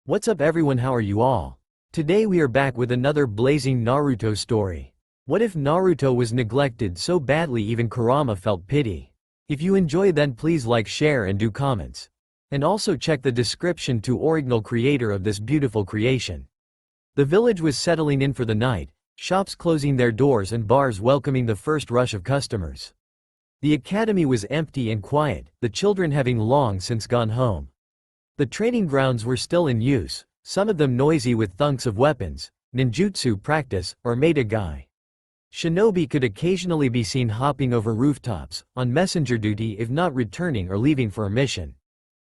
What's up everyone, how are you all? Today we are back with another blazing Naruto story. What if Naruto was neglected so badly even Kurama felt pity? If you enjoy then please like, share and do comments. And also check the description to original creator of this beautiful creation. The village was settling in for the night, shops closing their doors and bars welcoming the first rush of customers. The academy was empty and quiet, the children having long since gone home. The training grounds were still in use, some of them noisy with thunks of weapons, ninjutsu practice, or meidagai. Shinobi could occasionally be seen hopping over rooftops, on messenger duty if not returning or leaving for a mission.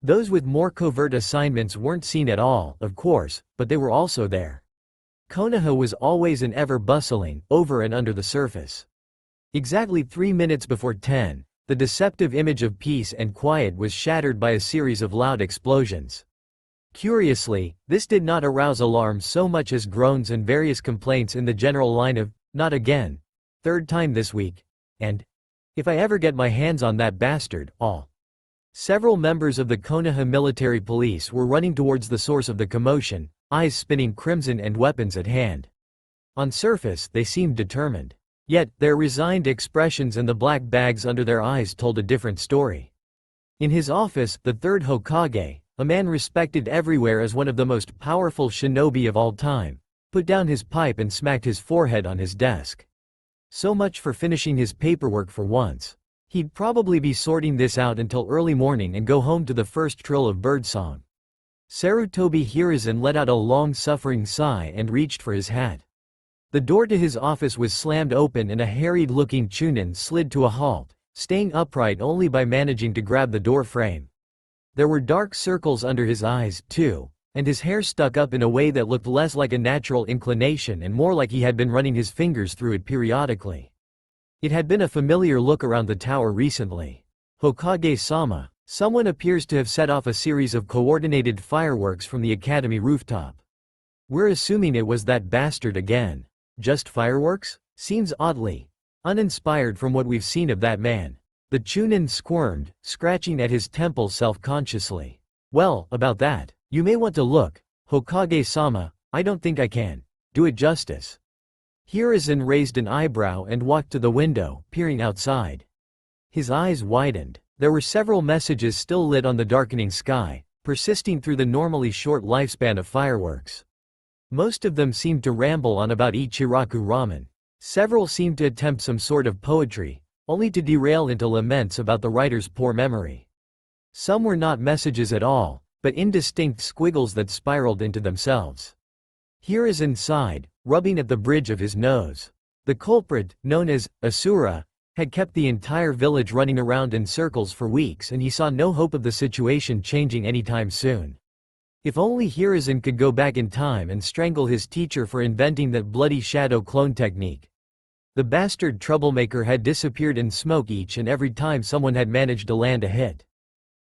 Those with more covert assignments weren't seen at all, of course, but they were also there. Konoha was always and ever bustling, over and under the surface. Exactly 3 minutes before 10. The deceptive image of peace and quiet was shattered by a series of loud explosions. Curiously, this did not arouse alarm so much as groans and various complaints in the general line of, "Not again. Third time this week," and, "If I ever get my hands on that bastard, all." Several members of the Konoha military police were running towards the source of the commotion, eyes spinning crimson and weapons at hand. On surface, they seemed determined. Yet, their resigned expressions and the black bags under their eyes told a different story. In his office, the third Hokage, a man respected everywhere as one of the most powerful shinobi of all time, put down his pipe and smacked his forehead on his desk. So much for finishing his paperwork for once. He'd probably be sorting this out until early morning and go home to the first trill of birdsong. Sarutobi Hiruzen let out a long-suffering sigh and reached for his hat. The door to his office was slammed open and a harried-looking Chunin slid to a halt, staying upright only by managing to grab the door frame. There were dark circles under his eyes, too, and his hair stuck up in a way that looked less like a natural inclination and more like he had been running his fingers through it periodically. It had been a familiar look around the tower recently. "Hokage-sama, someone appears to have set off a series of coordinated fireworks from the academy rooftop. We're assuming it was that bastard again. Just fireworks? Seems oddly uninspired from what we've seen of that man." The Chunin squirmed, scratching at his temple self-consciously. "Well, about that, you may want to look, Hokage-sama, I don't think I can do it justice." Hiruzen raised an eyebrow and walked to the window, peering outside. His eyes widened. There were several messages still lit on the darkening sky, persisting through the normally short lifespan of fireworks. Most of them seemed to ramble on about Ichiraku ramen. Several seemed to attempt some sort of poetry, only to derail into laments about the writer's poor memory. Some were not messages at all, but indistinct squiggles that spiraled into themselves. Hiruzen sighed, rubbing at the bridge of his nose. The culprit, known as Assura, had kept the entire village running around in circles for weeks and he saw no hope of the situation changing anytime soon. If only Hiruzen could go back in time and strangle his teacher for inventing that bloody shadow clone technique. The bastard troublemaker had disappeared in smoke each and every time someone had managed to land a hit.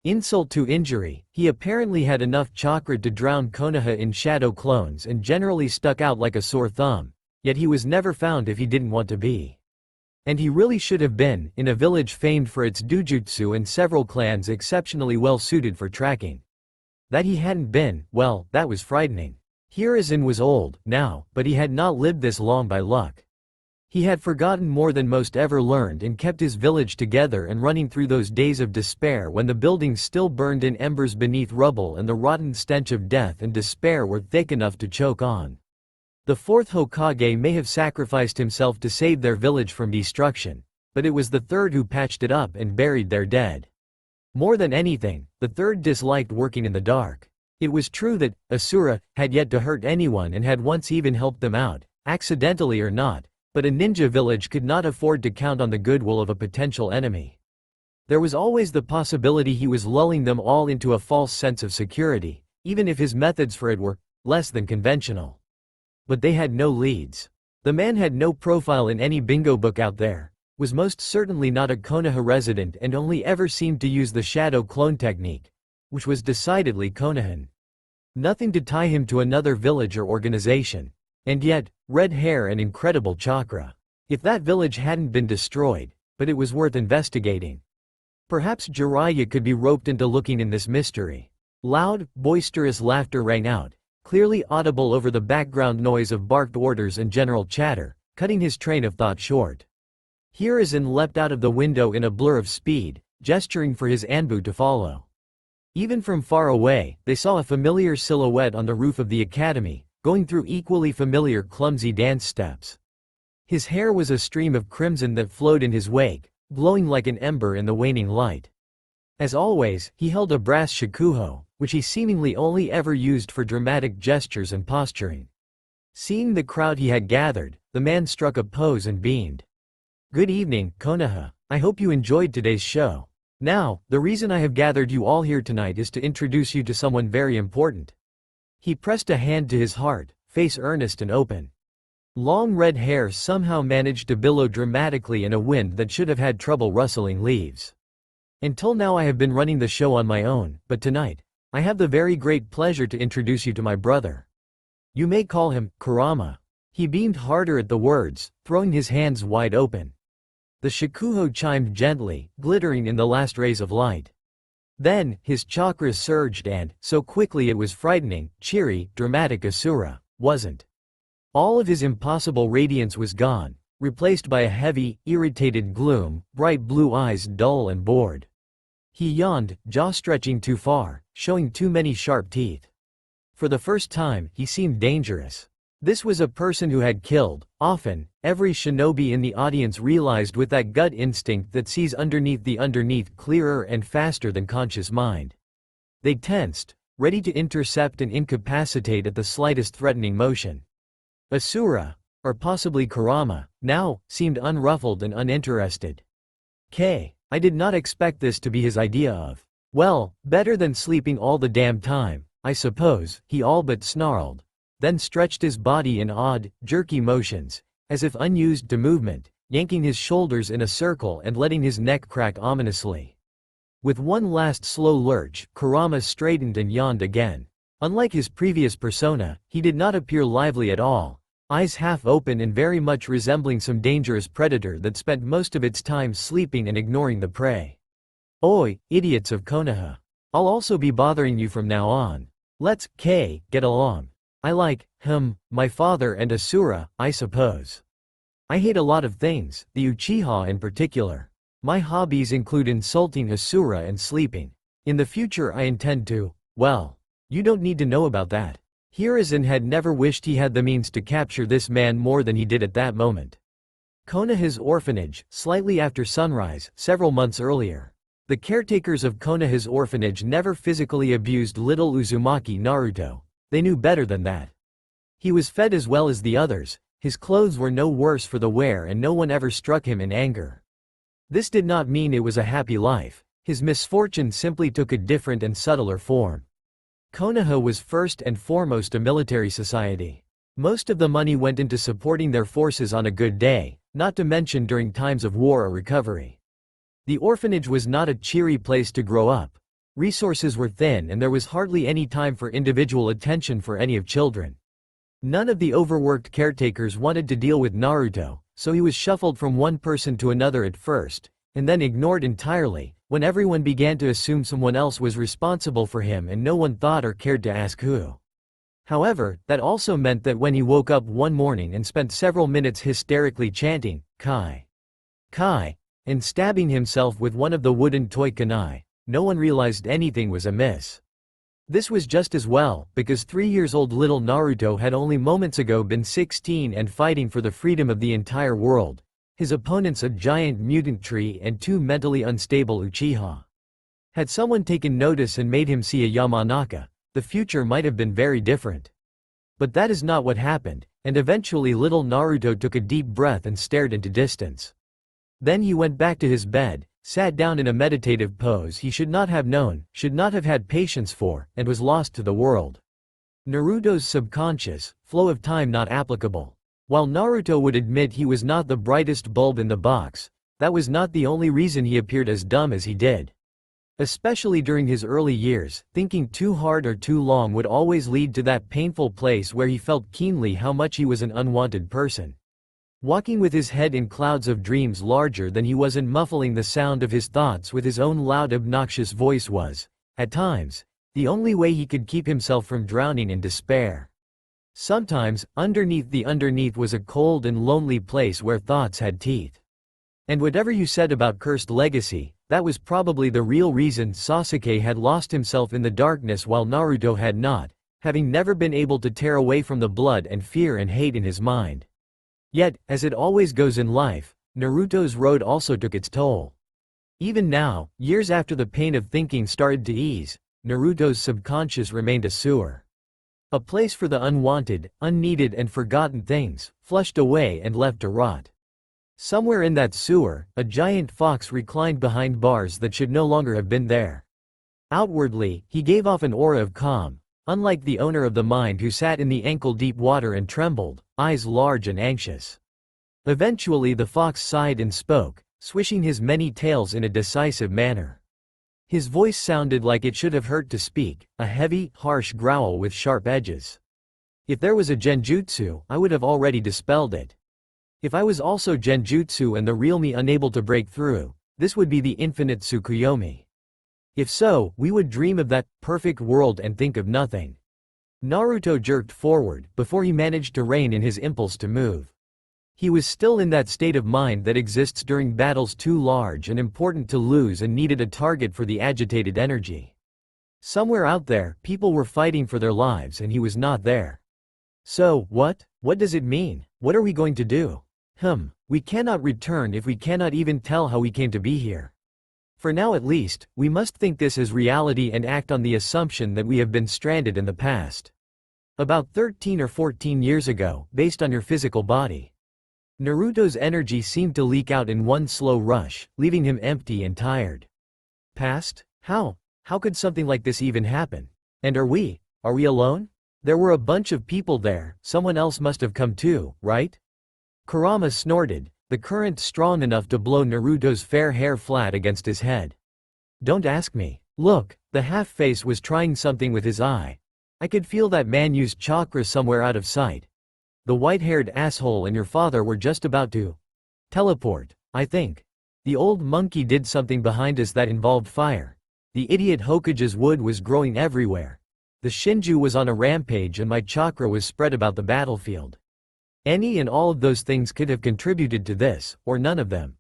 Insult to injury, he apparently had enough chakra to drown Konoha in shadow clones and generally stuck out like a sore thumb, yet he was never found if he didn't want to be. And he really should have been, in a village famed for its dujutsu and several clans exceptionally well suited for tracking. That he hadn't been, well, that was frightening. Hiruzen was old, now, but he had not lived this long by luck. He had forgotten more than most ever learned and kept his village together and running through those days of despair when the buildings still burned in embers beneath rubble and the rotten stench of death and despair were thick enough to choke on. The fourth Hokage may have sacrificed himself to save their village from destruction, but it was the third who patched it up and buried their dead. More than anything, the third disliked working in the dark. It was true that Assura had yet to hurt anyone and had once even helped them out, accidentally or not, but a ninja village could not afford to count on the goodwill of a potential enemy. There was always the possibility he was lulling them all into a false sense of security, even if his methods for it were less than conventional. But they had no leads. The man had no profile in any bingo book out there, was most certainly not a Konoha resident and only ever seemed to use the shadow clone technique, which was decidedly Konohan. Nothing to tie him to another village or organization. And yet, red hair and incredible chakra. If that village hadn't been destroyed, but it was worth investigating. Perhaps Jiraiya could be roped into looking in this mystery. Loud, boisterous laughter rang out, clearly audible over the background noise of barked orders and general chatter, cutting his train of thought short. Hiruzen leapt out of the window in a blur of speed, gesturing for his Anbu to follow. Even from far away, they saw a familiar silhouette on the roof of the academy, going through equally familiar clumsy dance steps. His hair was a stream of crimson that flowed in his wake, glowing like an ember in the waning light. As always, he held a brass shakuho, which he seemingly only ever used for dramatic gestures and posturing. Seeing the crowd he had gathered, the man struck a pose and beamed. "Good evening, Konoha. I hope you enjoyed today's show. Now, the reason I have gathered you all here tonight is to introduce you to someone very important." He pressed a hand to his heart, face earnest and open. Long red hair somehow managed to billow dramatically in a wind that should have had trouble rustling leaves. "Until now I have been running the show on my own, but tonight, I have the very great pleasure to introduce you to my brother. You may call him Kurama." He beamed harder at the words, throwing his hands wide open. The shakuho chimed gently, glittering in the last rays of light. Then, his chakras surged and, so quickly it was frightening, cheery, dramatic Assura, wasn't. All of his impossible radiance was gone, replaced by a heavy, irritated gloom, bright blue eyes dull and bored. He yawned, jaw stretching too far, showing too many sharp teeth. For the first time, he seemed dangerous. This was a person who had killed, often. Every shinobi in the audience realized with that gut instinct that sees underneath the underneath clearer and faster than conscious mind. They tensed, ready to intercept and incapacitate at the slightest threatening motion. Assura, or possibly Kurama, now, seemed unruffled and uninterested. I did not expect this to be his idea of, well, better than sleeping all the damn time, I suppose, he all but snarled, then stretched his body in odd, jerky motions, as if unused to movement, yanking his shoulders in a circle and letting his neck crack ominously. With one last slow lurch, Kurama straightened and yawned again. Unlike his previous persona, he did not appear lively at all, eyes half open and very much resembling some dangerous predator that spent most of its time sleeping and ignoring the prey. "Oi, idiots of Konoha. I'll also be bothering you from now on. Let's, get along. I like, my father and Assura, I suppose. I hate a lot of things, the Uchiha in particular. My hobbies include insulting Assura and sleeping. In the future I intend to, well, you don't need to know about that." Hiruzen had never wished he had the means to capture this man more than he did at that moment. Konoha's orphanage, slightly after sunrise, several months earlier. The caretakers of Konoha's orphanage never physically abused little Uzumaki Naruto. They knew better than that. He was fed as well as the others, his clothes were no worse for the wear and no one ever struck him in anger. This did not mean it was a happy life, his misfortune simply took a different and subtler form. Konoha was first and foremost a military society. Most of the money went into supporting their forces on a good day, not to mention during times of war or recovery. The orphanage was not a cheery place to grow up. Resources were thin and there was hardly any time for individual attention for any of children. None of the overworked caretakers wanted to deal with Naruto, so he was shuffled from one person to another at first, and then ignored entirely, when everyone began to assume someone else was responsible for him and no one thought or cared to ask who. However, that also meant that when he woke up one morning and spent several minutes hysterically chanting, Kai, Kai, and stabbing himself with one of the wooden toy kunai, no one realized anything was amiss. This was just as well, because 3-year-old little Naruto had only moments ago been 16 and fighting for the freedom of the entire world. His opponents a giant mutant tree and 2 mentally unstable Uchiha. Had someone taken notice and made him see a Yamanaka, the future might have been very different. But that is not what happened, and eventually little Naruto took a deep breath and stared into distance. Then he went back to his bed, sat down in a meditative pose he should not have known, should not have had patience for, and was lost to the world. Naruto's subconscious, flow of time not applicable. While Naruto would admit he was not the brightest bulb in the box, that was not the only reason he appeared as dumb as he did. Especially during his early years, thinking too hard or too long would always lead to that painful place where he felt keenly how much he was an unwanted person. Walking with his head in clouds of dreams larger than he was and muffling the sound of his thoughts with his own loud obnoxious voice was, at times, The only way he could keep himself from drowning in despair. Sometimes, underneath the underneath was a cold and lonely place where thoughts had teeth. And whatever you said about cursed legacy, that was probably the real reason Sasuke had lost himself in the darkness while Naruto had not, having never been able to tear away from the blood and fear and hate in his mind. Yet, as it always goes in life, Naruto's road also took its toll. Even now, years after the pain of thinking started to ease, Naruto's subconscious remained a sewer. A place for the unwanted, unneeded and forgotten things, flushed away and left to rot. Somewhere in that sewer, a giant fox reclined behind bars that should no longer have been there. Outwardly, he gave off an aura of calm, unlike the owner of the mind who sat in the ankle-deep water and trembled, eyes large and anxious. Eventually the fox sighed and spoke, swishing his many tails in a decisive manner. His voice sounded like it should have hurt to speak, a heavy, harsh growl with sharp edges. If there was a genjutsu, I would have already dispelled it. If I was also genjutsu and the real me unable to break through, this would be the infinite Tsukuyomi. If so, we would dream of that perfect world and think of nothing. Naruto jerked forward before he managed to rein in his impulse to move. He was still in that state of mind that exists during battles too large and important to lose and needed a target for the agitated energy. Somewhere out there, people were fighting for their lives and he was not there. So, what? What does it mean? What are we going to do? We cannot return if we cannot even tell how we came to be here. For now at least, we must think this as reality and act on the assumption that we have been stranded in the past. About 13 or 14 years ago, based on your physical body. Naruto's energy seemed to leak out in one slow rush, leaving him empty and tired. Past? How? How could something like this even happen? And are we alone? There were a bunch of people there, someone else must have come too, right? Kurama snorted, the current strong enough to blow Naruto's fair hair flat against his head. Don't ask me. Look, the half-face was trying something with his eye. I could feel that man used chakra somewhere out of sight. The white-haired asshole and your father were just about to teleport, I think. The old monkey did something behind us that involved fire. The idiot Hokage's wood was growing everywhere. The Shinju was on a rampage and my chakra was spread about the battlefield. Any and all of those things could have contributed to this, or none of them.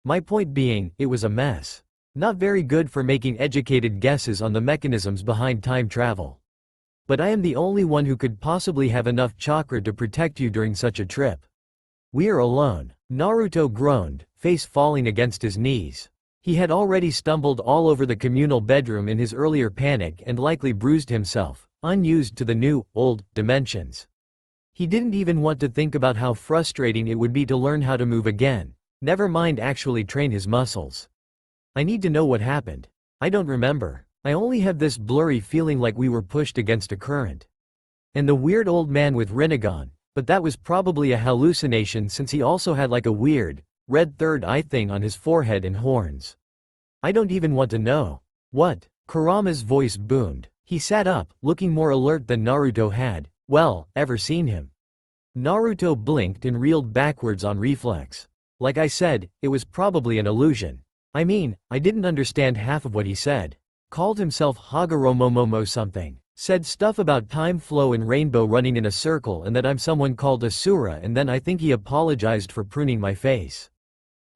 My point being, it was a mess. Not very good for making educated guesses on the mechanisms behind time travel. But I am the only one who could possibly have enough chakra to protect you during such a trip. We are alone. Naruto groaned, face falling against his knees. He had already stumbled all over the communal bedroom in his earlier panic and likely bruised himself, unused to the new, old, dimensions. He didn't even want to think about how frustrating it would be to learn how to move again, never mind actually train his muscles. I need to know what happened. I don't remember. I only have this blurry feeling like we were pushed against a current. And the weird old man with Rinnegan, but that was probably a hallucination since he also had like a weird, red third eye thing on his forehead and horns. I don't even want to know. What? Kurama's voice boomed. He sat up, looking more alert than Naruto had, ever seen him. Naruto blinked and reeled backwards on reflex. Like I said, it was probably an illusion. I mean, I didn't understand half of what he said. Called himself Hagoromomomo something. Said stuff about time flow and rainbow running in a circle and that I'm someone called Assura, and then I think he apologized for pruning my face.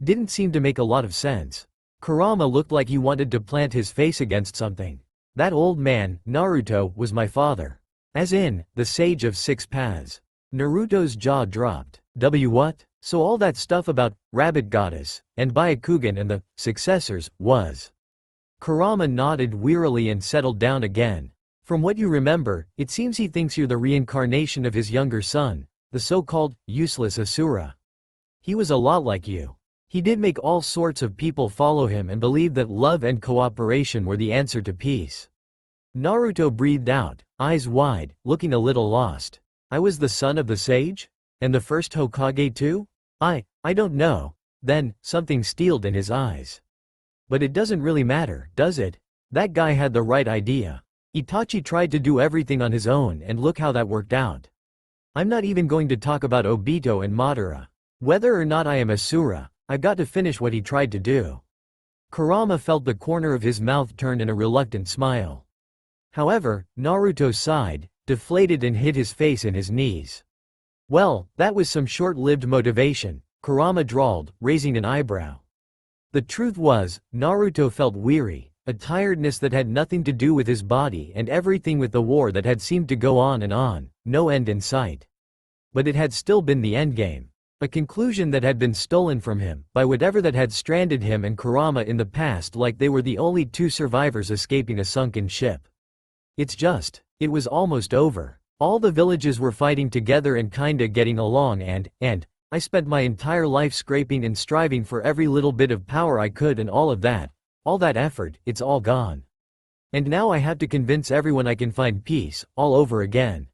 Didn't seem to make a lot of sense. Kurama looked like he wanted to plant his face against something. That old man, Naruto, was my father. As in, the sage of six paths. Naruto's jaw dropped. What? So all that stuff about Rabbit Goddess, and Byakugan and the successors, was. Kurama nodded wearily and settled down again. From what you remember, it seems he thinks you're the reincarnation of his younger son, the so-called useless Assura. He was a lot like you. He did make all sorts of people follow him and believe that love and cooperation were the answer to peace. Naruto breathed out, eyes wide, looking a little lost. I was the son of the sage? And the first Hokage too? I don't know. Then, something steeled in his eyes. But it doesn't really matter, does it? That guy had the right idea. Itachi tried to do everything on his own and look how that worked out. I'm not even going to talk about Obito and Madara. Whether or not I am Asura, I've got to finish what he tried to do. Kurama felt the corner of his mouth turn in a reluctant smile. However, Naruto sighed, deflated and hid his face in his knees. Well, that was some short-lived motivation, Kurama drawled, raising an eyebrow. The truth was, Naruto felt weary, a tiredness that had nothing to do with his body and everything with the war that had seemed to go on and on, no end in sight. But it had still been the endgame. A conclusion that had been stolen from him, by whatever that had stranded him and Kurama in the past, like they were the only two survivors escaping a sunken ship. It was almost over. All the villages were fighting together and kinda getting along and I spent my entire life scraping and striving for every little bit of power I could, and all that effort, it's all gone. And now I have to convince everyone I can find peace, all over again.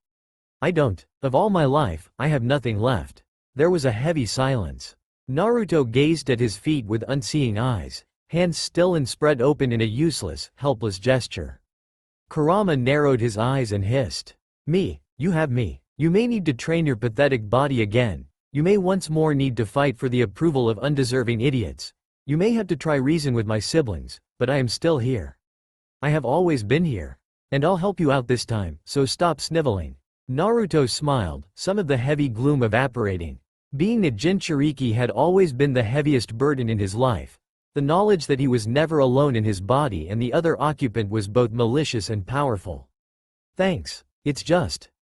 Of all my life, I have nothing left. There was a heavy silence. Naruto gazed at his feet with unseeing eyes, hands still and spread open in a useless, helpless gesture. Kurama narrowed his eyes and hissed. Me, you have me. You may need to train your pathetic body again. You may once more need to fight for the approval of undeserving idiots. You may have to try reason with my siblings, but I am still here. I have always been here. And I'll help you out this time, so stop sniveling. Naruto smiled, some of the heavy gloom evaporating. Being a Jinchuriki had always been the heaviest burden in his life. The knowledge that he was never alone in his body and the other occupant was both malicious and powerful. Thanks.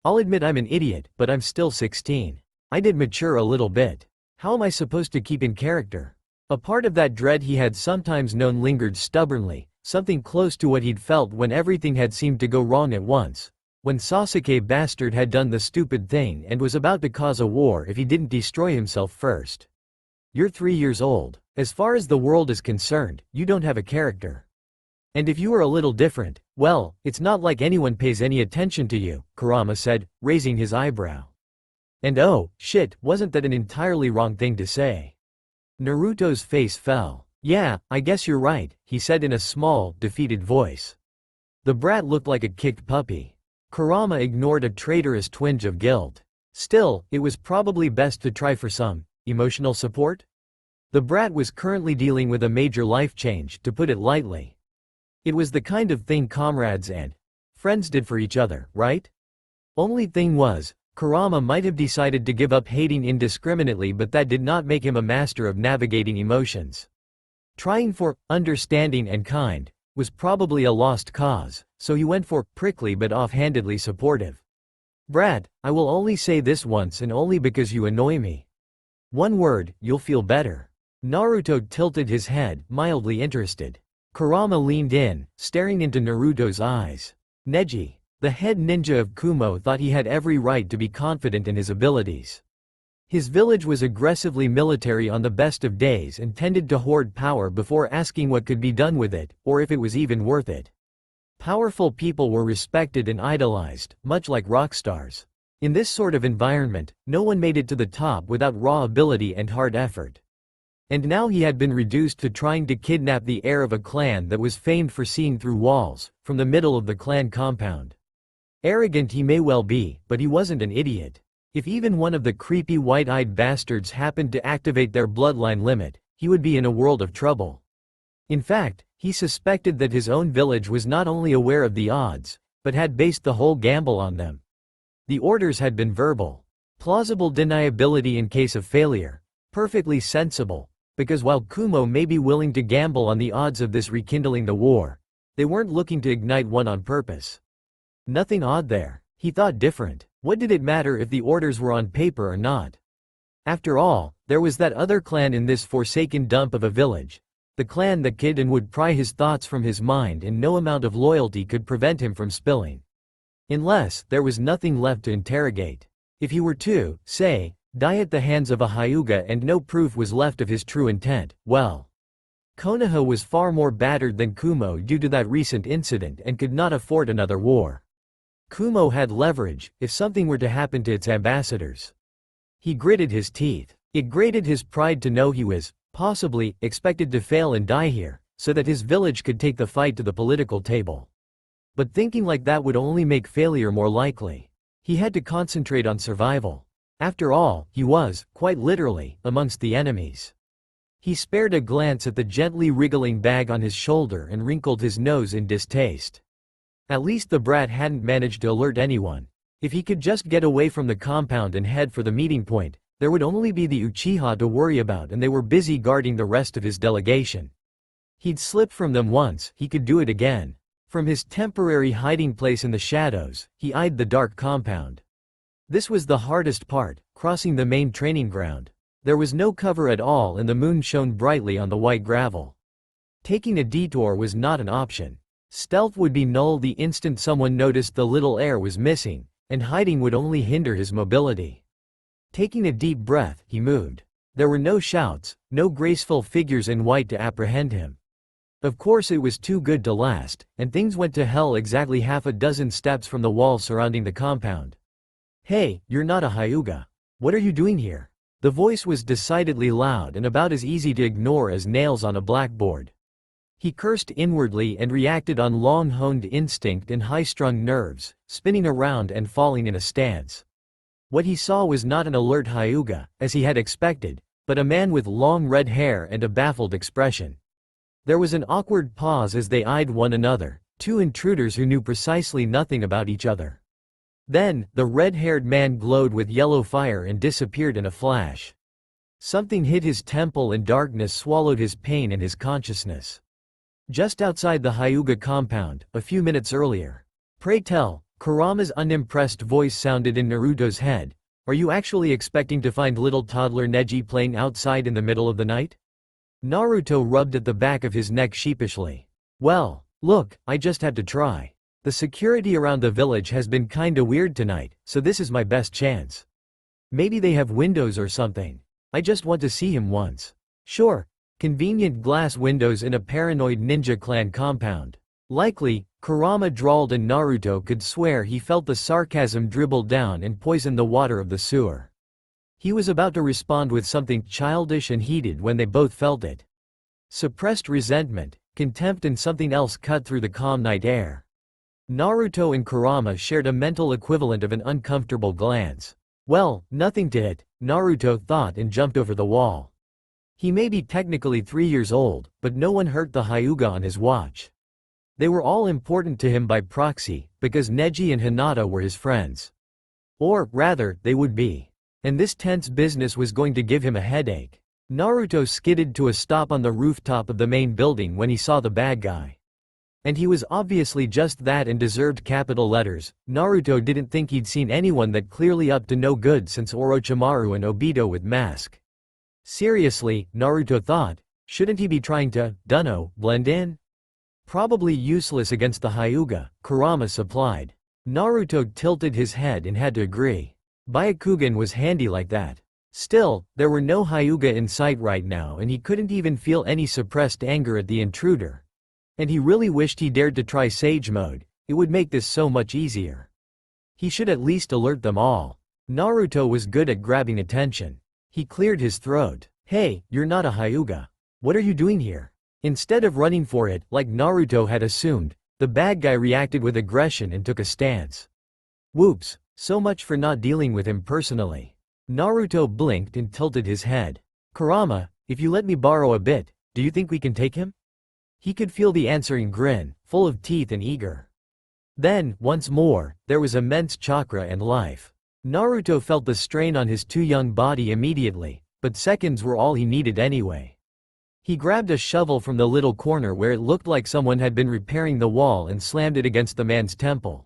I'll admit I'm an idiot, but I'm still 16. I did mature a little bit. How am I supposed to keep in character? A part of that dread he had sometimes known lingered stubbornly, something close to what he'd felt when everything had seemed to go wrong at once. When Sasuke bastard had done the stupid thing and was about to cause a war if he didn't destroy himself first. You're 3 years old. As far as the world is concerned, you don't have a character. And if you were a little different, well, it's not like anyone pays any attention to you, Kurama said, raising his eyebrow. And oh, shit, wasn't that an entirely wrong thing to say? Naruto's face fell. Yeah, I guess you're right, he said in a small, defeated voice. The brat looked like a kicked puppy. Kurama ignored a traitorous twinge of guilt. Still, it was probably best to try for some emotional support? The brat was currently dealing with a major life change, to put it lightly. It was the kind of thing comrades and friends did for each other, right? Only thing was, Kurama might have decided to give up hating indiscriminately, but that did not make him a master of navigating emotions. Trying for understanding and kind was probably a lost cause, so he went for prickly but offhandedly supportive. Brat, I will only say this once and only because you annoy me. One word, you'll feel better. Naruto tilted his head, mildly interested. Kurama leaned in, staring into Naruto's eyes. Neji, the head ninja of Kumo, thought he had every right to be confident in his abilities. His village was aggressively military on the best of days and tended to hoard power before asking what could be done with it, or if it was even worth it. Powerful people were respected and idolized, much like rock stars. In this sort of environment, no one made it to the top without raw ability and hard effort. And now he had been reduced to trying to kidnap the heir of a clan that was famed for seeing through walls, from the middle of the clan compound. Arrogant he may well be, but he wasn't an idiot. If even one of the creepy white-eyed bastards happened to activate their bloodline limit, he would be in a world of trouble. In fact, he suspected that his own village was not only aware of the odds, but had based the whole gamble on them. The orders had been verbal. Plausible deniability in case of failure. Perfectly sensible. Because while Kumo may be willing to gamble on the odds of this rekindling the war, they weren't looking to ignite one on purpose. Nothing odd there. He thought different. What did it matter if the orders were on paper or not? After all, there was that other clan in this forsaken dump of a village. The clan that could and would pry his thoughts from his mind, and no amount of loyalty could prevent him from spilling. Unless there was nothing left to interrogate. If he were to, say, die at the hands of a Hyuga and no proof was left of his true intent, well. Konoha was far more battered than Kumo due to that recent incident and could not afford another war. Kumo had leverage, if something were to happen to its ambassadors. He gritted his teeth. It grated his pride to know he was, possibly, expected to fail and die here, so that his village could take the fight to the political table. But thinking like that would only make failure more likely. He had to concentrate on survival. After all, he was, quite literally, amongst the enemies. He spared a glance at the gently wriggling bag on his shoulder and wrinkled his nose in distaste. At least the brat hadn't managed to alert anyone. If he could just get away from the compound and head for the meeting point, there would only be the Uchiha to worry about, and they were busy guarding the rest of his delegation. He'd slipped from them once, he could do it again. From his temporary hiding place in the shadows, he eyed the dark compound. This was the hardest part, crossing the main training ground. There was no cover at all and the moon shone brightly on the white gravel. Taking a detour was not an option. Stealth would be null the instant someone noticed the little air was missing, and hiding would only hinder his mobility. Taking a deep breath, he moved. There were no shouts, no graceful figures in white to apprehend him. Of course it was too good to last, and things went to hell exactly half a dozen steps from the wall surrounding the compound. "Hey, you're not a Hyuga. What are you doing here?" The voice was decidedly loud and about as easy to ignore as nails on a blackboard. He cursed inwardly and reacted on long-honed instinct and high-strung nerves, spinning around and falling in a stance. What he saw was not an alert Hyuga, as he had expected, but a man with long red hair and a baffled expression. There was an awkward pause as they eyed one another, two intruders who knew precisely nothing about each other. Then, the red-haired man glowed with yellow fire and disappeared in a flash. Something hit his temple and darkness swallowed his pain and his consciousness. Just outside the Hyuga compound, a few minutes earlier. "Pray tell," Kurama's unimpressed voice sounded in Naruto's head, "are you actually expecting to find little toddler Neji playing outside in the middle of the night?" Naruto rubbed at the back of his neck sheepishly. "Well, look, I just had to try. The security around the village has been kinda weird tonight, so this is my best chance. Maybe they have windows or something. I just want to see him once." "Sure. Convenient glass windows in a paranoid ninja clan compound. Likely," Kurama drawled, and Naruto could swear he felt the sarcasm dribble down and poison the water of the sewer. He was about to respond with something childish and heated when they both felt it. Suppressed resentment, contempt and something else cut through the calm night air. Naruto and Kurama shared a mental equivalent of an uncomfortable glance. Well, nothing to it, Naruto thought and jumped over the wall. He may be technically 3 years old, but no one hurt the Hyuga on his watch. They were all important to him by proxy, because Neji and Hinata were his friends. Or, rather, they would be. And this tense business was going to give him a headache. Naruto skidded to a stop on the rooftop of the main building when he saw the bad guy. And he was obviously just that and deserved capital letters. Naruto didn't think he'd seen anyone that clearly up to no good since Orochimaru and Obito with mask. Seriously, Naruto thought, shouldn't he be trying to, blend in? Probably useless against the Hyuga, Kurama supplied. Naruto tilted his head and had to agree. Byakugan was handy like that. Still, there were no Hyuga in sight right now and he couldn't even feel any suppressed anger at the intruder. And he really wished he dared to try Sage Mode, it would make this so much easier. He should at least alert them all. Naruto was good at grabbing attention. He cleared his throat. "Hey, you're not a Hyuga. What are you doing here?" Instead of running for it, like Naruto had assumed, the bad guy reacted with aggression and took a stance. Whoops, so much for not dealing with him personally. Naruto blinked and tilted his head. "Kurama, if you let me borrow a bit, do you think we can take him?" He could feel the answering grin, full of teeth and eager. Then, once more, there was immense chakra and life. Naruto felt the strain on his too young body immediately, but seconds were all he needed anyway. He grabbed a shovel from the little corner where it looked like someone had been repairing the wall and slammed it against the man's temple.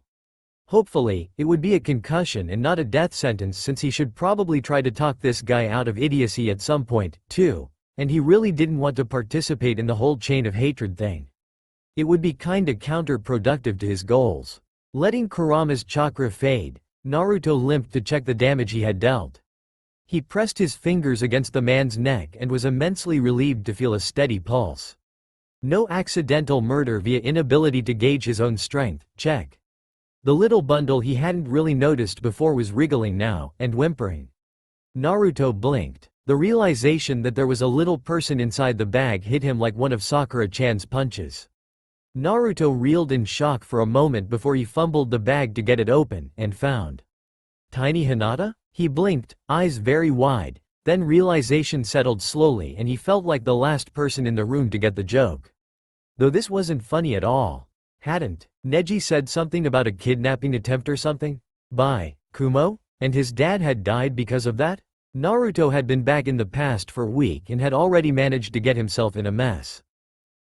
Hopefully, it would be a concussion and not a death sentence since he should probably try to talk this guy out of idiocy at some point, too, and he really didn't want to participate in the whole chain of hatred thing. It would be kinda counterproductive to his goals. Letting Kurama's chakra fade, Naruto limped to check the damage he had dealt. He pressed his fingers against the man's neck and was immensely relieved to feel a steady pulse. No accidental murder via inability to gauge his own strength, check. The little bundle he hadn't really noticed before was wriggling now, and whimpering. Naruto blinked. The realization that there was a little person inside the bag hit him like one of Sakura-chan's punches. Naruto reeled in shock for a moment before he fumbled the bag to get it open, and found tiny Hinata? He blinked, eyes very wide, then realization settled slowly and he felt like the last person in the room to get the joke. Though this wasn't funny at all. Hadn't Neji said something about a kidnapping attempt or something? By Kumo? And his dad had died because of that? Naruto had been back in the past for a week and had already managed to get himself in a mess.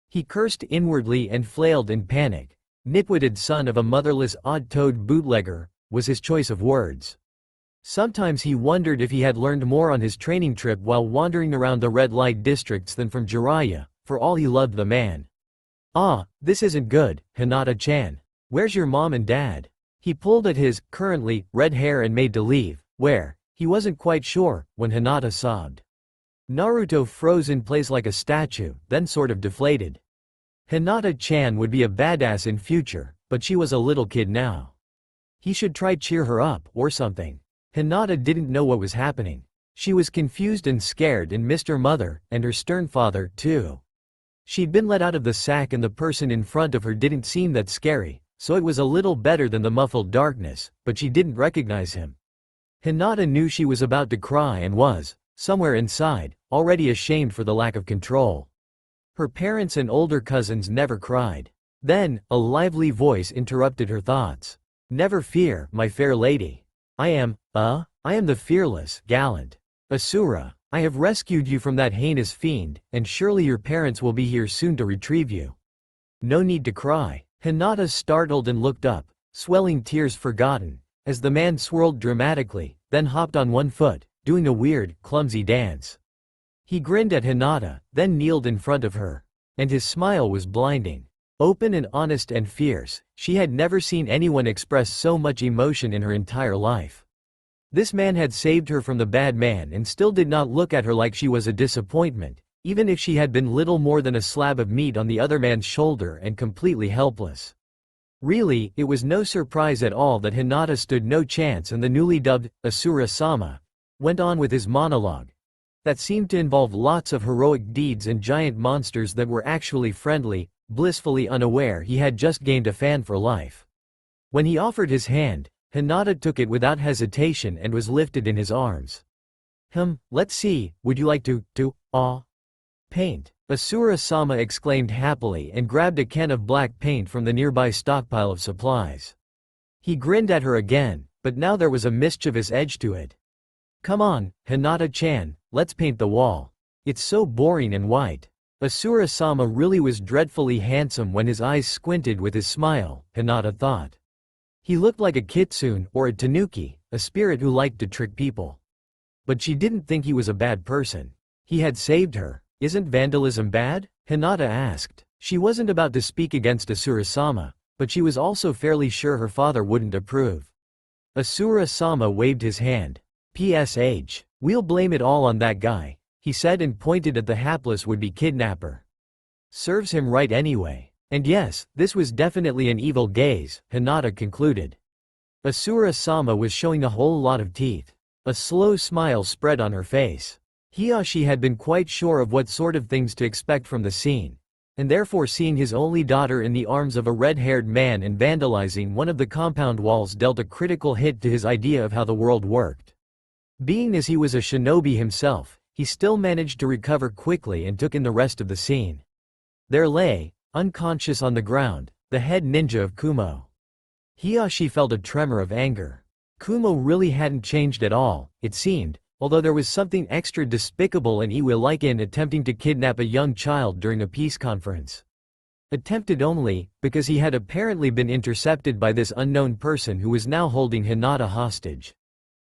He cursed inwardly and flailed in panic. Nitwitted son of a motherless odd-toed bootlegger, was his choice of words. Sometimes he wondered if he had learned more on his training trip while wandering around the red light districts than from Jiraiya, for all he loved the man. "Ah, this isn't good, Hinata-chan. Where's your mom and dad?" He pulled at his, currently, red hair and made to leave. Where? He wasn't quite sure, when Hinata sobbed. Naruto froze in place like a statue, then sort of deflated. Hinata-chan would be a badass in future, but she was a little kid now. He should try cheer her up, or something. Hinata didn't know what was happening. She was confused and scared and missed her mother, and her stern father, too. She'd been let out of the sack and the person in front of her didn't seem that scary, so it was a little better than the muffled darkness, but she didn't recognize him. Hinata knew she was about to cry and was, somewhere inside, already ashamed for the lack of control. Her parents and older cousins never cried. Then, a lively voice interrupted her thoughts. "Never fear, my fair lady. I am the fearless, gallant Assura. I have rescued you from that heinous fiend, and surely your parents will be here soon to retrieve you. No need to cry." Hinata startled and looked up, swelling tears forgotten, as the man swirled dramatically, then hopped on one foot, doing a weird, clumsy dance. He grinned at Hinata, then kneeled in front of her. And his smile was blinding. Open and honest and fierce, she had never seen anyone express so much emotion in her entire life. This man had saved her from the bad man and still did not look at her like she was a disappointment, even if she had been little more than a slab of meat on the other man's shoulder and completely helpless. Really, it was no surprise at all that Hinata stood no chance and the newly dubbed Assura-sama went on with his monologue. That seemed to involve lots of heroic deeds and giant monsters that were actually friendly, blissfully unaware he had just gained a fan for life. When he offered his hand, Hinata took it without hesitation and was lifted in his arms. Let's see, would you like to paint? Assura-sama exclaimed happily and grabbed a can of black paint from the nearby stockpile of supplies. He grinned at her again, but now there was a mischievous edge to it. "Come on, Hinata-chan, let's paint the wall. It's so boring and white." Assura-sama really was dreadfully handsome when his eyes squinted with his smile, Hinata thought. He looked like a kitsune or a tanuki, a spirit who liked to trick people. But she didn't think he was a bad person. He had saved her. "Isn't vandalism bad?" Hinata asked. She wasn't about to speak against Assura-sama, but she was also fairly sure her father wouldn't approve. Assura-sama waved his hand. "PSH, we'll blame it all on that guy," he said and pointed at the hapless would-be kidnapper. "Serves him right anyway." And yes, this was definitely an evil gaze, Hinata concluded. Assura-sama was showing a whole lot of teeth. A slow smile spread on her face. Hiyashi had been quite sure of what sort of things to expect from the scene, and therefore seeing his only daughter in the arms of a red-haired man and vandalizing one of the compound walls dealt a critical hit to his idea of how the world worked. Being as he was a shinobi himself, he still managed to recover quickly and took in the rest of the scene. There lay, unconscious on the ground, the head ninja of Kumo. Hiyashi felt a tremor of anger. Kumo really hadn't changed at all, it seemed, although there was something extra despicable and Iwa-like in attempting to kidnap a young child during a peace conference. Attempted only, because he had apparently been intercepted by this unknown person who was now holding Hinata hostage.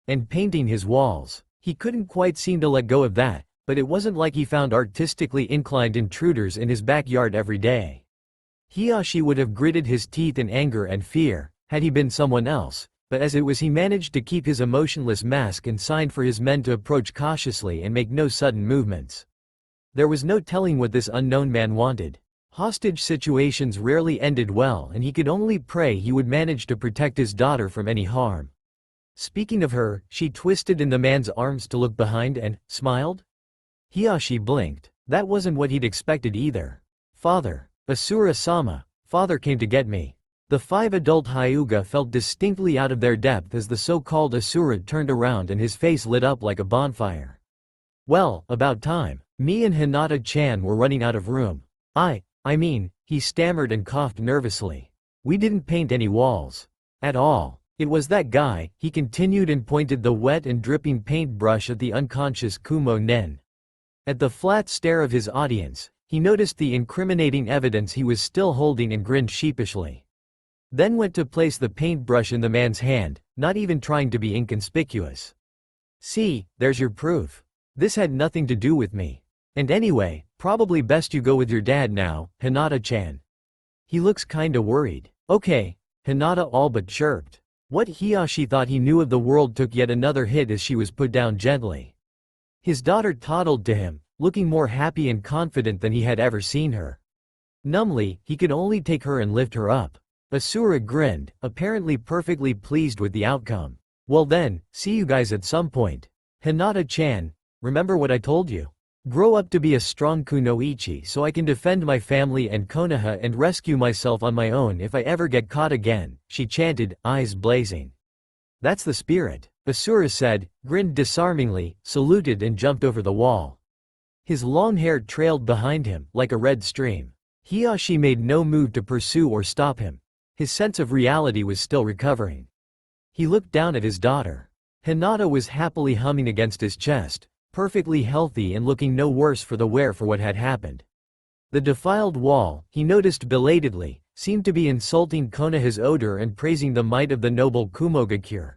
And painting his walls. He couldn't quite seem to let go of that, but it wasn't like he found artistically inclined intruders in his backyard every day. Hiyashi would have gritted his teeth in anger and fear, had he been someone else, but as it was he managed to keep his emotionless mask and signed for his men to approach cautiously and make no sudden movements. There was no telling what this unknown man wanted. Hostage situations rarely ended well and he could only pray he would manage to protect his daughter from any harm. Speaking of her, she twisted in the man's arms to look behind and smiled. Hiyashi blinked. That wasn't what he'd expected either. "Father. Assura-sama, father came to get me." The 5 adult Hyuga felt distinctly out of their depth as the so-called Assura turned around and his face lit up like a bonfire. "Well, about time. Me and Hinata-chan were running out of room. I mean," he stammered and coughed nervously. We didn't paint any walls. At all. It was that guy, he continued and pointed the wet and dripping paintbrush at the unconscious Kumo Nen. At the flat stare of his audience, he noticed the incriminating evidence he was still holding and grinned sheepishly. Then went to place the paintbrush in the man's hand, not even trying to be inconspicuous. See, there's your proof. This had nothing to do with me. And anyway, probably best you go with your dad now, Hinata-chan. He looks kinda worried. Okay, Hinata all but chirped. What Hiyashi thought he knew of the world took yet another hit as she was put down gently. His daughter toddled to him, looking more happy and confident than he had ever seen her. Numbly, he could only take her and lift her up. Assura grinned, apparently perfectly pleased with the outcome. Well then, see you guys at some point. Hinata-chan, remember what I told you? Grow up to be a strong kunoichi so I can defend my family and Konoha and rescue myself on my own if I ever get caught again, she chanted, eyes blazing. That's the spirit, Assura said, grinned disarmingly, saluted and jumped over the wall. His long hair trailed behind him, like a red stream. Hiyashi made no move to pursue or stop him. His sense of reality was still recovering. He looked down at his daughter. Hinata was happily humming against his chest, perfectly healthy and looking no worse for the wear for what had happened. The defiled wall, he noticed belatedly, seemed to be insulting Konoha's odor and praising the might of the noble Kumogakure.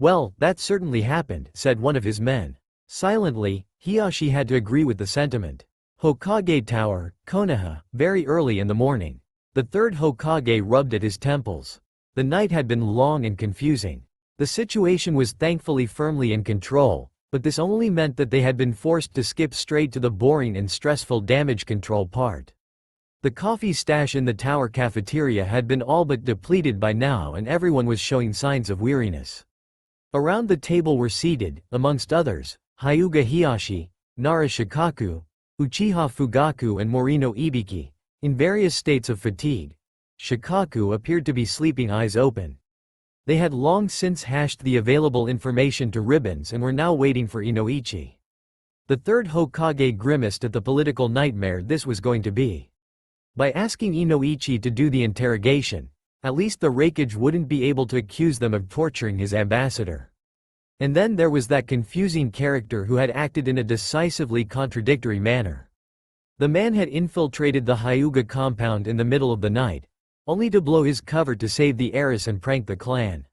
Well, that certainly happened, said one of his men. Silently, Hiyashi had to agree with the sentiment. Hokage Tower, Konoha, very early in the morning. The third Hokage rubbed at his temples. The night had been long and confusing. The situation was thankfully firmly in control, but this only meant that they had been forced to skip straight to the boring and stressful damage control part. The coffee stash in the tower cafeteria had been all but depleted by now and everyone was showing signs of weariness. Around the table were seated, amongst others, Hyuga Hiyashi, Nara Shikaku, Uchiha Fugaku and Morino Ibiki, in various states of fatigue. Shikaku appeared to be sleeping eyes open. They had long since hashed the available information to ribbons and were now waiting for Inoichi. The third Hokage grimaced at the political nightmare this was going to be. By asking Inoichi to do the interrogation, at least the Raikage wouldn't be able to accuse them of torturing his ambassador. And then there was that confusing character who had acted in a decisively contradictory manner. The man had infiltrated the Hyuga compound in the middle of the night, only to blow his cover to save the heiress and prank the clan.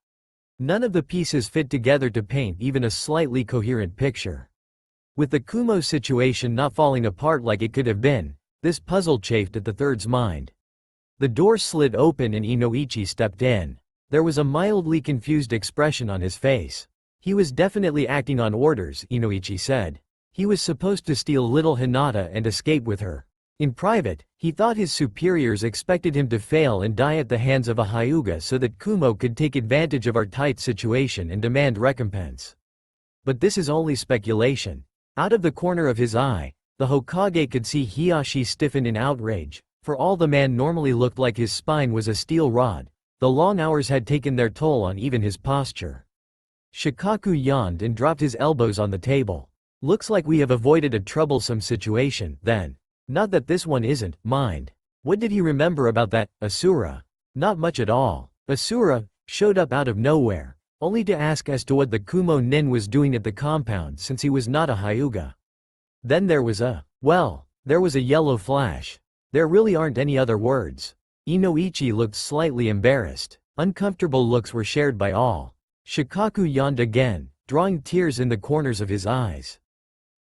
None of the pieces fit together to paint even a slightly coherent picture. With the Kumo situation not falling apart like it could have been, this puzzle chafed at the third's mind. The door slid open and Inoichi stepped in. There was a mildly confused expression on his face. He was definitely acting on orders, Inoichi said. He was supposed to steal little Hinata and escape with her. In private, he thought his superiors expected him to fail and die at the hands of a Hyuga so that Kumo could take advantage of our tight situation and demand recompense. But this is only speculation. Out of the corner of his eye, the Hokage could see Hiyashi stiffen in outrage. For all the man normally looked like his spine was a steel rod, the long hours had taken their toll on even his posture. Shikaku yawned and dropped his elbows on the table. Looks like we have avoided a troublesome situation, then. Not that this one isn't, mind. What did he remember about that, Assura? Not much at all. Assura showed up out of nowhere, only to ask as to what the Kumo Nin was doing at the compound since he was not a Hyuga. Then there was a yellow flash. There really aren't any other words. Inoichi looked slightly embarrassed. Uncomfortable looks were shared by all. Shikaku yawned again, drawing tears in the corners of his eyes.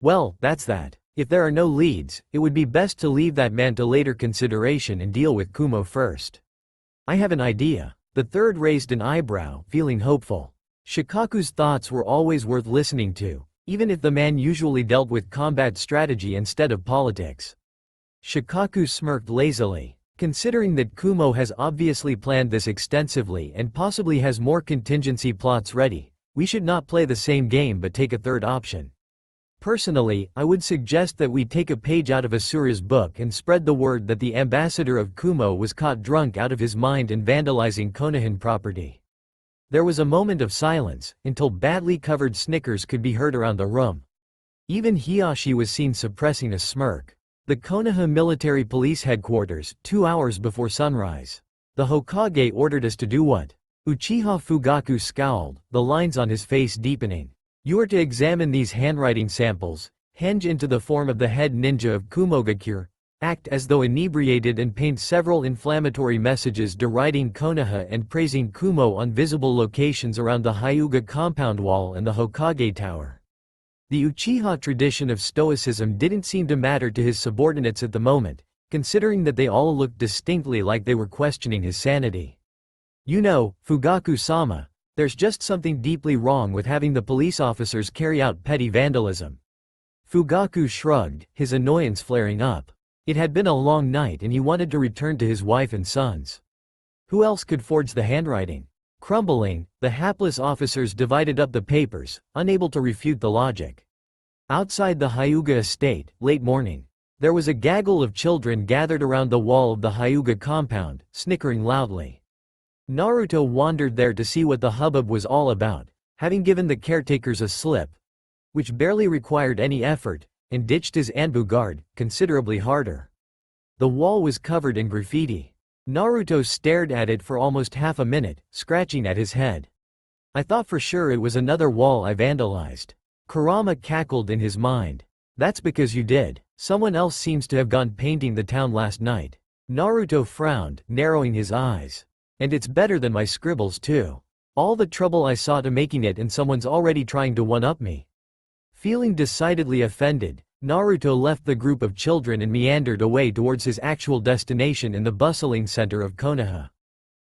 Well, that's that. If there are no leads, it would be best to leave that man to later consideration and deal with Kumo first. I have an idea. The third raised an eyebrow, feeling hopeful. Shikaku's thoughts were always worth listening to, even if the man usually dealt with combat strategy instead of politics. Shikaku smirked lazily. Considering that Kumo has obviously planned this extensively and possibly has more contingency plots ready, we should not play the same game but take a third option. Personally, I would suggest that we take a page out of Asura's book and spread the word that the ambassador of Kumo was caught drunk out of his mind and vandalizing Konohan property. There was a moment of silence, until badly covered snickers could be heard around the room. Even Hiyashi was seen suppressing a smirk. The Konoha Military Police Headquarters, 2 hours before sunrise. The Hokage ordered us to do what? Uchiha Fugaku scowled, the lines on his face deepening. You are to examine these handwriting samples, henge into the form of the head ninja of Kumogakure, act as though inebriated and paint several inflammatory messages deriding Konoha and praising Kumo on visible locations around the Hyuga compound wall and the Hokage tower. The Uchiha tradition of stoicism didn't seem to matter to his subordinates at the moment, considering that they all looked distinctly like they were questioning his sanity. You know, Fugaku-sama, there's just something deeply wrong with having the police officers carry out petty vandalism. Fugaku shrugged, his annoyance flaring up. It had been a long night and he wanted to return to his wife and sons. Who else could forge the handwriting? Crumbling, the hapless officers divided up the papers, unable to refute the logic. Outside the Hyuga estate, late morning. There was a gaggle of children gathered around the wall of the Hyuga compound, snickering loudly. Naruto wandered there to see what the hubbub was all about, having given the caretakers a slip, which barely required any effort, and ditched his Anbu guard, considerably harder. The wall was covered in graffiti. Naruto stared at it for almost half a minute, scratching at his head. I thought for sure it was another wall I vandalized. Kurama cackled in his mind. That's because you did. Someone else seems to have gone painting the town last night. Naruto frowned, narrowing his eyes. And it's better than my scribbles too. All the trouble I saw to making it and someone's already trying to one-up me. Feeling decidedly offended, Naruto left the group of children and meandered away towards his actual destination in the bustling center of Konoha.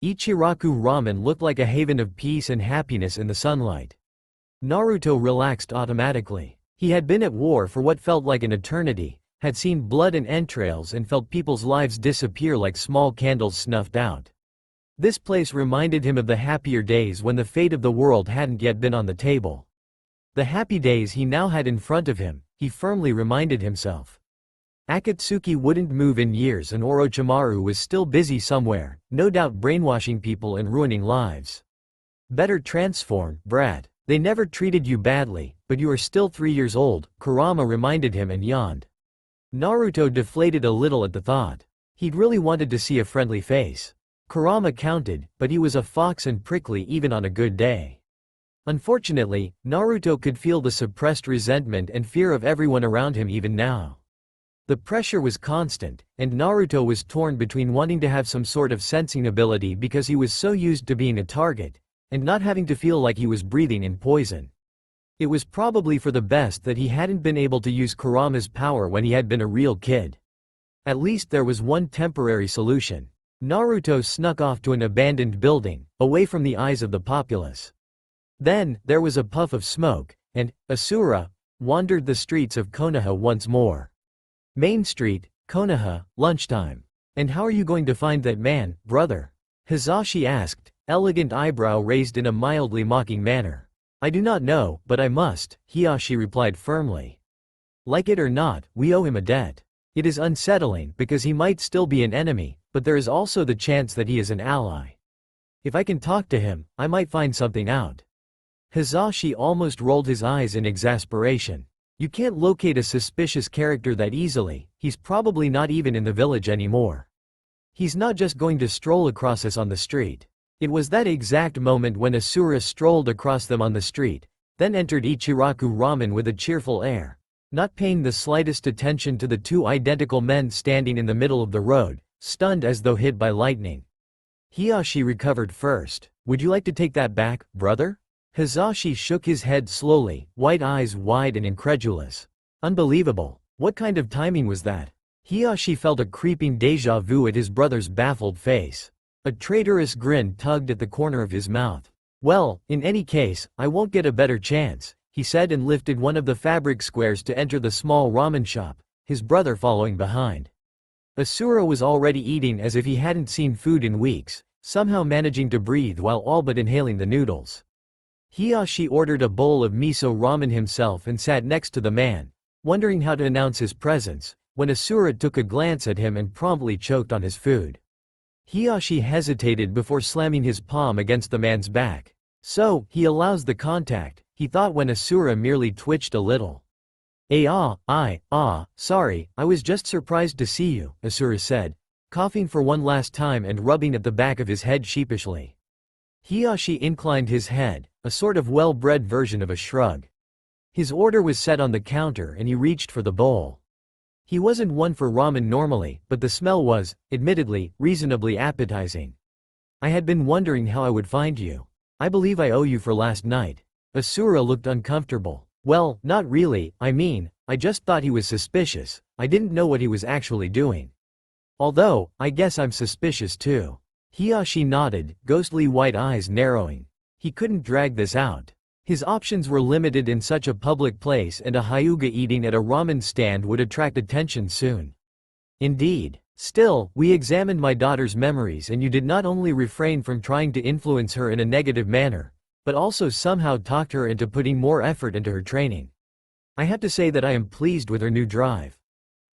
Ichiraku Ramen looked like a haven of peace and happiness in the sunlight. Naruto relaxed automatically. He had been at war for what felt like an eternity, had seen blood and entrails and felt people's lives disappear like small candles snuffed out. This place reminded him of the happier days when the fate of the world hadn't yet been on the table. The happy days he now had in front of him, he firmly reminded himself. Akatsuki wouldn't move in years and Orochimaru was still busy somewhere, no doubt brainwashing people and ruining lives. Better transform, brat. They never treated you badly, but you are still 3 years old, Kurama reminded him and yawned. Naruto deflated a little at the thought. He'd really wanted to see a friendly face. Kurama counted, but he was a fox and prickly even on a good day. Unfortunately, Naruto could feel the suppressed resentment and fear of everyone around him even now. The pressure was constant, and Naruto was torn between wanting to have some sort of sensing ability because he was so used to being a target, and not having to feel like he was breathing in poison. It was probably for the best that he hadn't been able to use Kurama's power when he had been a real kid. At least there was one temporary solution. Naruto snuck off to an abandoned building, away from the eyes of the populace. Then, there was a puff of smoke, and Assura wandered the streets of Konoha once more. Main Street, Konoha, lunchtime. And how are you going to find that man, brother? Hisashi asked, elegant eyebrow raised in a mildly mocking manner. I do not know, but I must, Hisashi replied firmly. Like it or not, we owe him a debt. It is unsettling because he might still be an enemy, but there is also the chance that he is an ally. If I can talk to him, I might find something out. Hisashi almost rolled his eyes in exasperation. You can't locate a suspicious character that easily, he's probably not even in the village anymore. He's not just going to stroll across us on the street. It was that exact moment when Assura strolled across them on the street, then entered Ichiraku Ramen with a cheerful air, not paying the slightest attention to the two identical men standing in the middle of the road, stunned as though hit by lightning. Hisashi recovered first. Would you like to take that back, brother? Hisashi shook his head slowly, white eyes wide and incredulous. Unbelievable. What kind of timing was that? Hisashi felt a creeping déjà vu at his brother's baffled face. A traitorous grin tugged at the corner of his mouth. Well, in any case, I won't get a better chance, he said and lifted one of the fabric squares to enter the small ramen shop, his brother following behind. Assura was already eating as if he hadn't seen food in weeks, somehow managing to breathe while all but inhaling the noodles. Hisashi ordered a bowl of miso ramen himself and sat next to the man, wondering how to announce his presence, when Assura took a glance at him and promptly choked on his food. Hisashi hesitated before slamming his palm against the man's back. So, he allows the contact, he thought when Assura merely twitched a little. Sorry, I was just surprised to see you, Assura said, coughing for one last time and rubbing at the back of his head sheepishly. Hiyashi inclined his head, a sort of well-bred version of a shrug. His order was set on the counter and he reached for the bowl. He wasn't one for ramen normally, but the smell was, admittedly, reasonably appetizing. I had been wondering how I would find you. I believe I owe you for last night. Assura looked uncomfortable. Well, not really, I just thought he was suspicious. I didn't know what he was actually doing. Although, I guess I'm suspicious too. Hiyashi nodded, ghostly white eyes narrowing. He couldn't drag this out. His options were limited in such a public place and a Hyuga eating at a ramen stand would attract attention soon. Indeed. Still, we examined my daughter's memories and you did not only refrain from trying to influence her in a negative manner, but also somehow talked her into putting more effort into her training. I have to say that I am pleased with her new drive.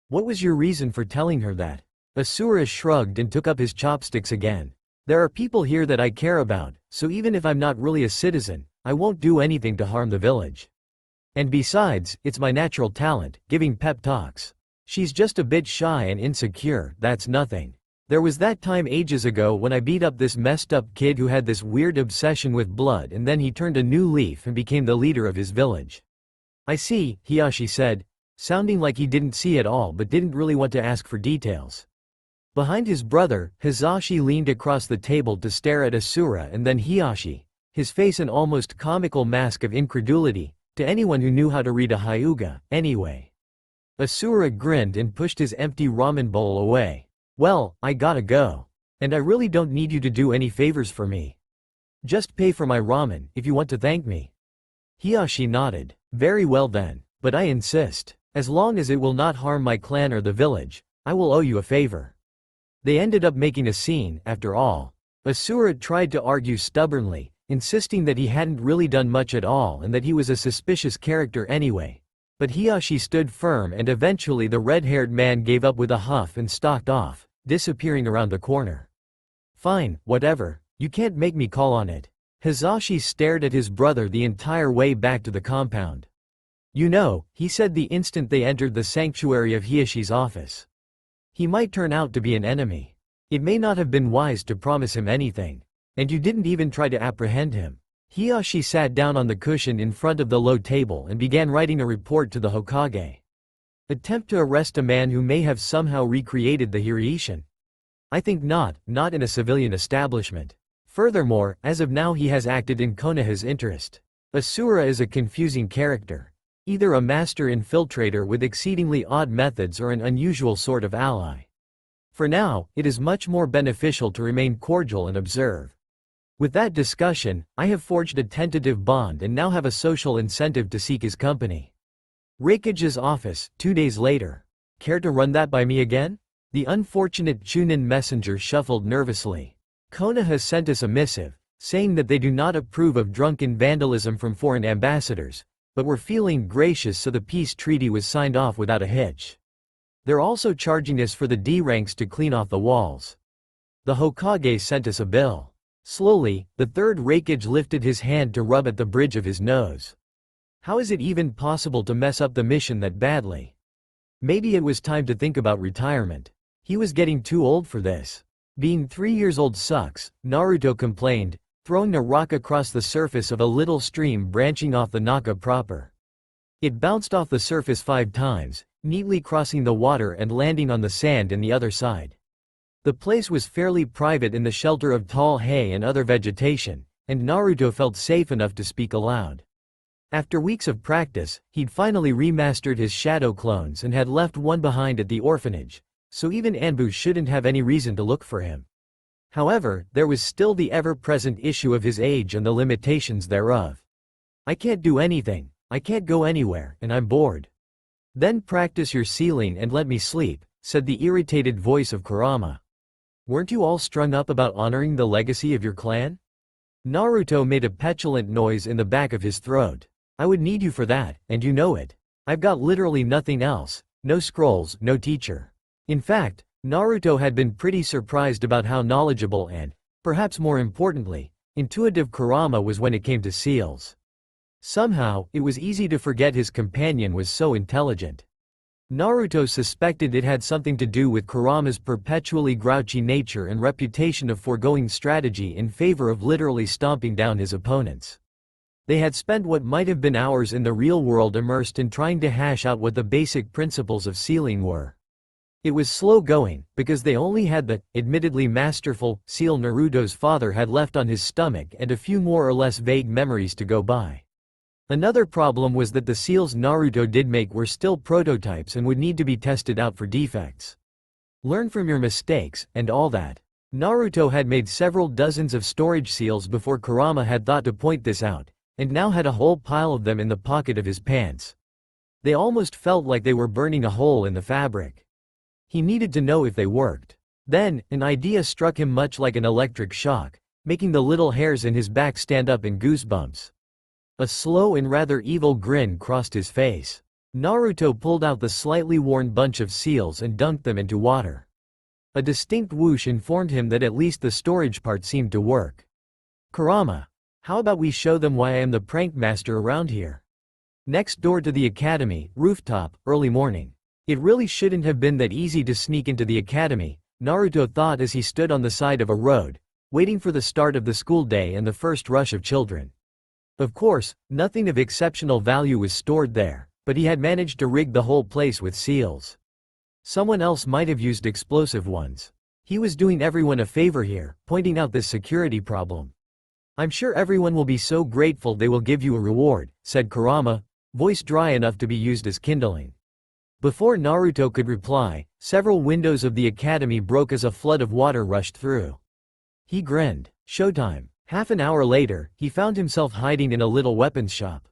What was your reason for telling her that? Assura shrugged and took up his chopsticks again. There are people here that I care about, so even if I'm not really a citizen, I won't do anything to harm the village. And besides, it's my natural talent, giving pep talks. She's just a bit shy and insecure, that's nothing. There was that time ages ago when I beat up this messed up kid who had this weird obsession with blood and then he turned a new leaf and became the leader of his village. I see, Hiyashi said, sounding like he didn't see it all but didn't really want to ask for details. Behind his brother, Hizashi leaned across the table to stare at Assura and then Hiyashi, his face an almost comical mask of incredulity, to anyone who knew how to read a Hyuga, anyway. Assura grinned and pushed his empty ramen bowl away. Well, I gotta go. And I really don't need you to do any favors for me. Just pay for my ramen, if you want to thank me. Hiyashi nodded. Very well then, but I insist. As long as it will not harm my clan or the village, I will owe you a favor. They ended up making a scene, after all. Assura tried to argue stubbornly, insisting that he hadn't really done much at all and that he was a suspicious character anyway. But Hiyashi stood firm and eventually the red-haired man gave up with a huff and stalked off, disappearing around the corner. Fine, whatever, you can't make me call on it. Hizashi stared at his brother the entire way back to the compound. You know, he said the instant they entered the sanctuary of Hiyashi's office. He might turn out to be an enemy. It may not have been wise to promise him anything. And you didn't even try to apprehend him. Hiyashi sat down on the cushion in front of the low table and began writing a report to the Hokage. Attempt to arrest a man who may have somehow recreated the Hiraishin. I think not in a civilian establishment. Furthermore, as of now he has acted in Konoha's interest. Assura is a confusing character. Either a master infiltrator with exceedingly odd methods or an unusual sort of ally. For now, it is much more beneficial to remain cordial and observe. With that discussion, I have forged a tentative bond and now have a social incentive to seek his company. Raikage's office, 2 days later. Care to run that by me again? The unfortunate Chunin messenger shuffled nervously. Konoha sent us a missive, saying that they do not approve of drunken vandalism from foreign ambassadors, but were feeling gracious so the peace treaty was signed off without a hitch. They're also charging us for the D ranks to clean off the walls. The Hokage sent us a bill. Slowly, the third Raikage lifted his hand to rub at the bridge of his nose. How is it even possible to mess up the mission that badly? Maybe it was time to think about retirement. He was getting too old for this. Being 3 years old sucks, Naruto complained, throwing a rock across the surface of a little stream branching off the Naka proper. It bounced off the surface 5 times, neatly crossing the water and landing on the sand in the other side. The place was fairly private in the shelter of tall hay and other vegetation, and Naruto felt safe enough to speak aloud. After weeks of practice, he'd finally remastered his shadow clones and had left one behind at the orphanage, so even Anbu shouldn't have any reason to look for him. However, there was still the ever-present issue of his age and the limitations thereof. I can't do anything, I can't go anywhere, and I'm bored. Then practice your sealing and let me sleep, said the irritated voice of Kurama. Weren't you all strung up about honoring the legacy of your clan? Naruto made a petulant noise in the back of his throat. I would need you for that, and you know it. I've got literally nothing else, no scrolls, no teacher. In fact, Naruto had been pretty surprised about how knowledgeable and, perhaps more importantly, intuitive Kurama was when it came to seals. Somehow, it was easy to forget his companion was so intelligent. Naruto suspected it had something to do with Kurama's perpetually grouchy nature and reputation of foregoing strategy in favor of literally stomping down his opponents. They had spent what might have been hours in the real world immersed in trying to hash out what the basic principles of sealing were. It was slow going, because they only had the, admittedly masterful, seal Naruto's father had left on his stomach and a few more or less vague memories to go by. Another problem was that the seals Naruto did make were still prototypes and would need to be tested out for defects. Learn from your mistakes, and all that. Naruto had made several dozens of storage seals before Kurama had thought to point this out, and now had a whole pile of them in the pocket of his pants. They almost felt like they were burning a hole in the fabric. He needed to know if they worked. Then, an idea struck him much like an electric shock, making the little hairs in his back stand up in goosebumps. A slow and rather evil grin crossed his face. Naruto pulled out the slightly worn bunch of seals and dunked them into water. A distinct whoosh informed him that at least the storage part seemed to work. "Kurama, how about we show them why I am the prank master around here?" Next door to the academy, rooftop, early morning. It really shouldn't have been that easy to sneak into the academy, Naruto thought as he stood on the side of a road, waiting for the start of the school day and the first rush of children. Of course, nothing of exceptional value was stored there, but he had managed to rig the whole place with seals. Someone else might have used explosive ones. He was doing everyone a favor here, pointing out this security problem. "I'm sure everyone will be so grateful they will give you a reward," said Kurama, voice dry enough to be used as kindling. Before Naruto could reply, several windows of the academy broke as a flood of water rushed through. He grinned. Showtime. Half an hour later, he found himself hiding in a little weapons shop.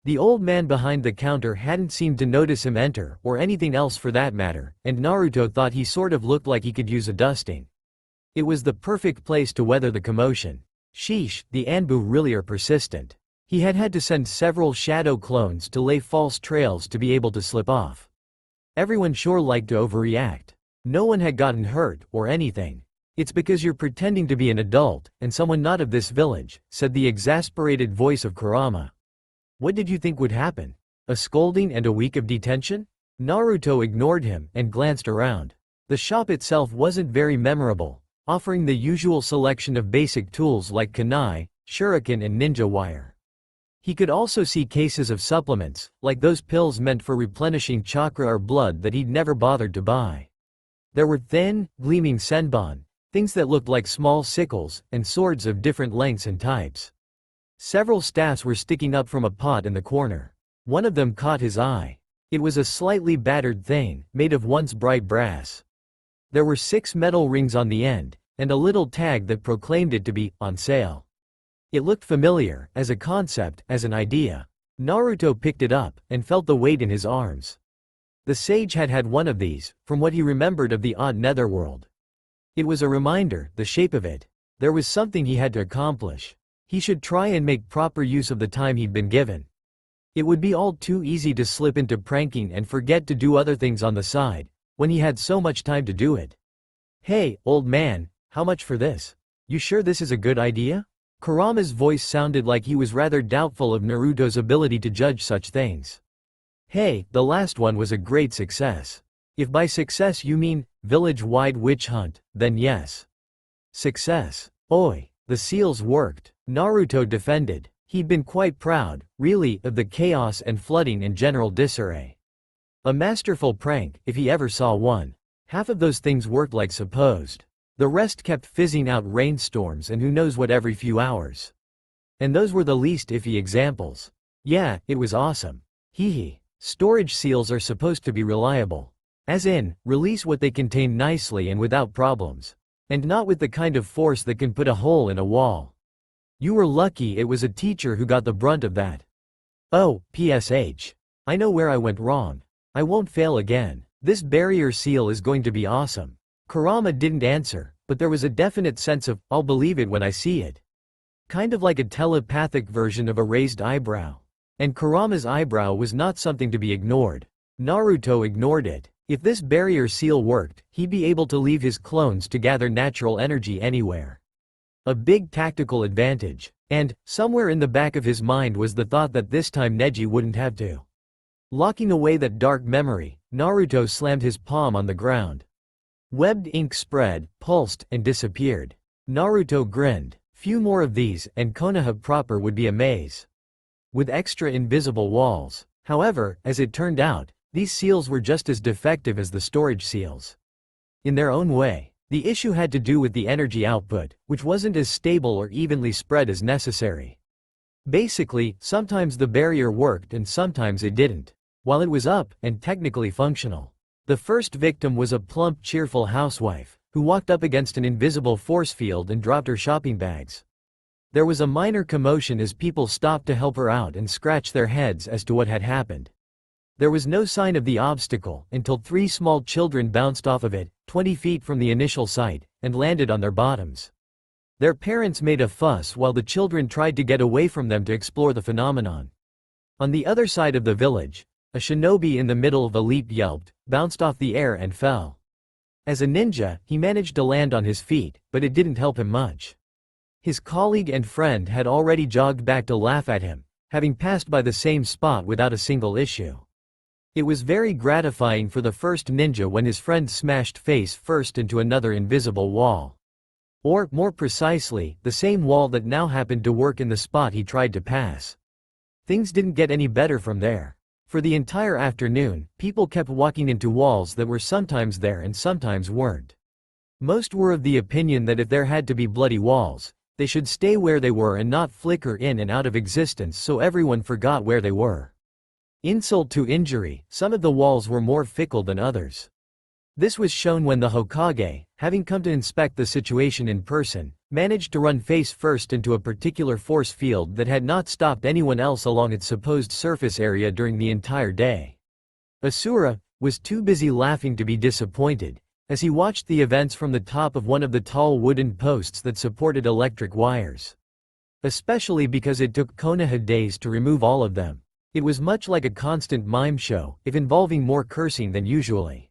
The old man behind the counter hadn't seemed to notice him enter, or anything else for that matter, and Naruto thought he sort of looked like he could use a dusting. It was the perfect place to weather the commotion. Sheesh, the Anbu really are persistent. He had had to send several shadow clones to lay false trails to be able to slip off. Everyone sure liked to overreact. No one had gotten hurt, or anything. "It's because you're pretending to be an adult, and someone not of this village," said the exasperated voice of Kurama. "What did you think would happen? A scolding and a week of detention?" Naruto ignored him, and glanced around. The shop itself wasn't very memorable, offering the usual selection of basic tools like kunai, shuriken and ninja wire. He could also see cases of supplements, like those pills meant for replenishing chakra or blood that he'd never bothered to buy. There were thin, gleaming senbon, things that looked like small sickles, and swords of different lengths and types. Several staffs were sticking up from a pot in the corner. One of them caught his eye. It was a slightly battered thing, made of once bright brass. There were 6 metal rings on the end, and a little tag that proclaimed it to be on sale. It looked familiar, as a concept, as an idea. Naruto picked it up, and felt the weight in his arms. The sage had had one of these, from what he remembered of the odd netherworld. It was a reminder, the shape of it. There was something he had to accomplish. He should try and make proper use of the time he'd been given. It would be all too easy to slip into pranking and forget to do other things on the side, when he had so much time to do it. "Hey, old man, how much for this? You sure this is a good idea?" Kurama's voice sounded like he was rather doubtful of Naruto's ability to judge such things. "Hey, the last one was a great success. If by success you mean, village-wide witch hunt, then yes. Success. Oi, the seals worked," Naruto defended. He'd been quite proud, really, of the chaos and flooding and general disarray. A masterful prank, if he ever saw one. Half of those things worked like supposed. The rest kept fizzing out rainstorms and who knows what every few hours. And those were the least iffy examples. Yeah, it was awesome. Hee. Storage seals are supposed to be reliable. As in, release what they contain nicely and without problems. And not with the kind of force that can put a hole in a wall. You were lucky it was a teacher who got the brunt of that. Oh, PSH. I know where I went wrong. I won't fail again. This barrier seal is going to be awesome. Kurama didn't answer, but there was a definite sense of, I'll believe it when I see it. Kind of like a telepathic version of a raised eyebrow. And Kurama's eyebrow was not something to be ignored. Naruto ignored it. If this barrier seal worked, he'd be able to leave his clones to gather natural energy anywhere. A big tactical advantage. And, somewhere in the back of his mind was the thought that this time Neji wouldn't have to. Locking away that dark memory, Naruto slammed his palm on the ground. Webbed ink spread, pulsed, and disappeared. Naruto grinned. Few more of these, and Konoha proper would be a maze with extra invisible walls. However, as it turned out, these seals were just as defective as the storage seals. In their own way, the issue had to do with the energy output, which wasn't as stable or evenly spread as necessary. Basically, sometimes the barrier worked and sometimes it didn't. While it was up and technically functional, the first victim was a plump, cheerful housewife who walked up against an invisible force field and dropped her shopping bags. There was a minor commotion as people stopped to help her out and scratch their heads as to what had happened. There was no sign of the obstacle until 3 small children bounced off of it, 20 feet from the initial site, and landed on their bottoms. Their parents made a fuss while the children tried to get away from them to explore the phenomenon. On the other side of the village, a shinobi in the middle of a leap yelped, bounced off the air and fell. As a ninja, he managed to land on his feet, but it didn't help him much. His colleague and friend had already jogged back to laugh at him, having passed by the same spot without a single issue. It was very gratifying for the first ninja when his friend smashed face first into another invisible wall. Or, more precisely, the same wall that now happened to work in the spot he tried to pass. Things didn't get any better from there. For the entire afternoon, people kept walking into walls that were sometimes there and sometimes weren't. Most were of the opinion that if there had to be bloody walls, they should stay where they were and not flicker in and out of existence so everyone forgot where they were. Insult to injury, some of the walls were more fickle than others. This was shown when the Hokage, having come to inspect the situation in person, managed to run face first into a particular force field that had not stopped anyone else along its supposed surface area during the entire day. Assura was too busy laughing to be disappointed, as he watched the events from the top of one of the tall wooden posts that supported electric wires. Especially because it took Konoha days to remove all of them. It was much like a constant mime show, if involving more cursing than usually.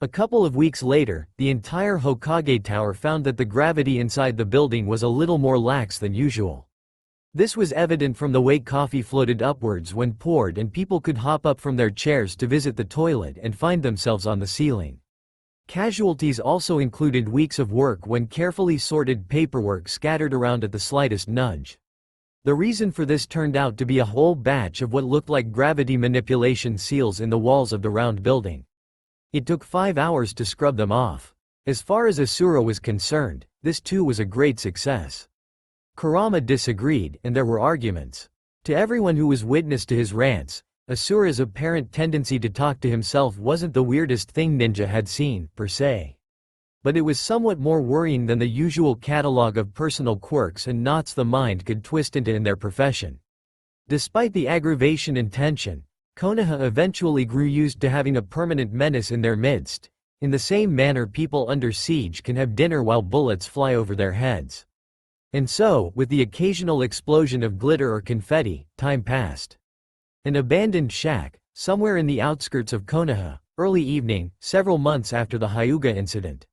A couple of weeks later, the entire Hokage Tower found that the gravity inside the building was a little more lax than usual. This was evident from the way coffee floated upwards when poured and people could hop up from their chairs to visit the toilet and find themselves on the ceiling. Casualties also included weeks of work when carefully sorted paperwork scattered around at the slightest nudge. The reason for this turned out to be a whole batch of what looked like gravity manipulation seals in the walls of the round building. It took 5 hours to scrub them off. As far as Assura was concerned, this too was a great success. Kurama disagreed, and there were arguments. To everyone who was witness to his rants, Assura's apparent tendency to talk to himself wasn't the weirdest thing ninja had seen, per se. But it was somewhat more worrying than the usual catalog of personal quirks and knots the mind could twist into in their profession. Despite the aggravation and tension, Konoha eventually grew used to having a permanent menace in their midst, in the same manner people under siege can have dinner while bullets fly over their heads. And so, with the occasional explosion of glitter or confetti, time passed. An abandoned shack, somewhere in the outskirts of Konoha, early evening, several months after the Hyuga incident.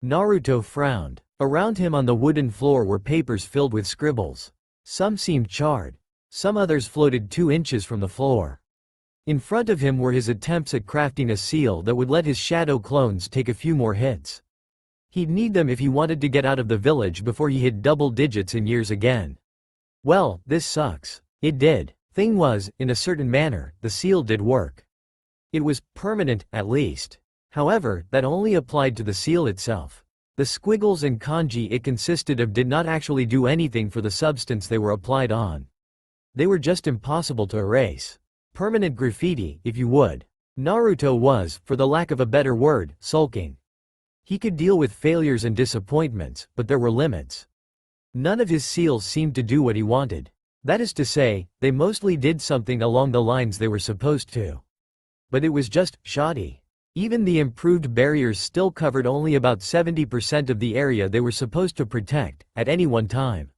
Naruto frowned. Around him on the wooden floor were papers filled with scribbles. Some seemed charred. Some others floated 2 inches from the floor. In front of him were his attempts at crafting a seal that would let his shadow clones take a few more hits. He'd need them if he wanted to get out of the village before he hit double digits in years again. Well, this sucks. It did. Thing was, in a certain manner, the seal did work. It was permanent, at least. However, that only applied to the seal itself. The squiggles and kanji it consisted of did not actually do anything for the substance they were applied on. They were just impossible to erase. Permanent graffiti, if you would. Naruto was, for the lack of a better word, sulking. He could deal with failures and disappointments, but there were limits. None of his seals seemed to do what he wanted. That is to say, they mostly did something along the lines they were supposed to. But it was just shoddy. Even the improved barriers still covered only about 70% of the area they were supposed to protect, at any one time.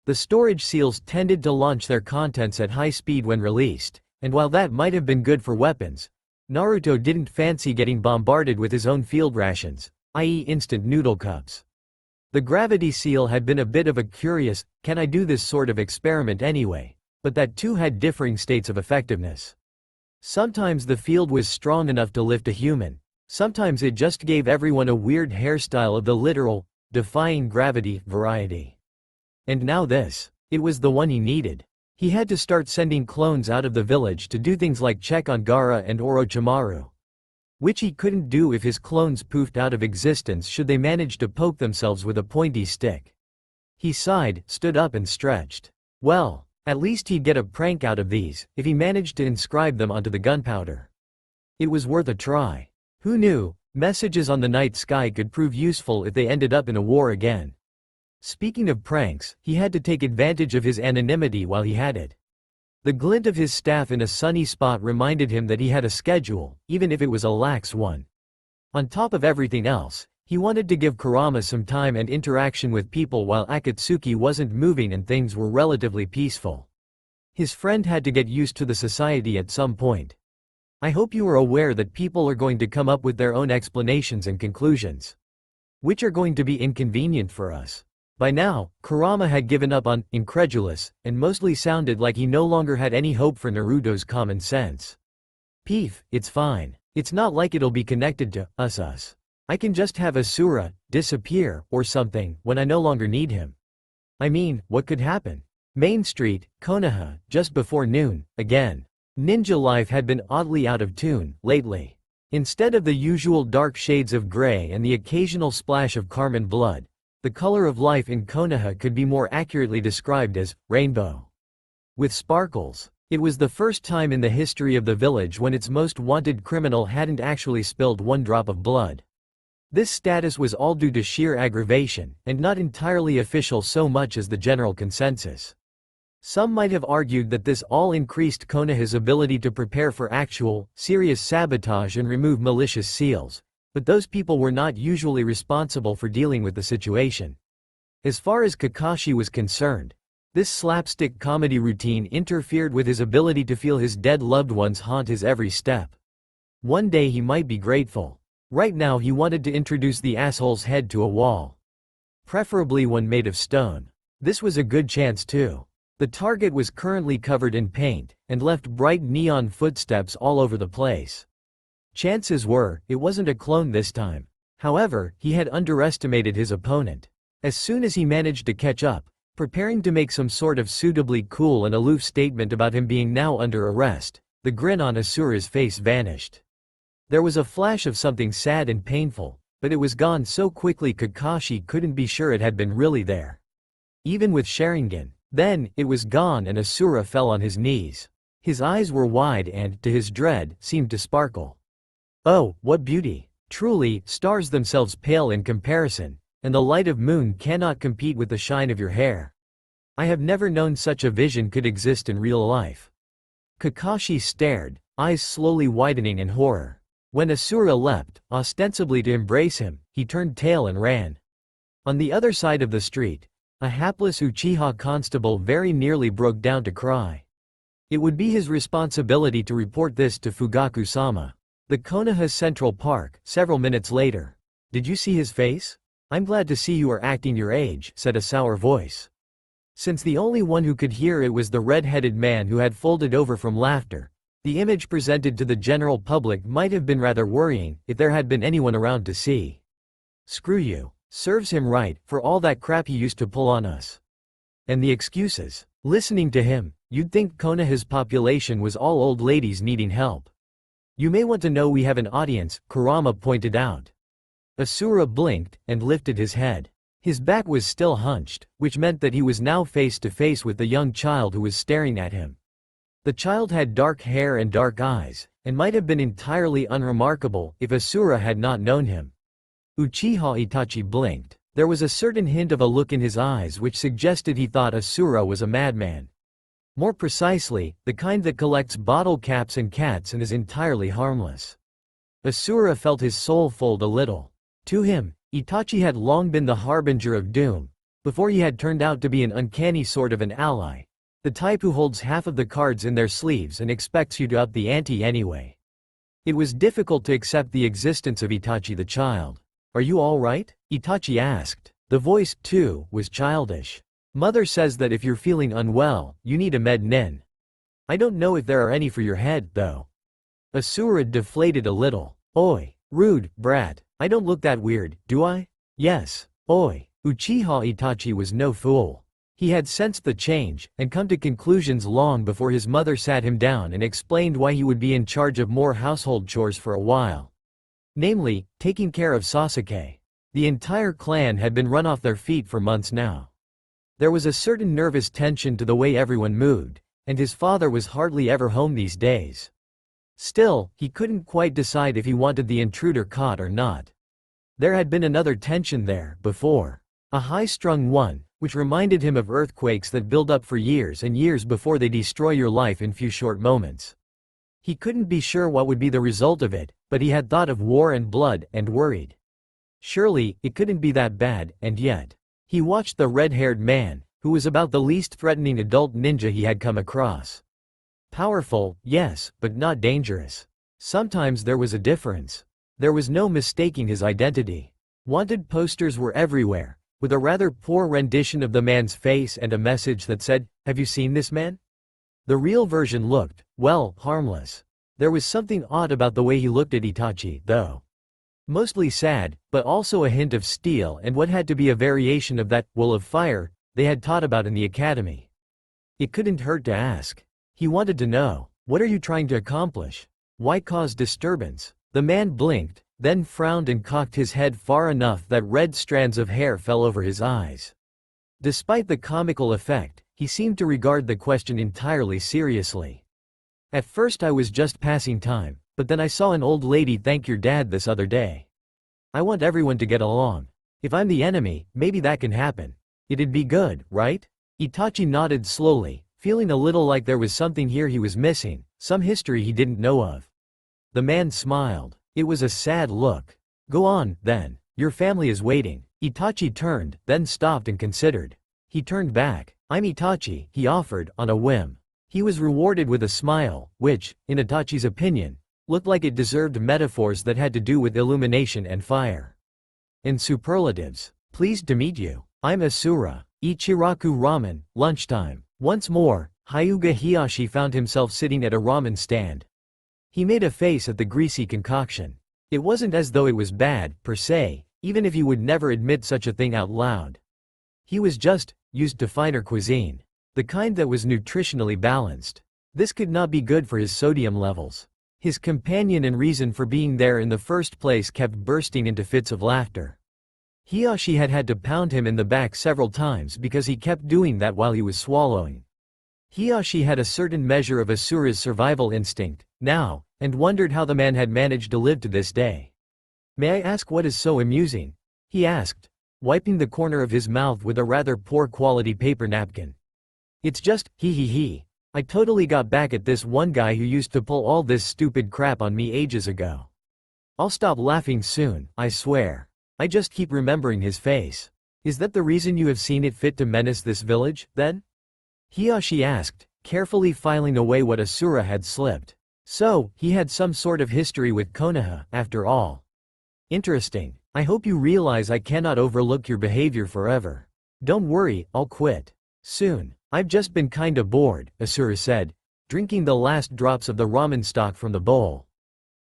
The storage seals tended to launch their contents at high speed when released, and while that might have been good for weapons, Naruto didn't fancy getting bombarded with his own field rations, i.e. instant noodle cups. The gravity seal had been a bit of a curious, can I do this sort of experiment anyway, but that too had differing states of effectiveness. Sometimes the field was strong enough to lift a human. Sometimes it just gave everyone a weird hairstyle of the literal, defying gravity variety. And now this. It was the one he needed. He had to start sending clones out of the village to do things like check on Gaara and Orochimaru, which he couldn't do if his clones poofed out of existence should they manage to poke themselves with a pointy stick. He sighed, stood up and stretched. Well, at least he'd get a prank out of these, if he managed to inscribe them onto the gunpowder. It was worth a try. Who knew, messages on the night sky could prove useful if they ended up in a war again. Speaking of pranks, he had to take advantage of his anonymity while he had it. The glint of his staff in a sunny spot reminded him that he had a schedule, even if it was a lax one. On top of everything else, he wanted to give Kurama some time and interaction with people while Akatsuki wasn't moving and things were relatively peaceful. His friend had to get used to the society at some point. I hope you are aware that people are going to come up with their own explanations and conclusions, which are going to be inconvenient for us. By now, Kurama had given up on incredulous, and mostly sounded like he no longer had any hope for Naruto's common sense. Peef, it's fine. It's not like it'll be connected to us. I can just have Assura disappear or something when I no longer need him. I mean, what could happen? Main Street, Konoha, just before noon, again. Ninja life had been oddly out of tune lately. Instead of the usual dark shades of gray and the occasional splash of carmine blood, the color of life in Konoha could be more accurately described as rainbow. With sparkles. It was the first time in the history of the village when its most wanted criminal hadn't actually spilled one drop of blood. This status was all due to sheer aggravation, and not entirely official so much as the general consensus. Some might have argued that this all increased Konoha's ability to prepare for actual, serious sabotage and remove malicious seals, but those people were not usually responsible for dealing with the situation. As far as Kakashi was concerned, this slapstick comedy routine interfered with his ability to feel his dead loved ones haunt his every step. One day he might be grateful. Right now he wanted to introduce the asshole's head to a wall. Preferably one made of stone. This was a good chance too. The target was currently covered in paint, and left bright neon footsteps all over the place. Chances were, it wasn't a clone this time. However, he had underestimated his opponent. As soon as he managed to catch up, preparing to make some sort of suitably cool and aloof statement about him being now under arrest, the grin on Asura's face vanished. There was a flash of something sad and painful, but it was gone so quickly Kakashi couldn't be sure it had been really there. Even with Sharingan. Then, it was gone and Assura fell on his knees. His eyes were wide and, to his dread, seemed to sparkle. Oh, what beauty! Truly, stars themselves pale in comparison, and the light of moon cannot compete with the shine of your hair. I have never known such a vision could exist in real life. Kakashi stared, eyes slowly widening in horror. When Assura leapt, ostensibly to embrace him, he turned tail and ran. On the other side of the street, a hapless Uchiha constable very nearly broke down to cry. It would be his responsibility to report this to Fugaku-sama. The Konoha Central Park, several minutes later. Did you see his face? I'm glad to see you are acting your age, said a sour voice. Since the only one who could hear it was the red-headed man who had folded over from laughter, the image presented to the general public might have been rather worrying if there had been anyone around to see. Screw you. Serves him right, for all that crap he used to pull on us. And the excuses. Listening to him, you'd think Konoha's population was all old ladies needing help. You may want to know we have an audience, Kurama pointed out. Assura blinked, and lifted his head. His back was still hunched, which meant that he was now face to face with the young child who was staring at him. The child had dark hair and dark eyes, and might have been entirely unremarkable if Assura had not known him. Uchiha Itachi blinked. There was a certain hint of a look in his eyes which suggested he thought Assura was a madman. More precisely, the kind that collects bottle caps and cats and is entirely harmless. Assura felt his soul fold a little. To him, Itachi had long been the harbinger of doom, before he had turned out to be an uncanny sort of an ally. The type who holds half of the cards in their sleeves and expects you to up the ante anyway. It was difficult to accept the existence of Itachi the child. Are you all right? Itachi asked. The voice, too, was childish. Mother says that if you're feeling unwell, you need a med nin. I don't know if there are any for your head, though. Assura deflated a little. Oi, rude, brat. I don't look that weird, do I? Yes. Oi. Uchiha Itachi was no fool. He had sensed the change, and come to conclusions long before his mother sat him down and explained why he would be in charge of more household chores for a while. Namely, taking care of Sasuke. The entire clan had been run off their feet for months now. There was a certain nervous tension to the way everyone moved, and his father was hardly ever home these days. Still, he couldn't quite decide if he wanted the intruder caught or not. There had been another tension there, before. A high-strung one, which reminded him of earthquakes that build up for years and years before they destroy your life in few short moments. He couldn't be sure what would be the result of it, but he had thought of war and blood and worried. Surely, it couldn't be that bad, and yet. He watched the red-haired man, who was about the least threatening adult ninja he had come across. Powerful, yes, but not dangerous. Sometimes there was a difference. There was no mistaking his identity. Wanted posters were everywhere, with a rather poor rendition of the man's face and a message that said, "Have you seen this man?" The real version looked, well, harmless. There was something odd about the way he looked at Itachi, though. Mostly sad, but also a hint of steel and what had to be a variation of that "will of fire" they had taught about in the academy. It couldn't hurt to ask. He wanted to know, what are you trying to accomplish? Why cause disturbance? The man blinked, then frowned and cocked his head far enough that red strands of hair fell over his eyes. Despite the comical effect, he seemed to regard the question entirely seriously. At first I was just passing time, but then I saw an old lady thank your dad this other day. I want everyone to get along. If I'm the enemy, maybe that can happen. It'd be good, right? Itachi nodded slowly, feeling a little like there was something here he was missing, some history he didn't know of. The man smiled. It was a sad look. Go on, then. Your family is waiting. Itachi turned, then stopped and considered. He turned back. I'm Itachi, he offered, on a whim. He was rewarded with a smile, which, in Itachi's opinion, looked like it deserved metaphors that had to do with illumination and fire. In superlatives. Pleased to meet you. I'm Assura. Ichiraku ramen, lunchtime. Once more, Hyuga Hiyashi found himself sitting at a ramen stand. He made a face at the greasy concoction. It wasn't as though it was bad, per se, even if he would never admit such a thing out loud. He was just used to finer cuisine. The kind that was nutritionally balanced. This could not be good for his sodium levels. His companion and reason for being there in the first place kept bursting into fits of laughter. Hiyashi had had to pound him in the back several times because he kept doing that while he was swallowing. Hiyashi had a certain measure of Asura's survival instinct, now, and wondered how the man had managed to live to this day. May I ask what is so amusing? He asked, wiping the corner of his mouth with a rather poor quality paper napkin. It's just, he. I totally got back at this one guy who used to pull all this stupid crap on me ages ago. I'll stop laughing soon, I swear. I just keep remembering his face. Is that the reason you have seen it fit to menace this village, then? Hiyashi asked, carefully filing away what Assura had slipped. So, he had some sort of history with Konoha, after all. Interesting. I hope you realize I cannot overlook your behavior forever. Don't worry, I'll quit. Soon. I've just been kinda bored, Assura said, drinking the last drops of the ramen stock from the bowl.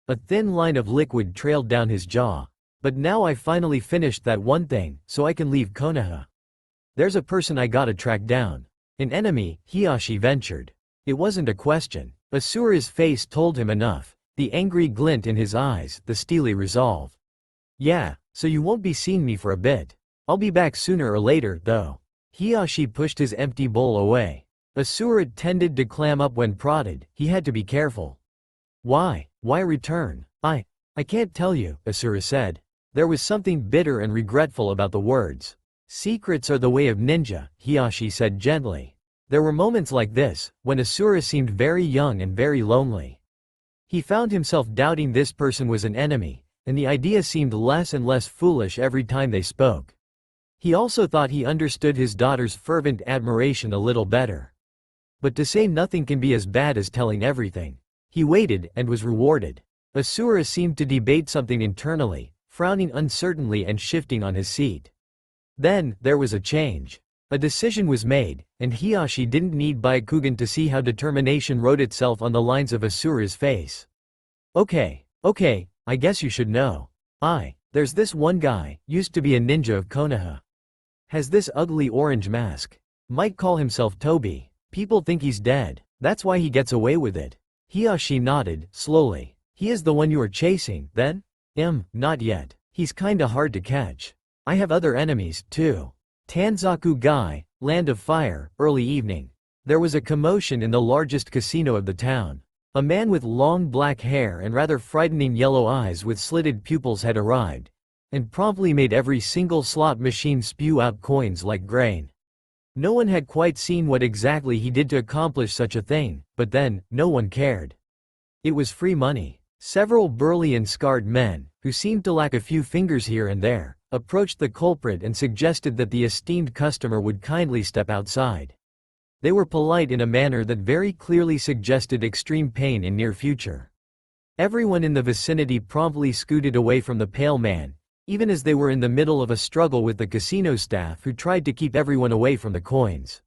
A thin line of liquid trailed down his jaw. But now I finally finished that one thing, so I can leave Konoha. There's a person I gotta track down. An enemy, Hiyashi ventured. It wasn't a question. Asura's face told him enough. The angry glint in his eyes, the steely resolve. Yeah, so you won't be seeing me for a bit. I'll be back sooner or later, though. Hiyashi pushed his empty bowl away. Assura tended to clam up when prodded, he had to be careful. Why return? I can't tell you, Assura said. There was something bitter and regretful about the words. Secrets are the way of ninja, Hiyashi said gently. There were moments like this, when Assura seemed very young and very lonely. He found himself doubting this person was an enemy, and the idea seemed less and less foolish every time they spoke. He also thought he understood his daughter's fervent admiration a little better. But to say nothing can be as bad as telling everything. He waited and was rewarded. Assura seemed to debate something internally, frowning uncertainly and shifting on his seat. Then, there was a change. A decision was made, and Hiyashi didn't need Byakugan to see how determination wrote itself on the lines of Asura's face. Okay, I guess you should know. There's this one guy, used to be a ninja of Konoha. Has this ugly orange mask. Might call himself Toby. People think he's dead. That's why he gets away with it. Hiyashi nodded, slowly. He is the one you are chasing, then? Not yet. He's kinda hard to catch. I have other enemies, too. Tanzaku Gai, Land of Fire, early evening. There was a commotion in the largest casino of the town. A man with long black hair and rather frightening yellow eyes with slitted pupils had arrived, and promptly made every single slot machine spew out coins like grain. No one had quite seen what exactly he did to accomplish such a thing, but then, no one cared. It was free money. Several burly and scarred men, who seemed to lack a few fingers here and there, approached the culprit and suggested that the esteemed customer would kindly step outside. They were polite in a manner that very clearly suggested extreme pain in near future. Everyone in the vicinity promptly scooted away from the pale man, even as they were in the middle of a struggle with the casino staff who tried to keep everyone away from the coins.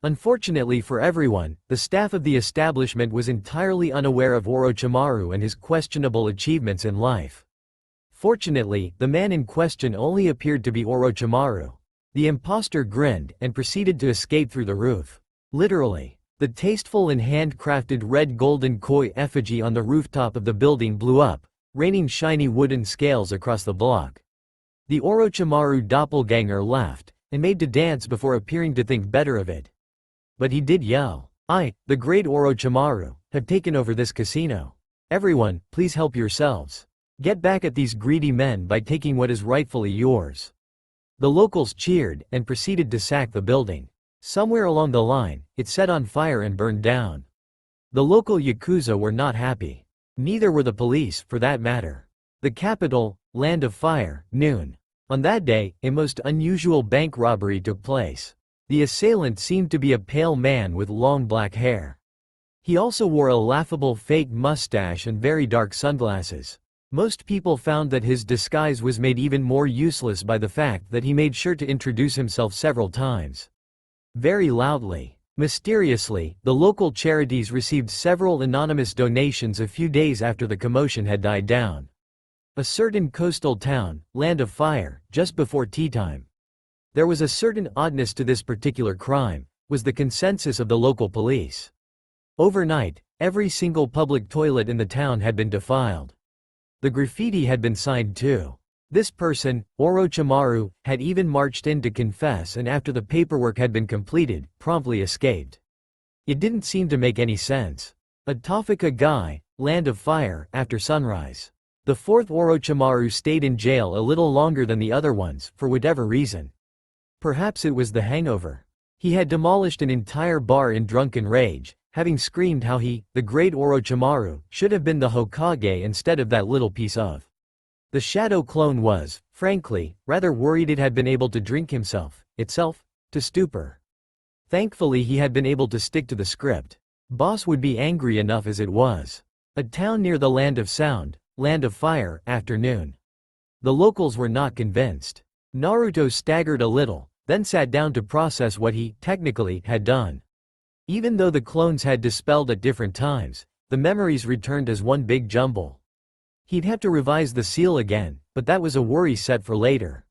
Unfortunately for everyone, the staff of the establishment was entirely unaware of Orochimaru and his questionable achievements in life. Fortunately, the man in question only appeared to be Orochimaru. The imposter grinned and proceeded to escape through the roof. Literally. The tasteful and handcrafted red golden koi effigy on the rooftop of the building blew up, raining shiny wooden scales across the block. The Orochimaru doppelganger laughed, and made to dance before appearing to think better of it. But he did yell, the great Orochimaru, have taken over this casino. Everyone, please help yourselves. Get back at these greedy men by taking what is rightfully yours. The locals cheered and proceeded to sack the building. Somewhere along the line, it set on fire and burned down. The local Yakuza were not happy. Neither were the police, for that matter. The capital, Land of Fire, noon. On that day, a most unusual bank robbery took place. The assailant seemed to be a pale man with long black hair. He also wore a laughable fake mustache and very dark sunglasses. Most people found that his disguise was made even more useless by the fact that he made sure to introduce himself several times. Very loudly. Mysteriously, the local charities received several anonymous donations a few days after the commotion had died down. A certain coastal town, Land of Fire, just before tea time. There was a certain oddness to this particular crime, was the consensus of the local police. Overnight, every single public toilet in the town had been defiled. The graffiti had been signed too. This person, Orochimaru, had even marched in to confess, and after the paperwork had been completed, promptly escaped. It didn't seem to make any sense. A Tafika Gai, Land of Fire, after sunrise. The fourth Orochimaru stayed in jail a little longer than the other ones, for whatever reason. Perhaps it was the hangover. He had demolished an entire bar in drunken rage, having screamed how he, the great Orochimaru, should have been the Hokage instead of that little piece of. The shadow clone was, frankly, rather worried it had been able to drink itself, to stupor. Thankfully he had been able to stick to the script. Boss would be angry enough as it was. A town near the Land of Sound, Land of Fire, afternoon. The locals were not convinced. Naruto staggered a little, then sat down to process what he, technically, had done. Even though the clones had dispelled at different times, the memories returned as one big jumble. He'd have to revise the seal again, but that was a worry set for later.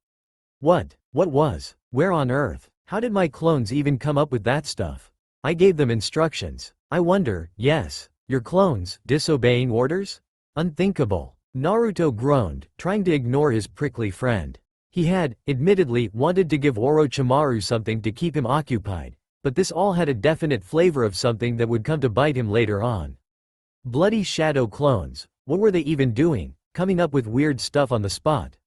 What was? Where on earth? How did my clones even come up with that stuff? I gave them instructions. I wonder, yes, your clones, disobeying orders? Unthinkable. Naruto groaned, trying to ignore his prickly friend. He had, admittedly, wanted to give Orochimaru something to keep him occupied, but this all had a definite flavor of something that would come to bite him later on. Bloody shadow clones, what were they even doing, coming up with weird stuff on the spot?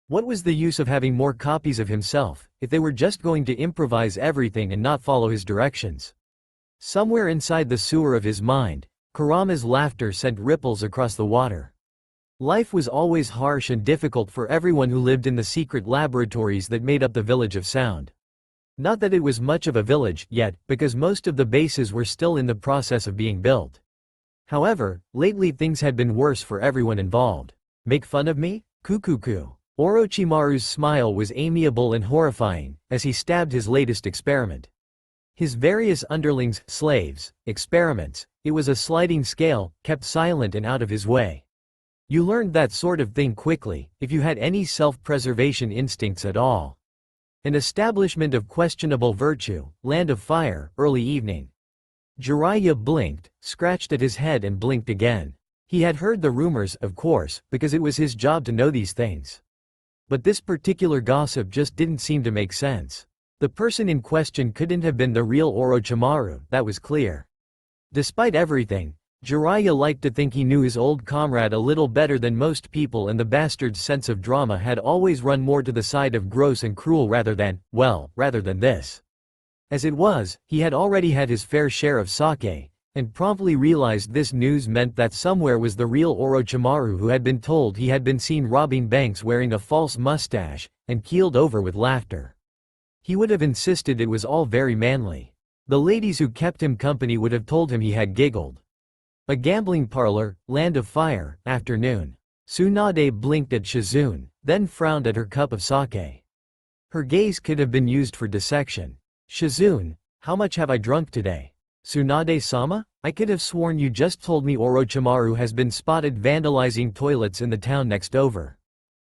What was the use of having more copies of himself, if they were just going to improvise everything and not follow his directions? Somewhere inside the sewer of his mind, Kurama's laughter sent ripples across the water. Life was always harsh and difficult for everyone who lived in the secret laboratories that made up the Village of Sound. Not that it was much of a village yet, because most of the bases were still in the process of being built. However, lately things had been worse for everyone involved. Make fun of me? Kukuku. Orochimaru's smile was amiable and horrifying, as he stabbed his latest experiment. His various underlings, slaves, experiments, It was a sliding scale, kept silent and out of his way. You learned that sort of thing quickly, if you had any self-preservation instincts at all. An establishment of questionable virtue, land of fire, early evening. Jiraiya blinked, scratched at his head and blinked again. He had heard the rumors, of course, because it was his job to know these things. But this particular gossip just didn't seem to make sense. The person in question couldn't have been the real Orochimaru, that was clear. Despite everything, Jiraiya liked to think he knew his old comrade a little better than most people, and the bastard's sense of drama had always run more to the side of gross and cruel rather than this. As it was, he had already had his fair share of sake, and promptly realized this news meant that somewhere was the real Orochimaru who had been told he had been seen robbing banks wearing a false mustache, and keeled over with laughter. He would have insisted it was all very manly. The ladies who kept him company would have told him he had giggled. A gambling parlor, land of fire, afternoon. Tsunade blinked at Shizune, then frowned at her cup of sake. Her gaze could have been used for dissection. Shizune, how much have I drunk today? Tsunade-sama? I could have sworn you just told me Orochimaru has been spotted vandalizing toilets in the town next over.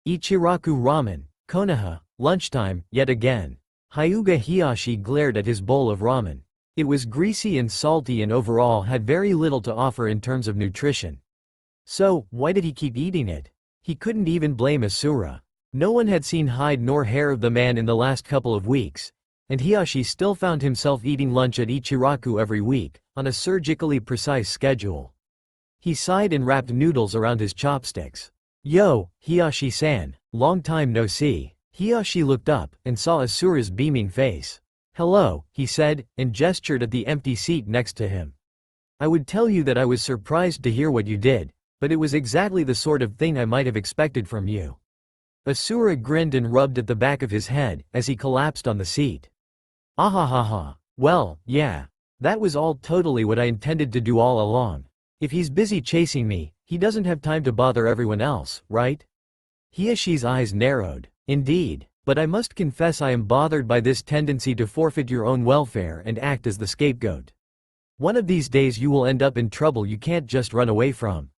Ichiraku ramen, Konoha, lunchtime, yet again. Hyuga Hiyashi glared at his bowl of ramen. It was greasy and salty and overall had very little to offer in terms of nutrition. So, why did he keep eating it? He couldn't even blame Assura. No one had seen hide nor hair of the man in the last couple of weeks, and Hiyashi still found himself eating lunch at Ichiraku every week, on a surgically precise schedule. He sighed and wrapped noodles around his chopsticks. Yo, Hiyashi-san, long time no see. Hiyashi looked up, and saw Asura's beaming face. Hello, he said, and gestured at the empty seat next to him. I would tell you that I was surprised to hear what you did, but it was exactly the sort of thing I might have expected from you. Assura grinned and rubbed at the back of his head, as he collapsed on the seat. Ahahaha. Well, yeah. That was all totally what I intended to do all along. If he's busy chasing me, he doesn't have time to bother everyone else, right? Hiyashi's eyes narrowed. Indeed. But I must confess I am bothered by this tendency to forfeit your own welfare and act as the scapegoat. One of these days you will end up in trouble you can't just run away from.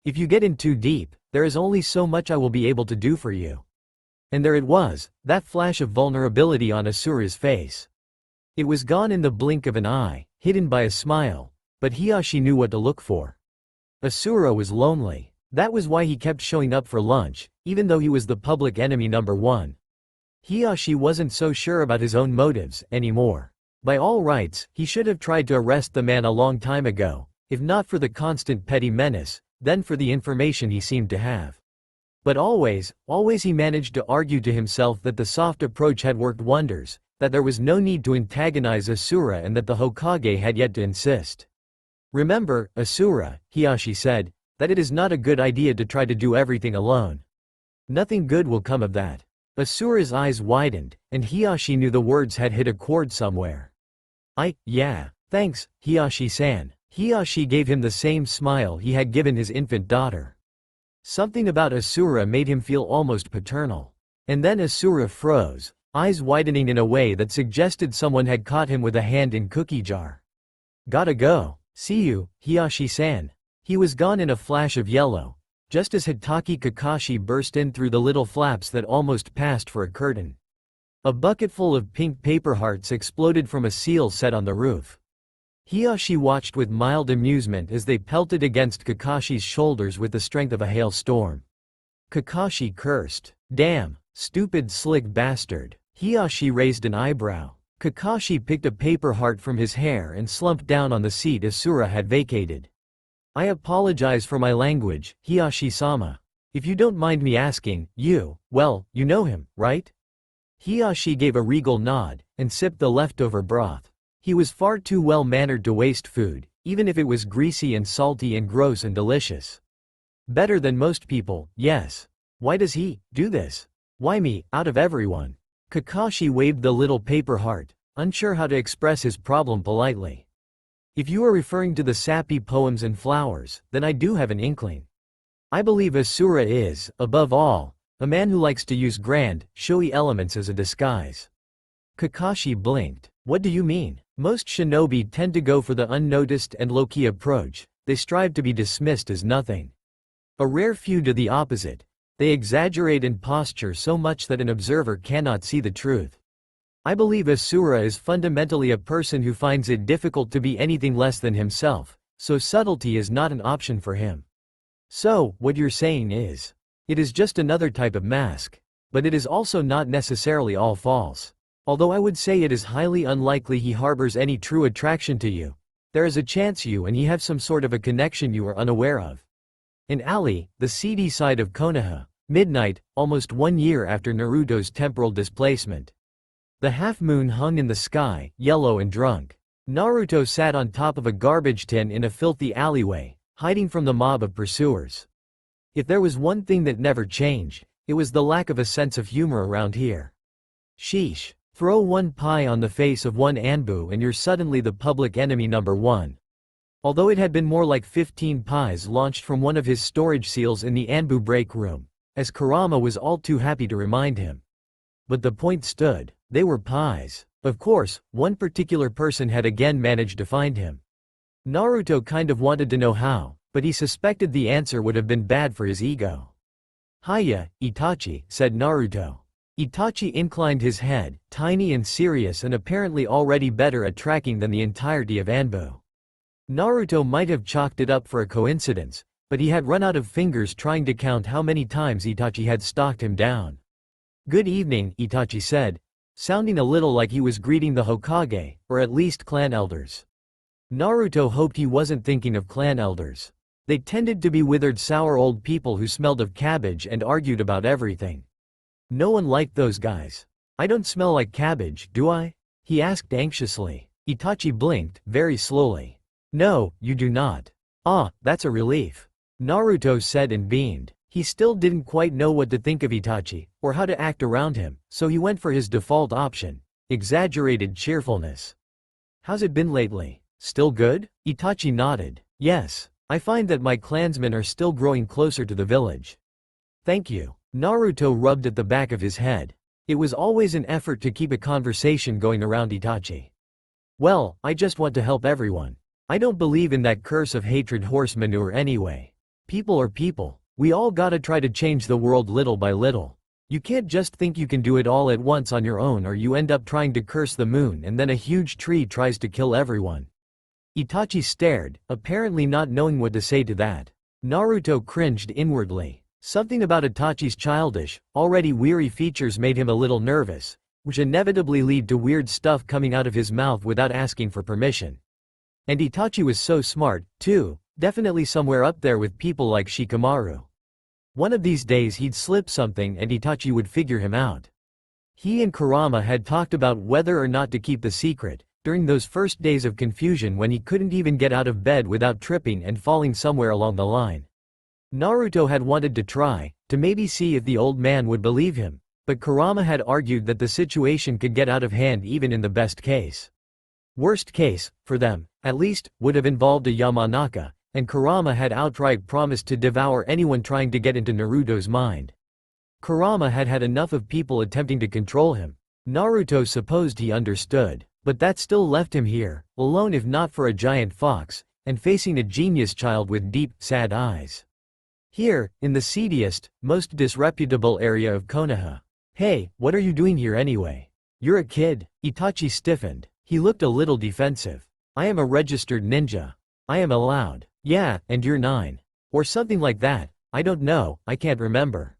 If you get in too deep, there is only so much I will be able to do for you. And there it was, that flash of vulnerability on Asura's face. It was gone in the blink of an eye, hidden by a smile, but Hiyashi knew what to look for. Assura was lonely. That was why he kept showing up for lunch, even though he was the public enemy number one. Hiyashi wasn't so sure about his own motives anymore. By all rights, he should have tried to arrest the man a long time ago, if not for the constant petty menace, then for the information he seemed to have. But always he managed to argue to himself that the soft approach had worked wonders, that there was no need to antagonize Assura and that the Hokage had yet to insist. Remember, Assura, Hiyashi said, that it is not a good idea to try to do everything alone. Nothing good will come of that. Asura's eyes widened, and Hiyashi knew the words had hit a chord somewhere. Yeah, thanks, Hiyashi-san. Hiyashi gave him the same smile he had given his infant daughter. Something about Assura made him feel almost paternal. And then Assura froze, eyes widening in a way that suggested someone had caught him with a hand in cookie jar. Gotta go. See you, Hiyashi-san. He was gone in a flash of yellow, just as Hitaki Kakashi burst in through the little flaps that almost passed for a curtain. A bucketful of pink paper hearts exploded from a seal set on the roof. Hiyashi watched with mild amusement as they pelted against Kakashi's shoulders with the strength of a hailstorm. Kakashi cursed. Damn, stupid slick bastard. Hiyashi raised an eyebrow. Kakashi picked a paper heart from his hair and slumped down on the seat Assura had vacated. I apologize for my language, Hiyashi-sama. If you don't mind me asking, you know him, right? Hiyashi gave a regal nod, and sipped the leftover broth. He was far too well-mannered to waste food, even if it was greasy and salty and gross and delicious. Better than most people, yes. Why does he do this? Why me, out of everyone? Kakashi waved the little paper heart, unsure how to express his problem politely. If you are referring to the sappy poems and flowers, then I do have an inkling. I believe Assura is, above all, a man who likes to use grand, showy elements as a disguise. Kakashi blinked. What do you mean? Most shinobi tend to go for the unnoticed and low-key approach. They strive to be dismissed as nothing. A rare few do the opposite. They exaggerate and posture so much that an observer cannot see the truth. I believe Assura is fundamentally a person who finds it difficult to be anything less than himself, so subtlety is not an option for him. So, what you're saying is, it is just another type of mask. But it is also not necessarily all false. Although I would say it is highly unlikely he harbors any true attraction to you. There is a chance you and he have some sort of a connection you are unaware of. In alley, the seedy side of Konoha, midnight, almost 1 year after Naruto's temporal displacement. The half-moon hung in the sky, yellow and drunk. Naruto sat on top of a garbage tin in a filthy alleyway, hiding from the mob of pursuers. If there was one thing that never changed, it was the lack of a sense of humor around here. Sheesh. Throw one pie on the face of one Anbu and you're suddenly the public enemy number one. Although it had been more like 15 pies launched from one of his storage seals in the Anbu break room, as Kurama was all too happy to remind him. But the point stood, they were pies. Of course, one particular person had again managed to find him. Naruto kind of wanted to know how, but he suspected the answer would have been bad for his ego. "Hiya, Itachi," said Naruto. Itachi inclined his head, tiny and serious and apparently already better at tracking than the entirety of Anbu. Naruto might have chalked it up for a coincidence, but he had run out of fingers trying to count how many times Itachi had stalked him down. "Good evening," Itachi said, sounding a little like he was greeting the Hokage, or at least clan elders. Naruto hoped he wasn't thinking of clan elders. They tended to be withered sour old people who smelled of cabbage and argued about everything. No one liked those guys. "I don't smell like cabbage, do I?" he asked anxiously. Itachi blinked, very slowly. "No, you do not." "Ah, that's a relief," Naruto said and beamed. He still didn't quite know what to think of Itachi, or how to act around him, so he went for his default option, exaggerated cheerfulness. "How's it been lately? Still good?" Itachi nodded. "Yes. I find that my clansmen are still growing closer to the village." "Thank you." Naruto rubbed at the back of his head. It was always an effort to keep a conversation going around Itachi. "Well, I just want to help everyone. I don't believe in that curse of hatred horse manure anyway. People are people. We all gotta try to change the world little by little. You can't just think you can do it all at once on your own or you end up trying to curse the moon and then a huge tree tries to kill everyone." Itachi stared, apparently not knowing what to say to that. Naruto cringed inwardly. Something about Itachi's childish, already weary features made him a little nervous, which inevitably led to weird stuff coming out of his mouth without asking for permission. And Itachi was so smart, too, definitely somewhere up there with people like Shikamaru. One of these days he'd slip something and Itachi would figure him out. He and Kurama had talked about whether or not to keep the secret, during those first days of confusion when he couldn't even get out of bed without tripping and falling somewhere along the line. Naruto had wanted to try, to maybe see if the old man would believe him, but Kurama had argued that the situation could get out of hand even in the best case. Worst case, for them, at least, would have involved a Yamanaka, and Kurama had outright promised to devour anyone trying to get into Naruto's mind. Kurama had had enough of people attempting to control him. Naruto supposed he understood, but that still left him here, alone if not for a giant fox, and facing a genius child with deep, sad eyes. Here, in the seediest, most disreputable area of Konoha. "Hey, what are you doing here anyway? You're a kid?" Itachi stiffened. He looked a little defensive. "I am a registered ninja. I am allowed." "Yeah, and you're 9. Or something like that. I don't know, I can't remember.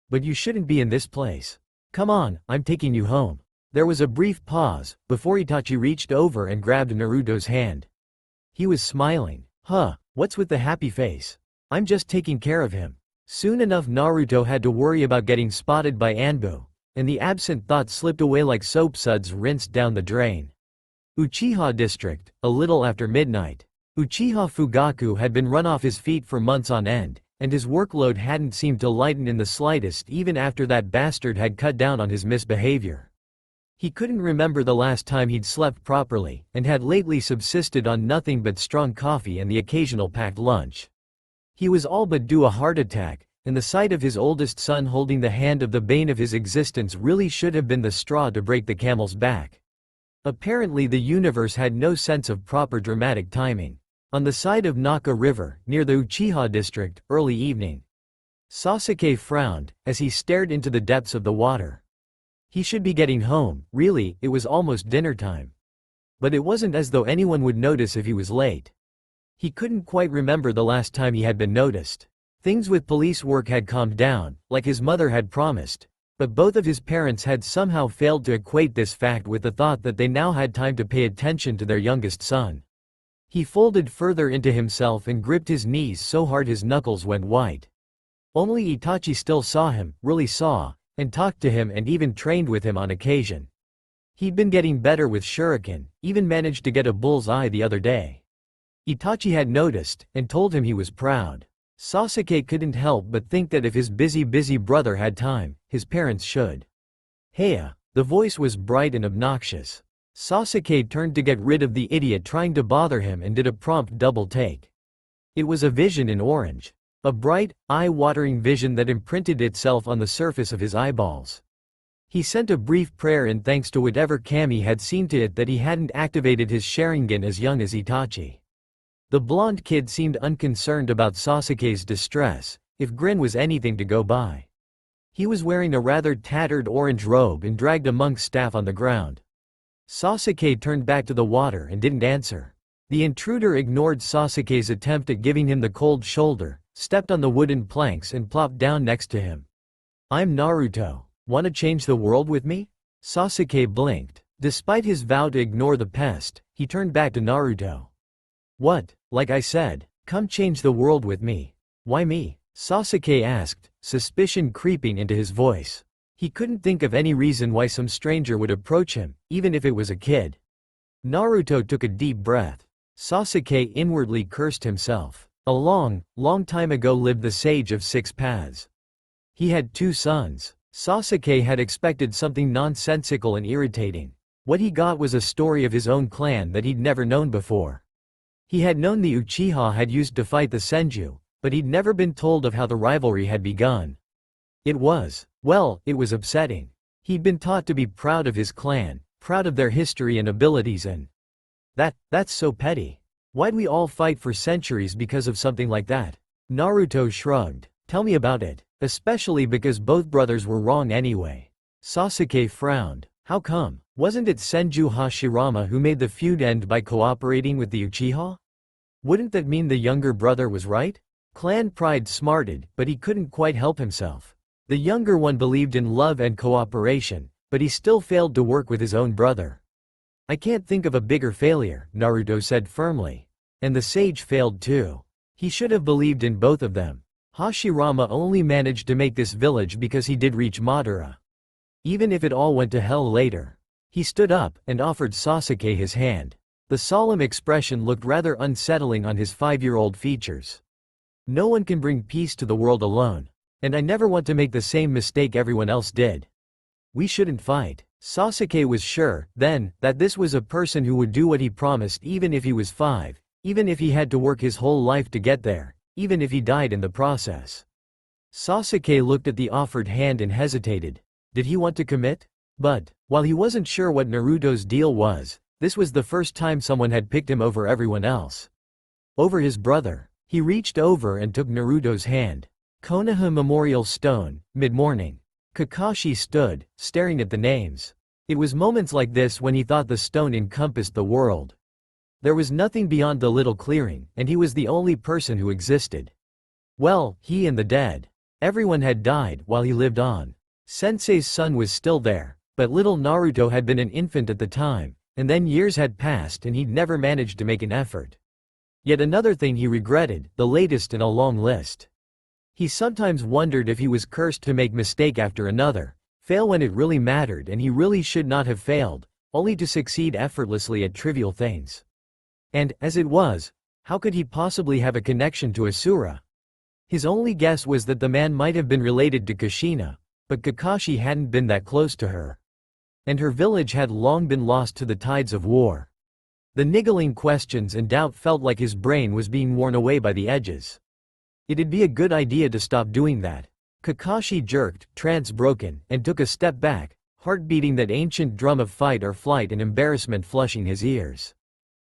But you shouldn't be in this place. Come on, I'm taking you home." There was a brief pause, before Itachi reached over and grabbed Naruto's hand. He was smiling. "Huh, what's with the happy face? I'm just taking care of him." Soon enough Naruto had to worry about getting spotted by Anbu, and the absent thought slipped away like soap suds rinsed down the drain. Uchiha District, a little after midnight. Uchiha Fugaku had been run off his feet for months on end, and his workload hadn't seemed to lighten in the slightest even after that bastard had cut down on his misbehavior. He couldn't remember the last time he'd slept properly, and had lately subsisted on nothing but strong coffee and the occasional packed lunch. He was all but due a heart attack, and the sight of his oldest son holding the hand of the bane of his existence really should have been the straw to break the camel's back. Apparently the universe had no sense of proper dramatic timing. On the side of Naka River, near the Uchiha district, early evening. Sasuke frowned, as he stared into the depths of the water. He should be getting home, really, it was almost dinner time. But it wasn't as though anyone would notice if he was late. He couldn't quite remember the last time he had been noticed. Things with police work had calmed down, like his mother had promised. But both of his parents had somehow failed to equate this fact with the thought that they now had time to pay attention to their youngest son. He folded further into himself and gripped his knees so hard his knuckles went white. Only Itachi still saw him, really saw, and talked to him and even trained with him on occasion. He'd been getting better with shuriken, even managed to get a bull's eye the other day. Itachi had noticed, and told him he was proud. Sasuke couldn't help but think that if his busy brother had time, his parents should. Heya. The voice was bright and obnoxious. Sasuke turned to get rid of the idiot trying to bother him and did a prompt double take. It was a vision in orange. A bright, eye-watering vision that imprinted itself on the surface of his eyeballs. He sent a brief prayer in thanks to whatever Kami had seen to it that he hadn't activated his Sharingan as young as Itachi. The blonde kid seemed unconcerned about Sasuke's distress, if grin was anything to go by. He was wearing a rather tattered orange robe and dragged a monk's staff on the ground. Sasuke turned back to the water and didn't answer. The intruder ignored Sasuke's attempt at giving him the cold shoulder, stepped on the wooden planks and plopped down next to him. "I'm Naruto. Wanna change the world with me?" Sasuke blinked. Despite his vow to ignore the pest, he turned back to Naruto. "What? Like I said, come change the world with me." "Why me?" Sasuke asked, suspicion creeping into his voice. He couldn't think of any reason why some stranger would approach him, even if it was a kid. Naruto took a deep breath. Sasuke inwardly cursed himself. A long time ago lived the Sage of Six Paths. He had 2 sons. Sasuke had expected something nonsensical and irritating. What he got was a story of his own clan that he'd never known before. He had known the Uchiha had used to fight the Senju, but he'd never been told of how the rivalry had begun. It was upsetting. He'd been taught to be proud of his clan, proud of their history and abilities, and that's so petty. Why'd we all fight for centuries because of something like that? Naruto shrugged. Tell me about it, especially because both brothers were wrong anyway. Sasuke frowned. How come? Wasn't it Senju Hashirama who made the feud end by cooperating with the Uchiha? Wouldn't that mean the younger brother was right? Clan pride smarted, but he couldn't quite help himself. The younger one believed in love and cooperation, but he still failed to work with his own brother. "I can't think of a bigger failure," Naruto said firmly. And the sage failed too. He should have believed in both of them. Hashirama only managed to make this village because he did reach Madara. Even if it all went to hell later. He stood up and offered Sasuke his hand. The solemn expression looked rather unsettling on his 5-year-old features. "No one can bring peace to the world alone. And I never want to make the same mistake everyone else did. We shouldn't fight." Sasuke was sure, then, that this was a person who would do what he promised even if he was 5, even if he had to work his whole life to get there, even if he died in the process. Sasuke looked at the offered hand and hesitated. Did he want to commit? But, while he wasn't sure what Naruto's deal was, this was the first time someone had picked him over everyone else. Over his brother. He reached over and took Naruto's hand. Konoha Memorial Stone, mid-morning. Kakashi stood, staring at the names. It was moments like this when he thought the stone encompassed the world. There was nothing beyond the little clearing, and he was the only person who existed. Well, he and the dead. Everyone had died while he lived on. Sensei's son was still there, but little Naruto had been an infant at the time, and then years had passed and he'd never managed to make an effort. Yet another thing he regretted, the latest in a long list. He sometimes wondered if he was cursed to make mistake after another, fail when it really mattered and he really should not have failed, only to succeed effortlessly at trivial things. And, as it was, how could he possibly have a connection to Assura? His only guess was that the man might have been related to Kushina, but Kakashi hadn't been that close to her. And her village had long been lost to the tides of war. The niggling questions and doubt felt like his brain was being worn away by the edges. It'd be a good idea to stop doing that. Kakashi jerked, trance broken, and took a step back, heart beating that ancient drum of fight or flight and embarrassment flushing his ears.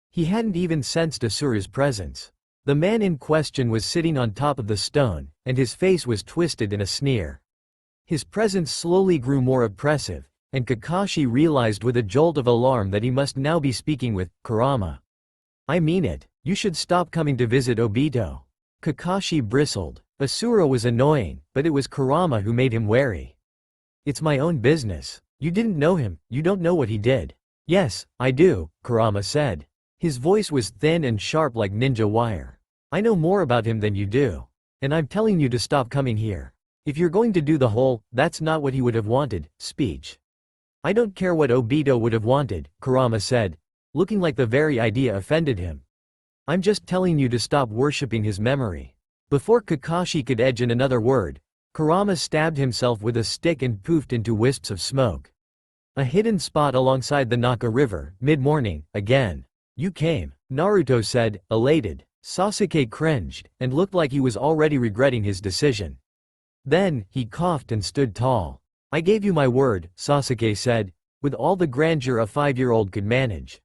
He hadn't even sensed Assura's presence. The man in question was sitting on top of the stone, and his face was twisted in a sneer. His presence slowly grew more oppressive, and Kakashi realized with a jolt of alarm that he must now be speaking with Kurama. "I mean it, you should stop coming to visit Obito." Kakashi bristled. Assura was annoying, but it was Kurama who made him wary. "It's my own business. You didn't know him, you don't know what he did." "Yes, I do," Kurama said. His voice was thin and sharp like ninja wire. "I know more about him than you do. And I'm telling you to stop coming here. If you're going to do the whole, 'that's not what he would have wanted' speech." "I don't care what Obito would have wanted," Kurama said, looking like the very idea offended him. "I'm just telling you to stop worshipping his memory." Before Kakashi could edge in another word, Kurama stabbed himself with a stick and poofed into wisps of smoke. A hidden spot alongside the Naka River, mid-morning, again. "You came," Naruto said, elated. Sasuke cringed, and looked like he was already regretting his decision. Then, he coughed and stood tall. "I gave you my word," Sasuke said, with all the grandeur a 5-year-old could manage.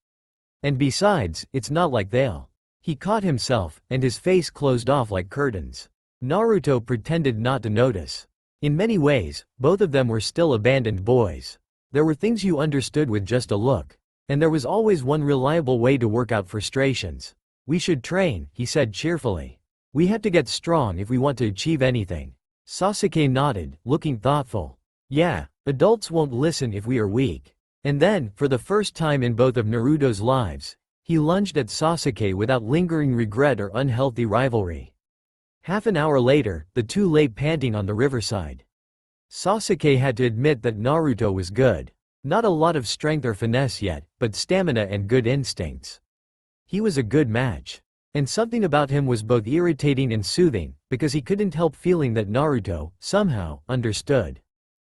"And besides, it's not like they'll." He caught himself, and his face closed off like curtains. Naruto pretended not to notice. In many ways, both of them were still abandoned boys. There were things you understood with just a look. And there was always one reliable way to work out frustrations. "We should train," he said cheerfully. "We have to get strong if we want to achieve anything." Sasuke nodded, looking thoughtful. "Yeah, adults won't listen if we are weak." And then, for the first time in both of Naruto's lives, he lunged at Sasuke without lingering regret or unhealthy rivalry. Half an hour later, the two lay panting on the riverside. Sasuke had to admit that Naruto was good. Not a lot of strength or finesse yet, but stamina and good instincts. He was a good match. And something about him was both irritating and soothing, because he couldn't help feeling that Naruto, somehow, understood.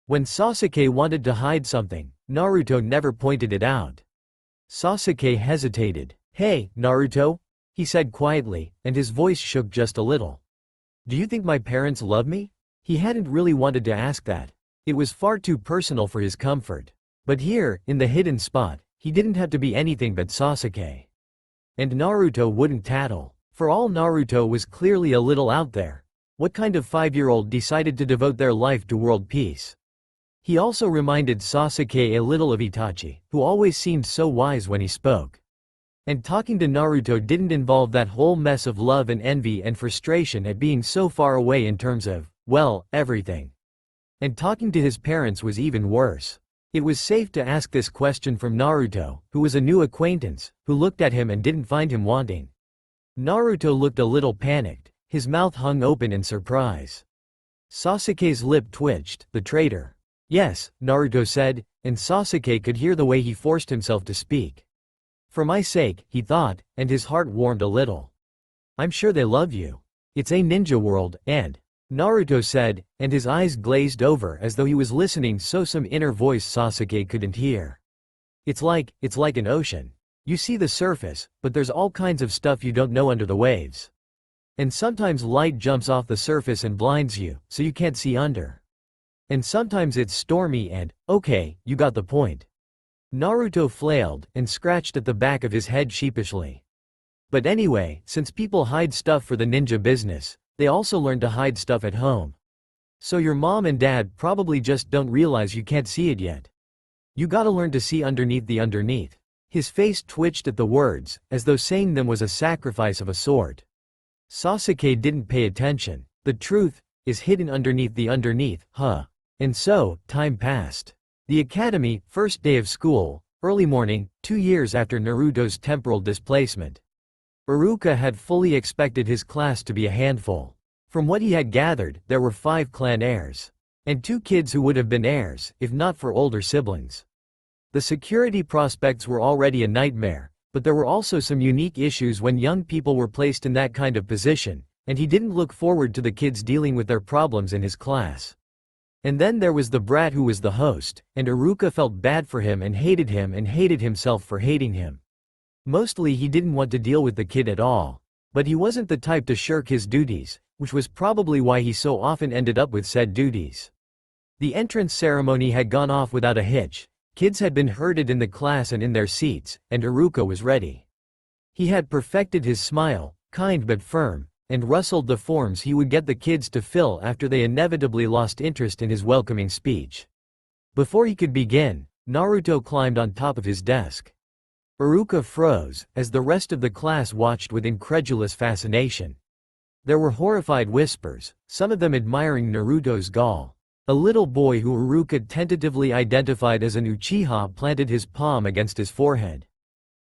When Sasuke wanted to hide something, Naruto never pointed it out. Sasuke hesitated. "Hey, Naruto," he said quietly, and his voice shook just a little. "Do you think my parents love me?" He hadn't really wanted to ask that. It was far too personal for his comfort. But here, in the hidden spot, he didn't have to be anything but Sasuke. And Naruto wouldn't tattle. For all Naruto was clearly a little out there. What kind of 5-year-old decided to devote their life to world peace? He also reminded Sasuke a little of Itachi, who always seemed so wise when he spoke. And talking to Naruto didn't involve that whole mess of love and envy and frustration at being so far away in terms of, well, everything. And talking to his parents was even worse. It was safe to ask this question from Naruto, who was a new acquaintance, who looked at him and didn't find him wanting. Naruto looked a little panicked, his mouth hung open in surprise. Sasuke's lip twitched. "The traitor." "Yes," Naruto said, and Sasuke could hear the way he forced himself to speak. "For my sake," he thought, and his heart warmed a little. "I'm sure they love you. It's a ninja world, and," Naruto said, and his eyes glazed over as though he was listening so some inner voice Sasuke couldn't hear. It's like an ocean. You see the surface, but there's all kinds of stuff you don't know under the waves. And sometimes light jumps off the surface and blinds you, so you can't see under. And sometimes it's stormy and, okay, you got the point." Naruto flailed and scratched at the back of his head sheepishly. "But anyway, since people hide stuff for the ninja business, they also learn to hide stuff at home. So your mom and dad probably just don't realize you can't see it yet. You gotta learn to see underneath the underneath." His face twitched at the words, as though saying them was a sacrifice of a sort. Sasuke didn't pay attention. The truth is hidden underneath the underneath, huh? And so, time passed. The academy, first day of school, early morning, 2 years after Naruto's temporal displacement. Iruka had fully expected his class to be a handful. From what he had gathered, there were 5 clan heirs. And 2 kids who would have been heirs, if not for older siblings. The security prospects were already a nightmare, but there were also some unique issues when young people were placed in that kind of position, and he didn't look forward to the kids dealing with their problems in his class. And then there was the brat who was the host, and Iruka felt bad for him and hated himself for hating him. Mostly he didn't want to deal with the kid at all. But he wasn't the type to shirk his duties, which was probably why he so often ended up with said duties. The entrance ceremony had gone off without a hitch. Kids had been herded in the class and in their seats, and Iruka was ready. He had perfected his smile, kind but firm, and rustled the forms he would get the kids to fill after they inevitably lost interest in his welcoming speech. Before he could begin, Naruto climbed on top of his desk. Iruka froze, as the rest of the class watched with incredulous fascination. There were horrified whispers, some of them admiring Naruto's gall. A little boy who Iruka tentatively identified as an Uchiha planted his palm against his forehead.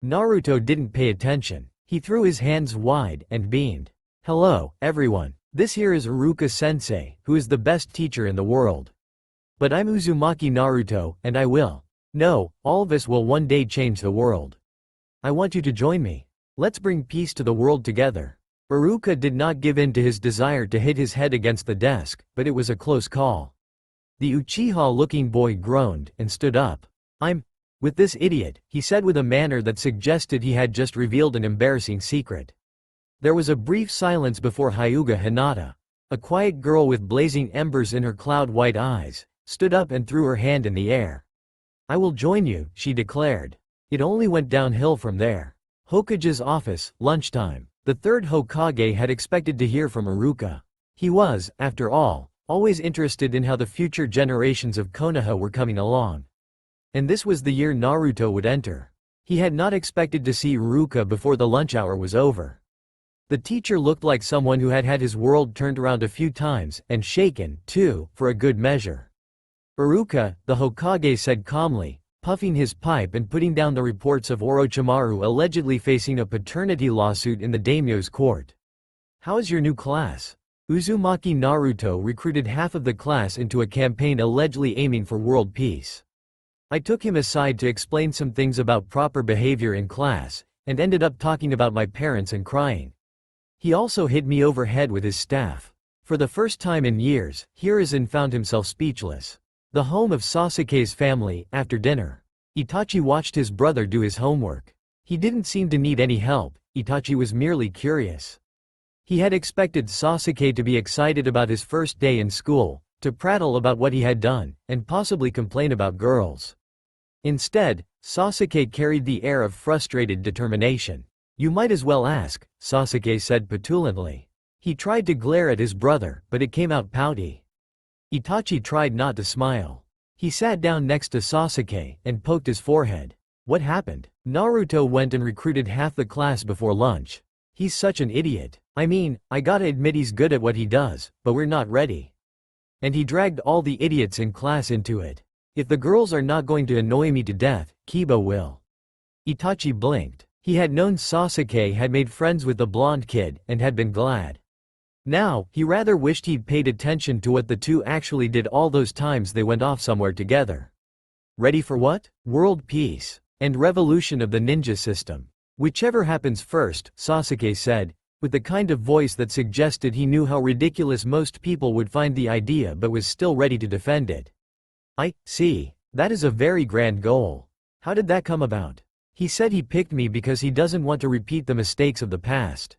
Naruto didn't pay attention. He threw his hands wide and beamed. "Hello, everyone. This here is Iruka-sensei, who is the best teacher in the world. But I'm Uzumaki Naruto, and I will. No, all of us will one day change the world. I want you to join me. Let's bring peace to the world together." Iruka did not give in to his desire to hit his head against the desk, but it was a close call. The Uchiha-looking boy groaned and stood up. "I'm with this idiot," he said with a manner that suggested he had just revealed an embarrassing secret. There was a brief silence before Hyuga Hinata, a quiet girl with blazing embers in her cloud-white eyes, stood up and threw her hand in the air. "I will join you," she declared. It only went downhill from there. Hokage's office, lunchtime. The third Hokage had expected to hear from Iruka. He was, after all, always interested in how the future generations of Konoha were coming along. And this was the year Naruto would enter. He had not expected to see Iruka before the lunch hour was over. The teacher looked like someone who had had his world turned around a few times, and shaken, too, for a good measure. "Iruka," the Hokage said calmly, puffing his pipe and putting down the reports of Orochimaru allegedly facing a paternity lawsuit in the daimyo's court. "How is your new class?" Uzumaki Naruto recruited half of the class into a campaign allegedly aiming for world peace. "I took him aside to explain some things about proper behavior in class, and ended up talking about my parents and crying. He also hit me over head with his staff." For the first time in years, Hiruzen found himself speechless. The home of Sasuke's family, after dinner. Itachi watched his brother do his homework. He didn't seem to need any help, Itachi was merely curious. He had expected Sasuke to be excited about his first day in school, to prattle about what he had done, and possibly complain about girls. Instead, Sasuke carried the air of frustrated determination. "You might as well ask," Sasuke said petulantly. He tried to glare at his brother, but it came out pouty. Itachi tried not to smile. He sat down next to Sasuke, and poked his forehead. "What happened?" "Naruto went and recruited half the class before lunch. He's such an idiot. I mean, I gotta admit he's good at what he does, but we're not ready. And he dragged all the idiots in class into it. If the girls are not going to annoy me to death, Kiba will." Itachi blinked. He had known Sasuke had made friends with the blonde kid, and had been glad. Now, he rather wished he'd paid attention to what the two actually did all those times they went off somewhere together. "Ready for what?" "World peace. And revolution of the ninja system. Whichever happens first," Sasuke said, with the kind of voice that suggested he knew how ridiculous most people would find the idea but was still ready to defend it. "I see. That is a very grand goal. How did that come about?" "He said he picked me because he doesn't want to repeat the mistakes of the past.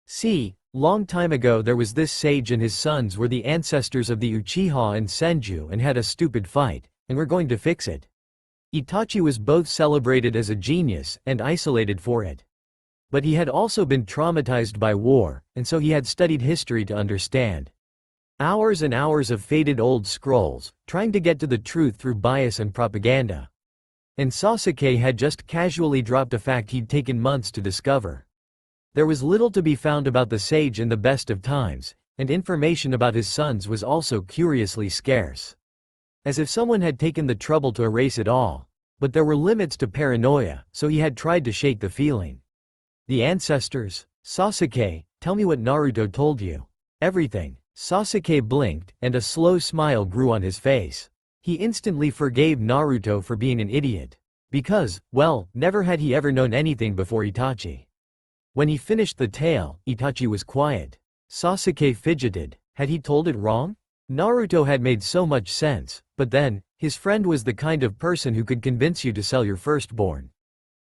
See, long time ago there was this sage and his sons were the ancestors of the Uchiha and Senju and had a stupid fight, and we're going to fix it." Itachi was both celebrated as a genius and isolated for it. But he had also been traumatized by war, and so he had studied history to understand. Hours and hours of faded old scrolls, trying to get to the truth through bias and propaganda. And Sasuke had just casually dropped a fact he'd taken months to discover. There was little to be found about the sage in the best of times, and information about his sons was also curiously scarce. As if someone had taken the trouble to erase it all. But there were limits to paranoia, so he had tried to shake the feeling. "The ancestors? Sasuke, tell me what Naruto told you." "Everything." Sasuke blinked, and a slow smile grew on his face. He instantly forgave Naruto for being an idiot. Because, well, never had he ever known anything before Itachi. When he finished the tale, Itachi was quiet. Sasuke fidgeted. Had he told it wrong? Naruto had made so much sense, but then, his friend was the kind of person who could convince you to sell your firstborn.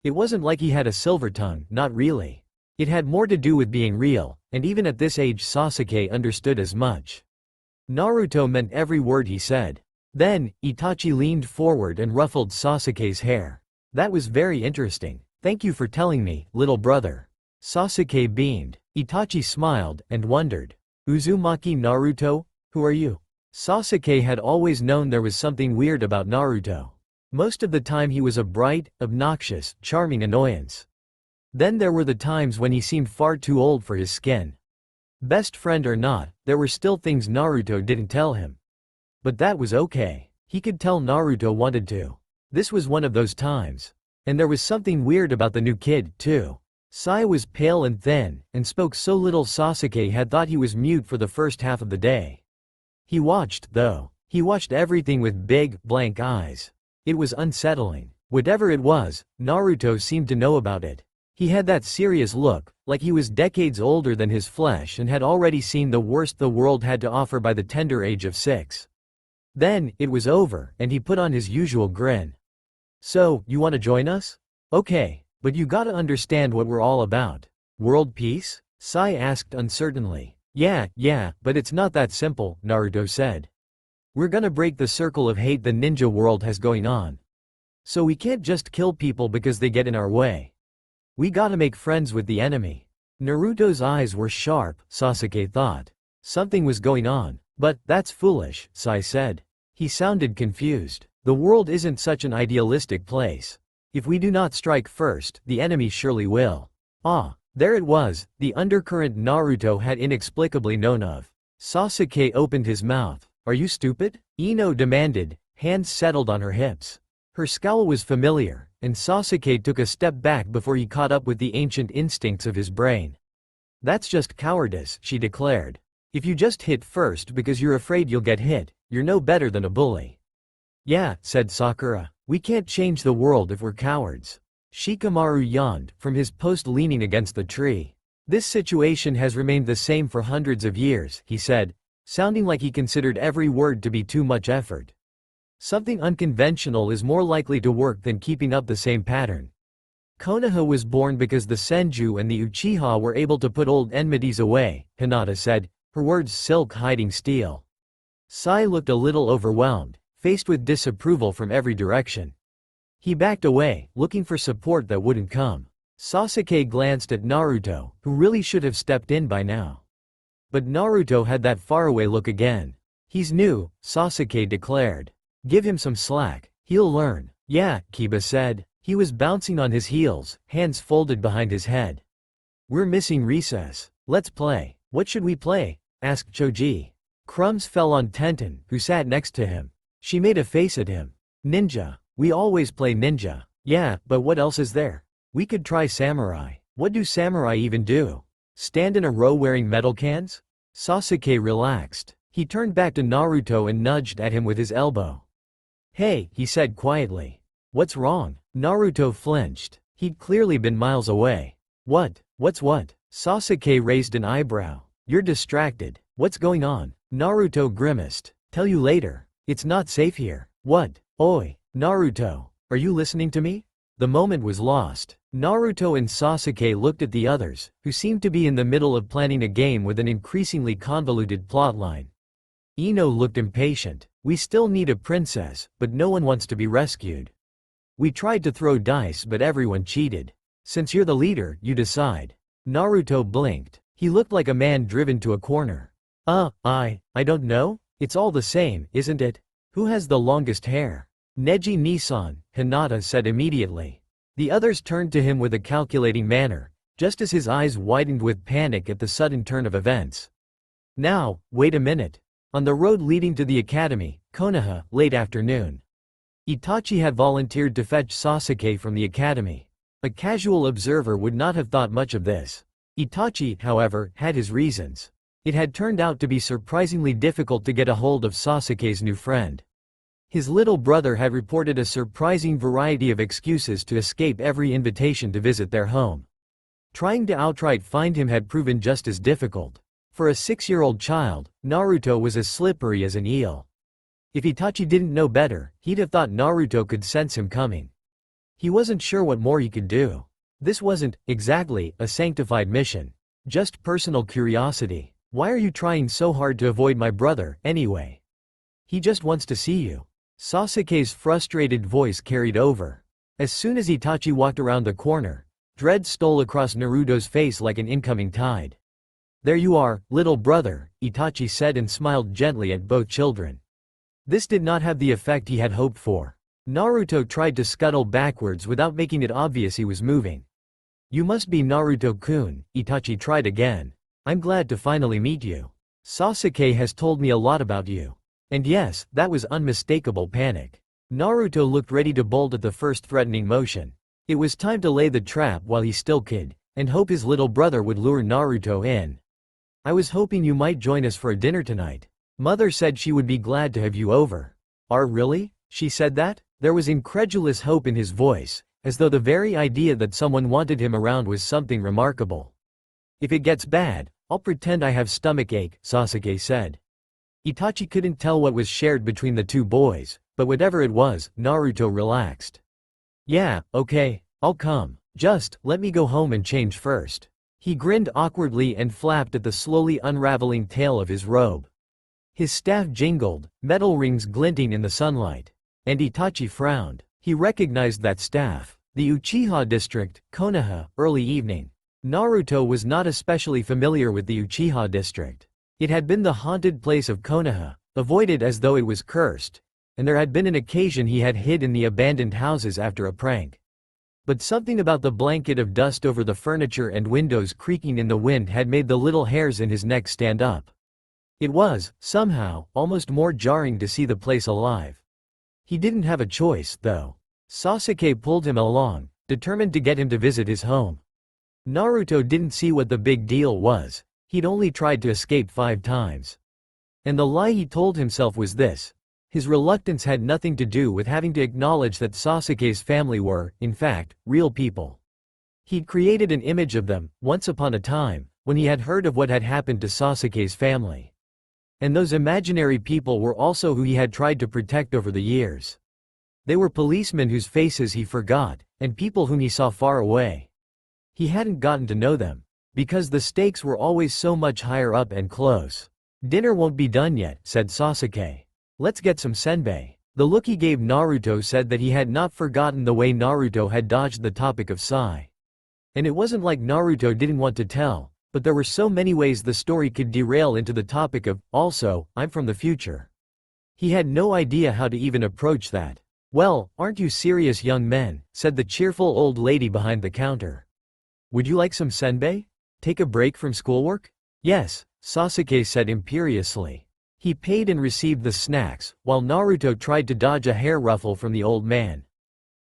It wasn't like he had a silver tongue, not really. It had more to do with being real, and even at this age Sasuke understood as much. Naruto meant every word he said. Then, Itachi leaned forward and ruffled Sasuke's hair. That was very interesting. Thank you for telling me, little brother. Sasuke beamed. Itachi smiled and wondered. Uzumaki Naruto? Who are you? Sasuke had always known there was something weird about Naruto. Most of the time he was a bright, obnoxious, charming annoyance. Then there were the times when he seemed far too old for his skin. Best friend or not, there were still things Naruto didn't tell him. But that was okay. He could tell Naruto wanted to. This was one of those times. And there was something weird about the new kid, too. Sai was pale and thin, and spoke so little Sasuke had thought he was mute for the first half of the day. He watched, though. He watched everything with big, blank eyes. It was unsettling. Whatever it was, Naruto seemed to know about it. He had that serious look, like he was decades older than his flesh and had already seen the worst the world had to offer by the tender age of 6. Then, it was over, and he put on his usual grin. So, you want to join us? Okay, but you gotta understand what we're all about. World peace? Sai asked uncertainly. Yeah, but it's not that simple, Naruto said. We're gonna break the circle of hate the ninja world has going on. So we can't just kill people because they get in our way. We gotta make friends with the enemy. Naruto's eyes were sharp, Sasuke thought. Something was going on. But, that's foolish, Sai said. He sounded confused. The world isn't such an idealistic place. If we do not strike first, the enemy surely will. Ah, there it was, the undercurrent Naruto had inexplicably known of. Sasuke opened his mouth. Are you stupid? Ino demanded, hands settled on her hips. Her scowl was familiar, and Sasuke took a step back before he caught up with the ancient instincts of his brain. That's just cowardice, she declared. If you just hit first because you're afraid you'll get hit, you're no better than a bully. Yeah, said Sakura. We can't change the world if we're cowards. Shikamaru yawned, from his post leaning against the tree. This situation has remained the same for hundreds of years, he said, sounding like he considered every word to be too much effort. Something unconventional is more likely to work than keeping up the same pattern. Konoha was born because the Senju and the Uchiha were able to put old enmities away, Hinata said, her words silk hiding steel. Sai looked a little overwhelmed, faced with disapproval from every direction. He backed away, looking for support that wouldn't come. Sasuke glanced at Naruto, who really should have stepped in by now. But Naruto had that faraway look again. He's new, Sasuke declared. Give him some slack, he'll learn. Yeah, Kiba said. He was bouncing on his heels, hands folded behind his head. We're missing recess. Let's play. What should we play? Asked Choji. Crumbs fell on Tenten, who sat next to him. She made a face at him. Ninja. We always play ninja. Yeah, but what else is there? We could try samurai. What do samurai even do? Stand in a row wearing metal cans? Sasuke relaxed. He turned back to Naruto and nudged at him with his elbow. Hey, he said quietly. What's wrong? Naruto flinched. He'd clearly been miles away. What's what? Sasuke raised an eyebrow. You're distracted. What's going on? Naruto grimaced. Tell you later. It's not safe here. What? Oi, Naruto. Are you listening to me? The moment was lost. Naruto and Sasuke looked at the others, who seemed to be in the middle of planning a game with an increasingly convoluted plotline. Ino looked impatient. We still need a princess, but no one wants to be rescued. We tried to throw dice but everyone cheated. Since you're the leader, you decide. Naruto blinked. He looked like a man driven to a corner. I don't know? It's all the same, isn't it? Who has the longest hair? Neji Nisan, Hinata said immediately. The others turned to him with a calculating manner, just as his eyes widened with panic at the sudden turn of events. Now, wait a minute. On the road leading to the academy, Konoha, late afternoon. Itachi had volunteered to fetch Sasuke from the academy. A casual observer would not have thought much of this. Itachi, however, had his reasons. It had turned out to be surprisingly difficult to get a hold of Sasuke's new friend. His little brother had reported a surprising variety of excuses to escape every invitation to visit their home. Trying to outright find him had proven just as difficult. For a 6-year-old child, Naruto was as slippery as an eel. If Itachi didn't know better, he'd have thought Naruto could sense him coming. He wasn't sure what more he could do. This wasn't, exactly, a sanctified mission. Just personal curiosity. Why are you trying so hard to avoid my brother, anyway? He just wants to see you. Sasuke's frustrated voice carried over. As soon as Itachi walked around the corner, dread stole across Naruto's face like an incoming tide. There you are, little brother, Itachi said and smiled gently at both children. This did not have the effect he had hoped for. Naruto tried to scuttle backwards without making it obvious he was moving. You must be Naruto-kun, Itachi tried again. I'm glad to finally meet you. Sasuke has told me a lot about you. And yes, that was unmistakable panic. Naruto looked ready to bolt at the first threatening motion. It was time to lay the trap while he still could, and hope his little brother would lure Naruto in. I was hoping you might join us for a dinner tonight. Mother said she would be glad to have you over. Really? She said that? There was incredulous hope in his voice, as though the very idea that someone wanted him around was something remarkable. If it gets bad, I'll pretend I have stomachache, Sasuke said. Itachi couldn't tell what was shared between the two boys, but whatever it was, Naruto relaxed. Yeah, okay, I'll come. Just, let me go home and change first. He grinned awkwardly and flapped at the slowly unraveling tail of his robe. His staff jingled, metal rings glinting in the sunlight. And Itachi frowned. He recognized that staff. The Uchiha district, Konoha, early evening. Naruto was not especially familiar with the Uchiha district. It had been the haunted place of Konoha, avoided as though it was cursed, and there had been an occasion he had hid in the abandoned houses after a prank. But something about the blanket of dust over the furniture and windows creaking in the wind had made the little hairs in his neck stand up. It was, somehow, almost more jarring to see the place alive. He didn't have a choice, though. Sasuke pulled him along, determined to get him to visit his home. Naruto didn't see what the big deal was. He'd only tried to escape 5 times. And the lie he told himself was this. His reluctance had nothing to do with having to acknowledge that Sasuke's family were, in fact, real people. He'd created an image of them, once upon a time, when he had heard of what had happened to Sasuke's family. And those imaginary people were also who he had tried to protect over the years. They were policemen whose faces he forgot, and people whom he saw far away. He hadn't gotten to know them, because the stakes were always so much higher up and close. Dinner won't be done yet, said Sasuke. Let's get some senbei. The look he gave Naruto said that he had not forgotten the way Naruto had dodged the topic of Sai. And it wasn't like Naruto didn't want to tell, but there were so many ways the story could derail into the topic of, also, I'm from the future. He had no idea how to even approach that. Well, aren't you serious young men, said the cheerful old lady behind the counter. Would you like some senbei? Take a break from schoolwork? Yes, Sasuke said imperiously. He paid and received the snacks, while Naruto tried to dodge a hair ruffle from the old man.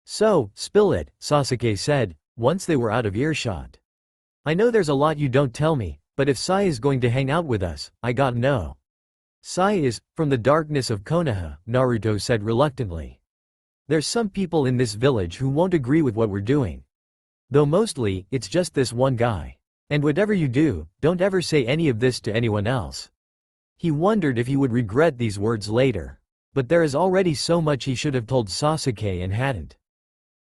So, spill it, Sasuke said, once they were out of earshot. I know there's a lot you don't tell me, but if Sai is going to hang out with us, I gotta know. Sai is, from the darkness of Konoha, Naruto said reluctantly. There's some people in this village who won't agree with what we're doing. Though mostly, it's just this one guy. And whatever you do, don't ever say any of this to anyone else. He wondered if he would regret these words later. But there is already so much he should have told Sasuke and hadn't.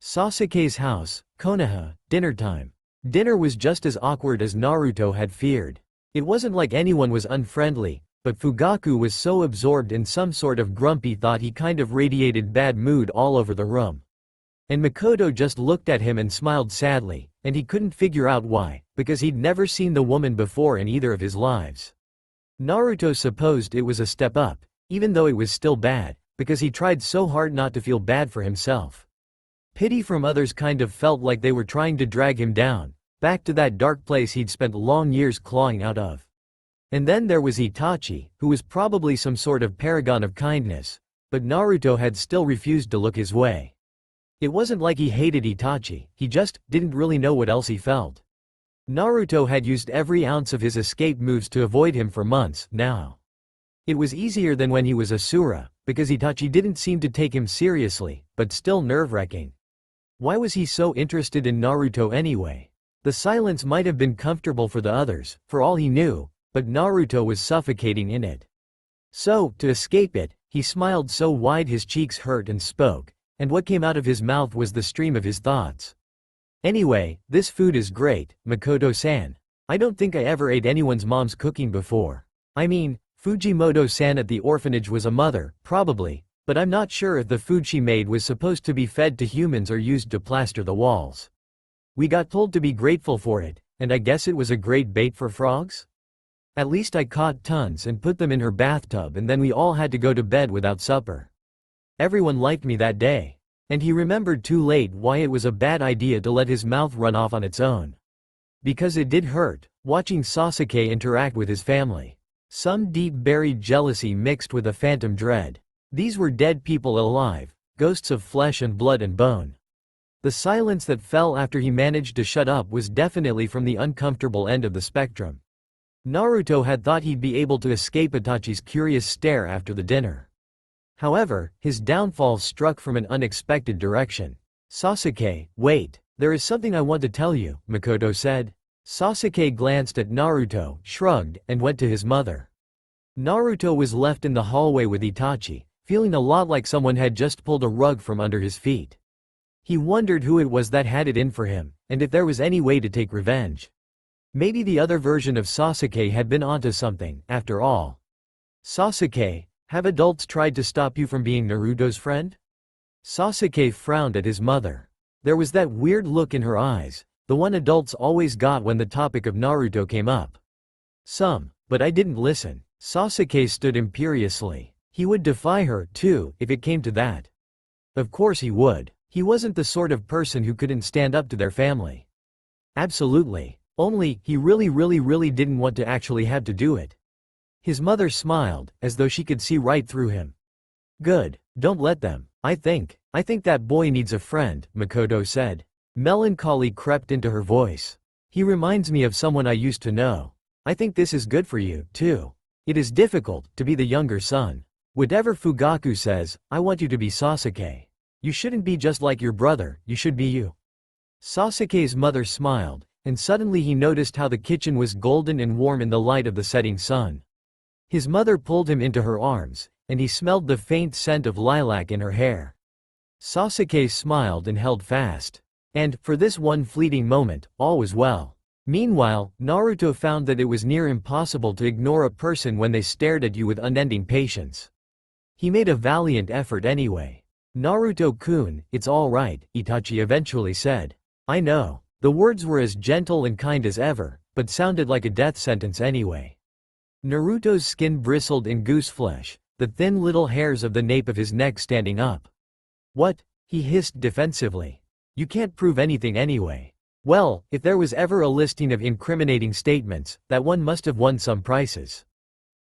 Sasuke's house, Konoha, dinner time. Dinner was just as awkward as Naruto had feared. It wasn't like anyone was unfriendly, but Fugaku was so absorbed in some sort of grumpy thought he kind of radiated bad mood all over the room. And Makoto just looked at him and smiled sadly, and he couldn't figure out why, because he'd never seen the woman before in either of his lives. Naruto supposed it was a step up, even though it was still bad, because he tried so hard not to feel bad for himself. Pity from others kind of felt like they were trying to drag him down, back to that dark place he'd spent long years clawing out of. And then there was Itachi, who was probably some sort of paragon of kindness, but Naruto had still refused to look his way. It wasn't like he hated Itachi, he just didn't really know what else he felt. Naruto had used every ounce of his escape moves to avoid him for months now. It was easier than when he was Assura, because Itachi didn't seem to take him seriously, but still nerve-wracking. Why was he so interested in Naruto anyway? The silence might have been comfortable for the others, for all he knew, but Naruto was suffocating in it. So, to escape it, he smiled so wide his cheeks hurt and spoke, and what came out of his mouth was the stream of his thoughts. Anyway, this food is great, Makoto-san. I don't think I ever ate anyone's mom's cooking before. I mean, Fujimoto-san at the orphanage was a mother, probably, but I'm not sure if the food she made was supposed to be fed to humans or used to plaster the walls. We got told to be grateful for it, and I guess it was a great bait for frogs? At least I caught tons and put them in her bathtub, and then we all had to go to bed without supper. Everyone liked me that day. And he remembered too late why it was a bad idea to let his mouth run off on its own. Because it did hurt, watching Sasuke interact with his family. Some deep-buried jealousy mixed with a phantom dread. These were dead people alive, ghosts of flesh and blood and bone. The silence that fell after he managed to shut up was definitely from the uncomfortable end of the spectrum. Naruto had thought he'd be able to escape Itachi's curious stare after the dinner. However, his downfall struck from an unexpected direction. Sasuke, wait, there is something I want to tell you, Makoto said. Sasuke glanced at Naruto, shrugged, and went to his mother. Naruto was left in the hallway with Itachi, feeling a lot like someone had just pulled a rug from under his feet. He wondered who it was that had it in for him, and if there was any way to take revenge. Maybe the other version of Sasuke had been onto something, after all. Sasuke, have adults tried to stop you from being Naruto's friend? Sasuke frowned at his mother. There was that weird look in her eyes, the one adults always got when the topic of Naruto came up. Some, but I didn't listen. Sasuke stood imperiously. He would defy her, too, if it came to that. Of course he would. He wasn't the sort of person who couldn't stand up to their family. Absolutely. Only, he really didn't want to actually have to do it. His mother smiled, as though she could see right through him. Good, don't let them. I think that boy needs a friend, Makoto said. Melancholy crept into her voice. He reminds me of someone I used to know. I think this is good for you, too. It is difficult to be the younger son. Whatever Fugaku says, I want you to be Sasuke. You shouldn't be just like your brother, you should be you. Sasuke's mother smiled, and suddenly he noticed how the kitchen was golden and warm in the light of the setting sun. His mother pulled him into her arms, and he smelled the faint scent of lilac in her hair. Sasuke smiled and held fast. And, for this one fleeting moment, all was well. Meanwhile, Naruto found that it was near impossible to ignore a person when they stared at you with unending patience. He made a valiant effort anyway. Naruto-kun, it's all right, Itachi eventually said. I know. The words were as gentle and kind as ever, but sounded like a death sentence anyway. Naruto's skin bristled in goose flesh, the thin little hairs of the nape of his neck standing up. What? He hissed defensively. You can't prove anything anyway. Well, if there was ever a listing of incriminating statements, that one must have won some prizes.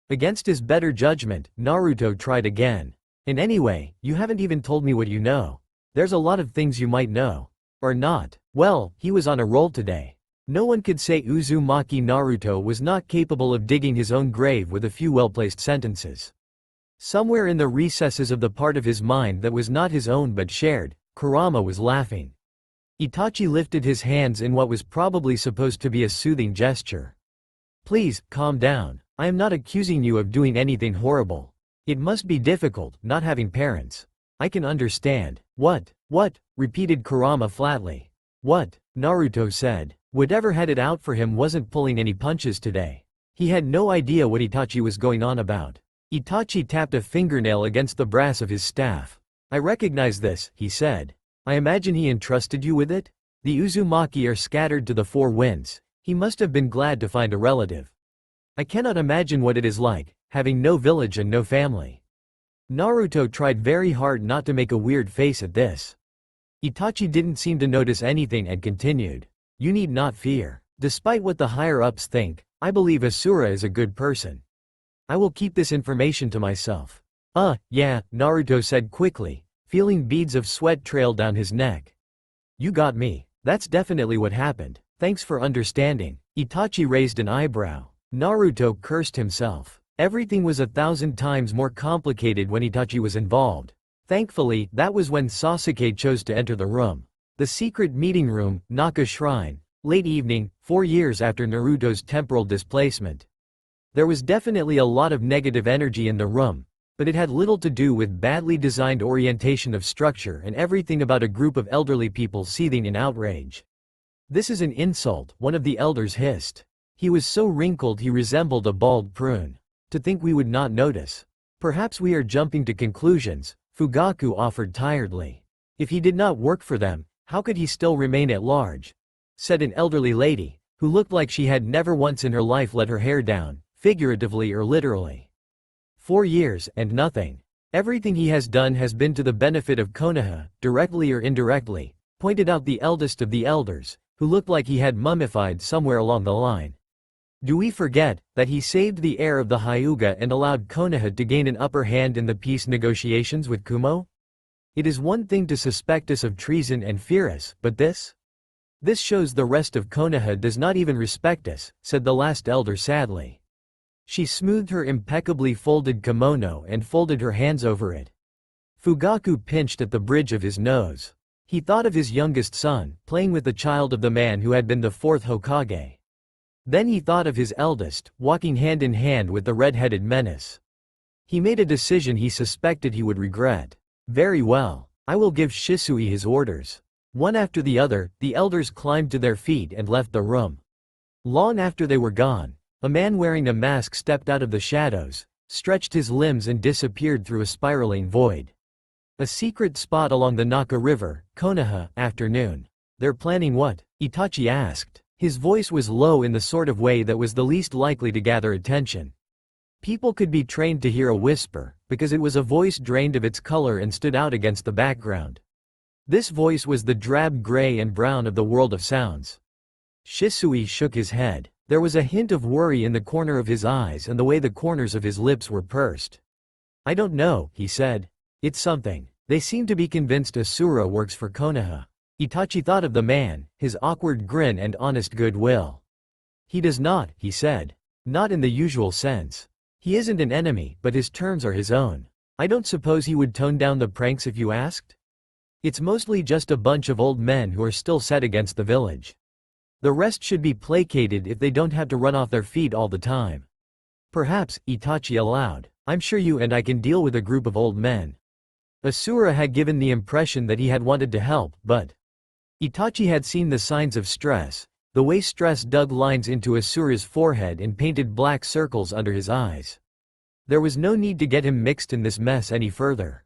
Against his better judgment, Naruto tried again. And anyway, you haven't even told me what you know. There's a lot of things you might know. Or not. Well, he was on a roll today. No one could say Uzumaki Naruto was not capable of digging his own grave with a few well-placed sentences. Somewhere in the recesses of the part of his mind that was not his own but shared, Kurama was laughing. Itachi lifted his hands in what was probably supposed to be a soothing gesture. Please, calm down. I am not accusing you of doing anything horrible. It must be difficult, not having parents. I can understand. What, repeated Kurama flatly. What? Naruto said. Whatever had it out for him wasn't pulling any punches today. He had no idea what Itachi was going on about. Itachi tapped a fingernail against the brass of his staff. I recognize this, he said. I imagine he entrusted you with it? The Uzumaki are scattered to the four winds. He must have been glad to find a relative. I cannot imagine what it is like, having no village and no family. Naruto tried very hard not to make a weird face at this. Itachi didn't seem to notice anything and continued. You need not fear. Despite what the higher-ups think, I believe Assura is a good person. I will keep this information to myself. Yeah, Naruto said quickly, feeling beads of sweat trail down his neck. You got me. That's definitely what happened. Thanks for understanding. Itachi raised an eyebrow. Naruto cursed himself. Everything was 1,000 times more complicated when Itachi was involved. Thankfully, that was when Sasuke chose to enter the room. The secret meeting room, Naka Shrine. Late evening, 4 years after Naruto's temporal displacement. There was definitely a lot of negative energy in the room, but it had little to do with badly designed orientation of structure and everything about a group of elderly people seething in outrage. This is an insult, one of the elders hissed. He was so wrinkled he resembled a bald prune. To think we would not notice. Perhaps we are jumping to conclusions, Fugaku offered tiredly. If he did not work for them, how could he still remain at large? Said an elderly lady, who looked like she had never once in her life let her hair down, figuratively or literally. 4 years, and nothing. Everything he has done has been to the benefit of Konoha, directly or indirectly, pointed out the eldest of the elders, who looked like he had mummified somewhere along the line. Do we forget that he saved the heir of the Hyuga and allowed Konoha to gain an upper hand in the peace negotiations with Kumo? It is one thing to suspect us of treason and fear us, but this? This shows the rest of Konoha does not even respect us, said the last elder sadly. She smoothed her impeccably folded kimono and folded her hands over it. Fugaku pinched at the bridge of his nose. He thought of his youngest son, playing with the child of the man who had been the fourth Hokage. Then he thought of his eldest, walking hand in hand with the red-headed menace. He made a decision he suspected he would regret. Very well. I will give Shisui his orders. One after the other, the elders climbed to their feet and left the room. Long after they were gone, a man wearing a mask stepped out of the shadows, stretched his limbs and disappeared through a spiraling void. A secret spot along the Naka River, Konoha, afternoon. They're planning what? Itachi asked. His voice was low in the sort of way that was the least likely to gather attention. People could be trained to hear a whisper, because it was a voice drained of its color and stood out against the background. This voice was the drab gray and brown of the world of sounds. Shisui shook his head. There was a hint of worry in the corner of his eyes and the way the corners of his lips were pursed. I don't know, he said. It's something. They seem to be convinced Assura works for Konoha. Itachi thought of the man, his awkward grin and honest goodwill. He does not, he said. Not in the usual sense. He isn't an enemy, but his terms are his own. I don't suppose he would tone down the pranks if you asked? It's mostly just a bunch of old men who are still set against the village. The rest should be placated if they don't have to run off their feet all the time. Perhaps, Itachi allowed. I'm sure you and I can deal with a group of old men. Assura had given the impression that he had wanted to help, but Itachi had seen the signs of stress, the way stress dug lines into Asura's forehead and painted black circles under his eyes. There was no need to get him mixed in this mess any further.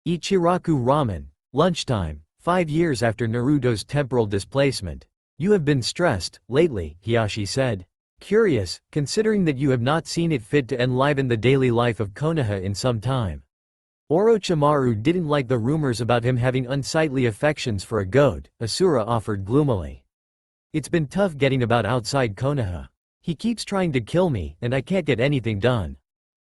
Ichiraku ramen, lunchtime, 5 years after Naruto's temporal displacement. You have been stressed, lately, Hiyashi said. Curious, considering that you have not seen it fit to enliven the daily life of Konoha in some time. Orochimaru didn't like the rumors about him having unsightly affections for a goat, Assura offered gloomily. It's been tough getting about outside Konoha. He keeps trying to kill me, and I can't get anything done.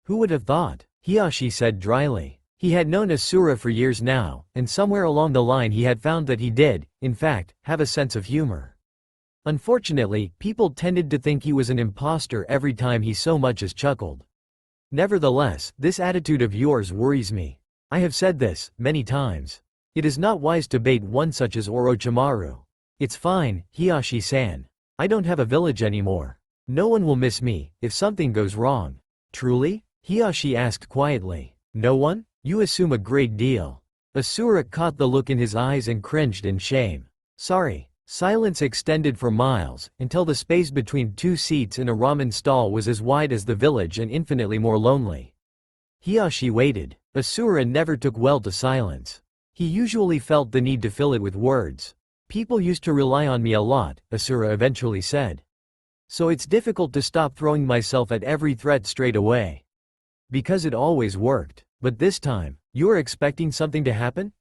Who would have thought? Hiyashi said dryly. He had known Assura for years now, and somewhere along the line he had found that he did, in fact, have a sense of humor. Unfortunately, people tended to think he was an imposter every time he so much as chuckled. Nevertheless, this attitude of yours worries me. I have said this, many times. It is not wise to bait one such as Orochimaru. It's fine, Hiyashi-san. I don't have a village anymore. No one will miss me, if something goes wrong. Truly? Hiyashi asked quietly. No one? You assume a great deal. Assura caught the look in his eyes and cringed in shame. Sorry. Silence extended for miles, until the space between 2 seats in a ramen stall was as wide as the village and infinitely more lonely. Hiyashi waited. Assura never took well to silence. He usually felt the need to fill it with words. People used to rely on me a lot, Assura eventually said. So it's difficult to stop throwing myself at every threat straight away. Because it always worked. But this time, you're expecting something to happen?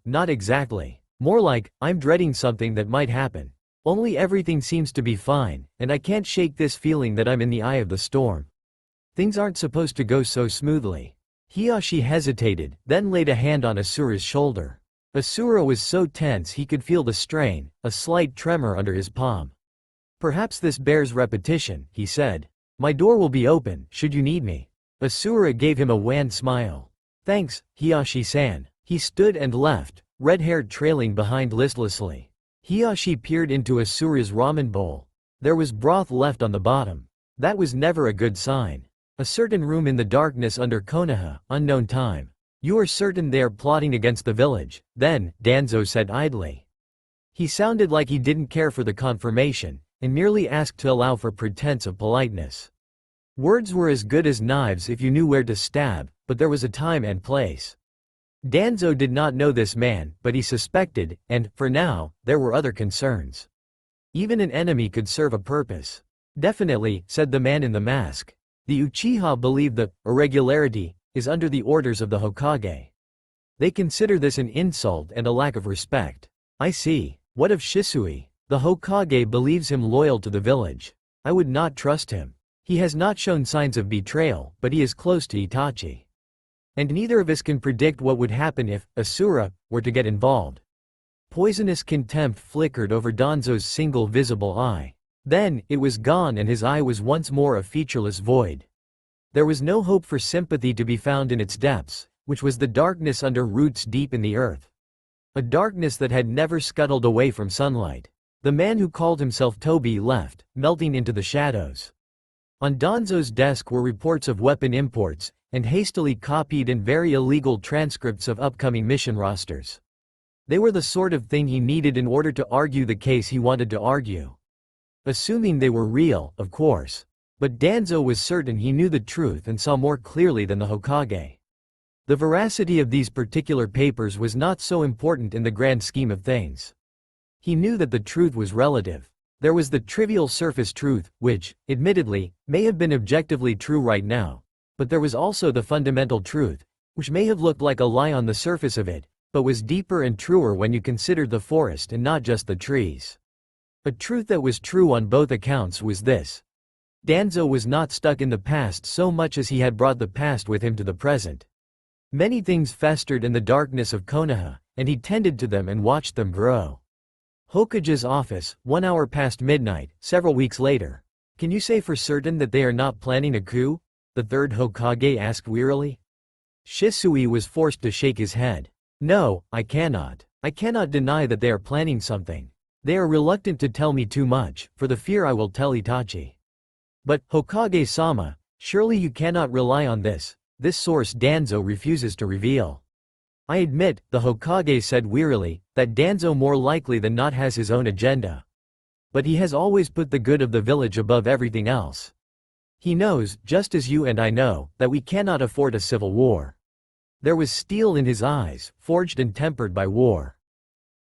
Not exactly. More like, I'm dreading something that might happen. Only everything seems to be fine, and I can't shake this feeling that I'm in the eye of the storm. Things aren't supposed to go so smoothly. Hiyashi hesitated, then laid a hand on Asura's shoulder. Assura was so tense he could feel the strain, a slight tremor under his palm. Perhaps this bears repetition, he said. My door will be open, should you need me. Assura gave him a wan smile. Thanks, Hiyashi-san. He stood and left, red hair trailing behind listlessly. Hiyashi peered into Asura's ramen bowl. There was broth left on the bottom. That was never a good sign. A certain room in the darkness under Konoha, unknown time. You are certain they are plotting against the village, then, Danzo said idly. He sounded like he didn't care for the confirmation, and merely asked to allow for pretense of politeness. Words were as good as knives if you knew where to stab, but there was a time and place. Danzo did not know this man, but he suspected, and, for now, there were other concerns. Even an enemy could serve a purpose. Definitely, said the man in the mask. The Uchiha believe that irregularity is under the orders of the Hokage. They consider this an insult and a lack of respect. I see. What of Shisui? The Hokage believes him loyal to the village. I would not trust him. He has not shown signs of betrayal, but he is close to Itachi. And neither of us can predict what would happen if Assura were to get involved. Poisonous contempt flickered over Danzo's single visible eye. Then, it was gone and his eye was once more a featureless void. There was no hope for sympathy to be found in its depths, which was the darkness under roots deep in the earth. A darkness that had never scuttled away from sunlight. The man who called himself Toby left, melting into the shadows. On Danzo's desk were reports of weapon imports, and hastily copied and very illegal transcripts of upcoming mission rosters. They were the sort of thing he needed in order to argue the case he wanted to argue. Assuming they were real, of course. But Danzo was certain he knew the truth and saw more clearly than the Hokage. The veracity of these particular papers was not so important in the grand scheme of things. He knew that the truth was relative. There was the trivial surface truth, which, admittedly, may have been objectively true right now. But there was also the fundamental truth, which may have looked like a lie on the surface of it, but was deeper and truer when you considered the forest and not just the trees. A truth that was true on both accounts was this. Danzo was not stuck in the past so much as he had brought the past with him to the present. Many things festered in the darkness of Konoha, and he tended to them and watched them grow. Hokage's office, 1 hour past midnight, several weeks later. Can you say for certain that they are not planning a coup? The third Hokage asked wearily. Shisui was forced to shake his head. No, I cannot. I cannot deny that they are planning something. They are reluctant to tell me too much, for the fear I will tell Itachi. But, Hokage-sama, surely you cannot rely on this. This source Danzo refuses to reveal. I admit, the Hokage said wearily, that Danzo more likely than not has his own agenda. But he has always put the good of the village above everything else. He knows, just as you and I know, that we cannot afford a civil war. There was steel in his eyes, forged and tempered by war.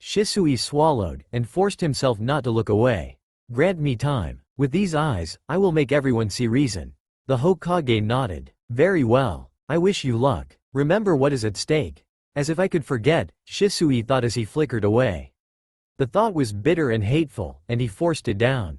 Shisui swallowed, and forced himself not to look away. Grant me time. With these eyes, I will make everyone see reason. The Hokage nodded. Very well. I wish you luck. Remember what is at stake. As if I could forget, Shisui thought as he flickered away. The thought was bitter and hateful, and he forced it down.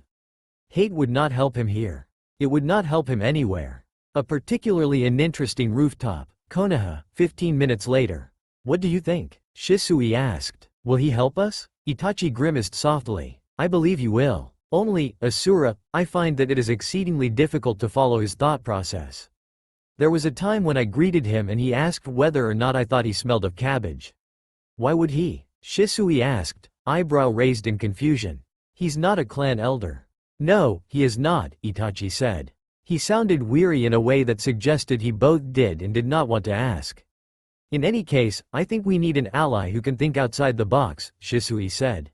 Hate would not help him here. It would not help him anywhere. A particularly uninteresting rooftop, Konoha, 15 minutes later. What do you think? Shisui asked. Will he help us? Itachi grimaced softly. I believe he will. Only, Assura, I find that it is exceedingly difficult to follow his thought process. There was a time when I greeted him and he asked whether or not I thought he smelled of cabbage. Why would he? Shisui asked, eyebrow raised in confusion. He's not a clan elder. No, he is not, Itachi said. He sounded weary in a way that suggested he both did and did not want to ask. In any case, I think we need an ally who can think outside the box, Shisui said.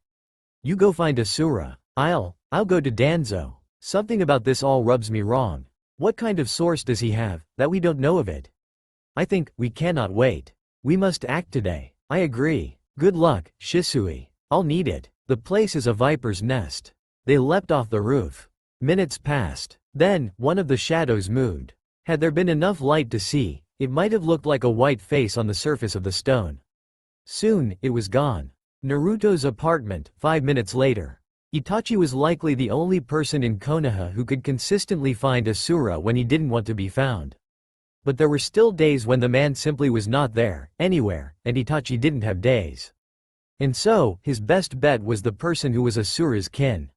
You go find Assura. I'll go to Danzo. Something about this all rubs me wrong. What kind of source does he have, that we don't know of it? I think, we cannot wait. We must act today. I agree. Good luck, Shisui. I'll need it. The place is a viper's nest. They leapt off the roof. Minutes passed. Then, one of the shadows moved. Had there been enough light to see, it might have looked like a white face on the surface of the stone. Soon, it was gone. Naruto's apartment, 5 minutes later. Itachi was likely the only person in Konoha who could consistently find Assura when he didn't want to be found. But there were still days when the man simply was not there, anywhere, and Itachi didn't have days. And so, his best bet was the person who was Asura's kin.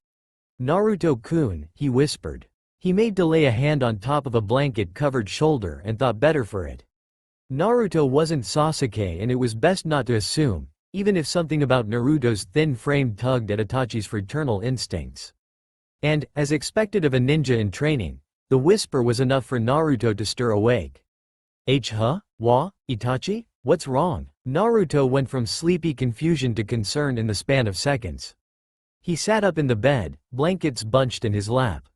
Naruto-kun, he whispered. He made to lay a hand on top of a blanket-covered shoulder and thought better for it. Naruto wasn't Sasuke and it was best not to assume, even if something about Naruto's thin frame tugged at Itachi's fraternal instincts. And, as expected of a ninja in training, the whisper was enough for Naruto to stir awake. Huh? Wa? Itachi? What's wrong? Naruto went from sleepy confusion to concern in the span of seconds. He sat up in the bed, blankets bunched in his lap.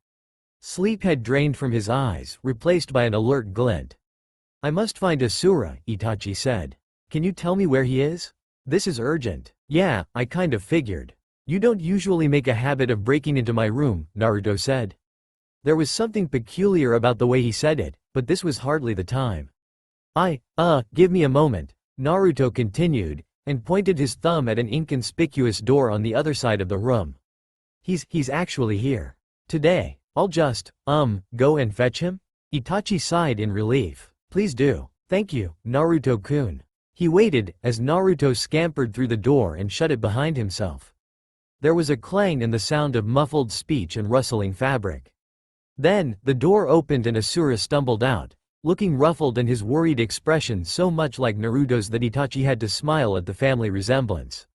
Sleep had drained from his eyes, replaced by an alert glint. "I must find Assura," Itachi said. "Can you tell me where he is? This is urgent." "Yeah, I kind of figured. You don't usually make a habit of breaking into my room," Naruto said. There was something peculiar about the way he said it, but this was hardly the time. Give me a moment," Naruto continued, and pointed his thumb at an inconspicuous door on the other side of the room. He's actually here. Today. I'll just, go and fetch him?" Itachi sighed in relief. "Please do. Thank you, Naruto-kun." He waited, as Naruto scampered through the door and shut it behind himself. There was a clang and the sound of muffled speech and rustling fabric. Then, the door opened and Assura stumbled out, looking ruffled and his worried expression so much like Naruto's that Itachi had to smile at the family resemblance.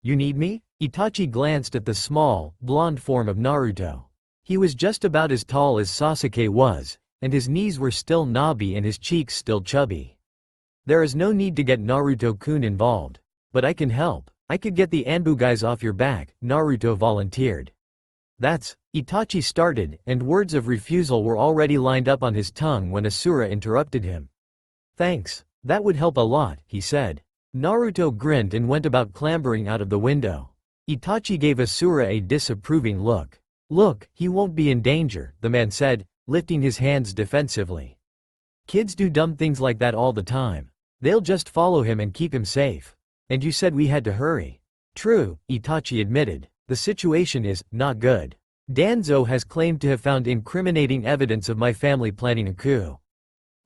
"You need me?" Itachi glanced at the small, blonde form of Naruto. He was just about as tall as Sasuke was, and his knees were still knobby and his cheeks still chubby. "There is no need to get Naruto-kun involved. But I can help. I could get the Anbu guys off your back," Naruto volunteered. Itachi started, and words of refusal were already lined up on his tongue when Assura interrupted him. "Thanks. That would help a lot," he said. Naruto grinned and went about clambering out of the window. Itachi gave Assura a disapproving look. "Look, he won't be in danger," the man said, lifting his hands defensively. "Kids do dumb things like that all the time. They'll just follow him and keep him safe. And you said we had to hurry." "True," Itachi admitted. "The situation is not good. Danzo has claimed to have found incriminating evidence of my family planning a coup.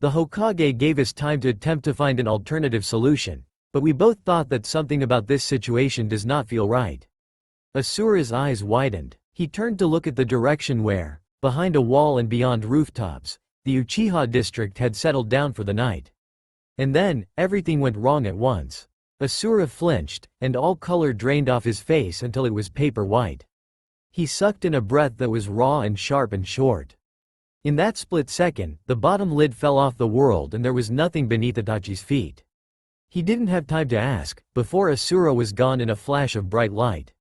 The Hokage gave us time to attempt to find an alternative solution, but we both thought that something about this situation does not feel right." Asura's eyes widened. He turned to look at the direction where, behind a wall and beyond rooftops, the Uchiha district had settled down for the night. And then, everything went wrong at once. Assura flinched, and all color drained off his face until it was paper white. He sucked in a breath that was raw and sharp and short. In that split second, the bottom lid fell off the world and there was nothing beneath Itachi's feet. He didn't have time to ask, before Assura was gone in a flash of bright light.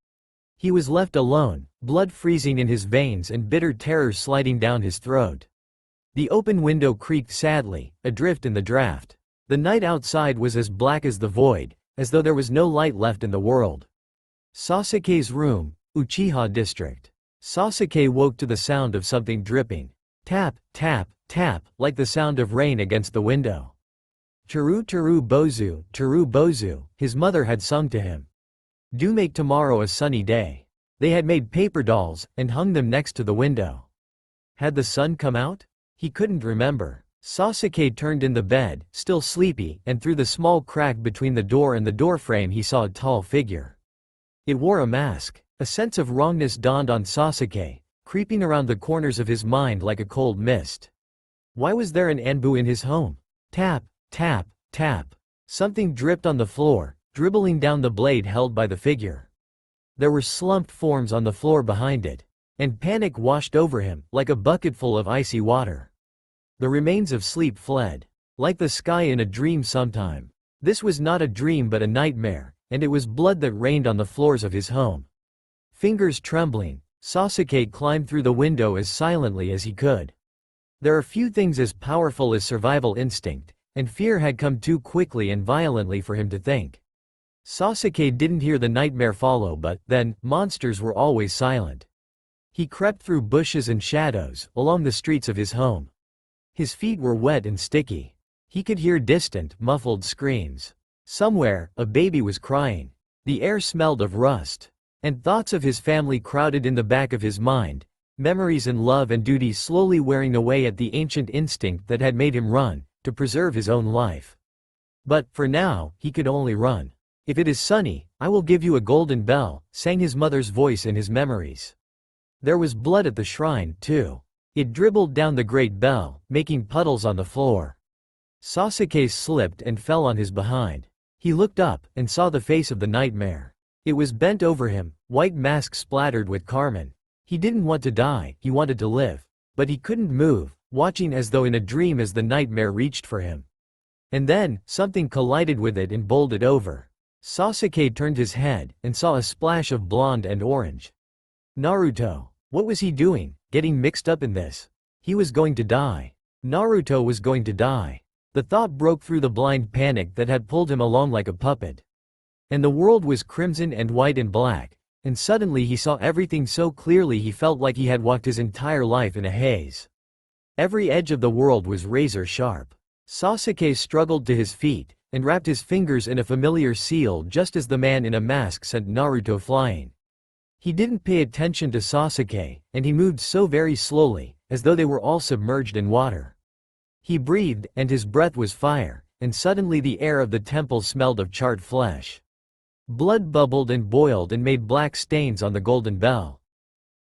He was left alone, blood freezing in his veins and bitter terror sliding down his throat. The open window creaked sadly, adrift in the draft. The night outside was as black as the void, as though there was no light left in the world. Sasuke's room, Uchiha district. Sasuke woke to the sound of something dripping. Tap, tap, tap, like the sound of rain against the window. "Teru teru bozu," his mother had sung to him. "Do make tomorrow a sunny day." They had made paper dolls, and hung them next to the window. Had the sun come out? He couldn't remember. Sasuke turned in the bed, still sleepy, and through the small crack between the door and the doorframe he saw a tall figure. It wore a mask. A sense of wrongness dawned on Sasuke, creeping around the corners of his mind like a cold mist. Why was there an Anbu in his home? Tap, tap, tap. Something dripped on the floor, dribbling down the blade held by the figure. There were slumped forms on the floor behind it. And panic washed over him, like a bucketful of icy water. The remains of sleep fled. Like the sky in a dream sometime. This was not a dream but a nightmare, and it was blood that rained on the floors of his home. Fingers trembling, Sasuke climbed through the window as silently as he could. There are few things as powerful as survival instinct, and fear had come too quickly and violently for him to think. Sasuke didn't hear the nightmare follow, but then, monsters were always silent. He crept through bushes and shadows, along the streets of his home. His feet were wet and sticky. He could hear distant, muffled screams. Somewhere, a baby was crying. The air smelled of rust. And thoughts of his family crowded in the back of his mind, memories and love and duty slowly wearing away at the ancient instinct that had made him run, to preserve his own life. But, for now, he could only run. "If it is sunny, I will give you a golden bell," sang his mother's voice in his memories. There was blood at the shrine, too. It dribbled down the great bell, making puddles on the floor. Sasuke slipped and fell on his behind. He looked up, and saw the face of the nightmare. It was bent over him, white mask splattered with carmine. He didn't want to die, he wanted to live. But he couldn't move, watching as though in a dream as the nightmare reached for him. And then, something collided with it and bowled it over. Sasuke turned his head, and saw a splash of blonde and orange. Naruto. What was he doing, getting mixed up in this? He was going to die. Naruto was going to die. The thought broke through the blind panic that had pulled him along like a puppet. And the world was crimson and white and black, and suddenly he saw everything so clearly he felt like he had walked his entire life in a haze. Every edge of the world was razor sharp. Sasuke struggled to his feet, and wrapped his fingers in a familiar seal just as the man in a mask sent Naruto flying. He didn't pay attention to Sasuke, and he moved so very slowly, as though they were all submerged in water. He breathed, and his breath was fire, and suddenly the air of the temple smelled of charred flesh. Blood bubbled and boiled and made black stains on the golden bell.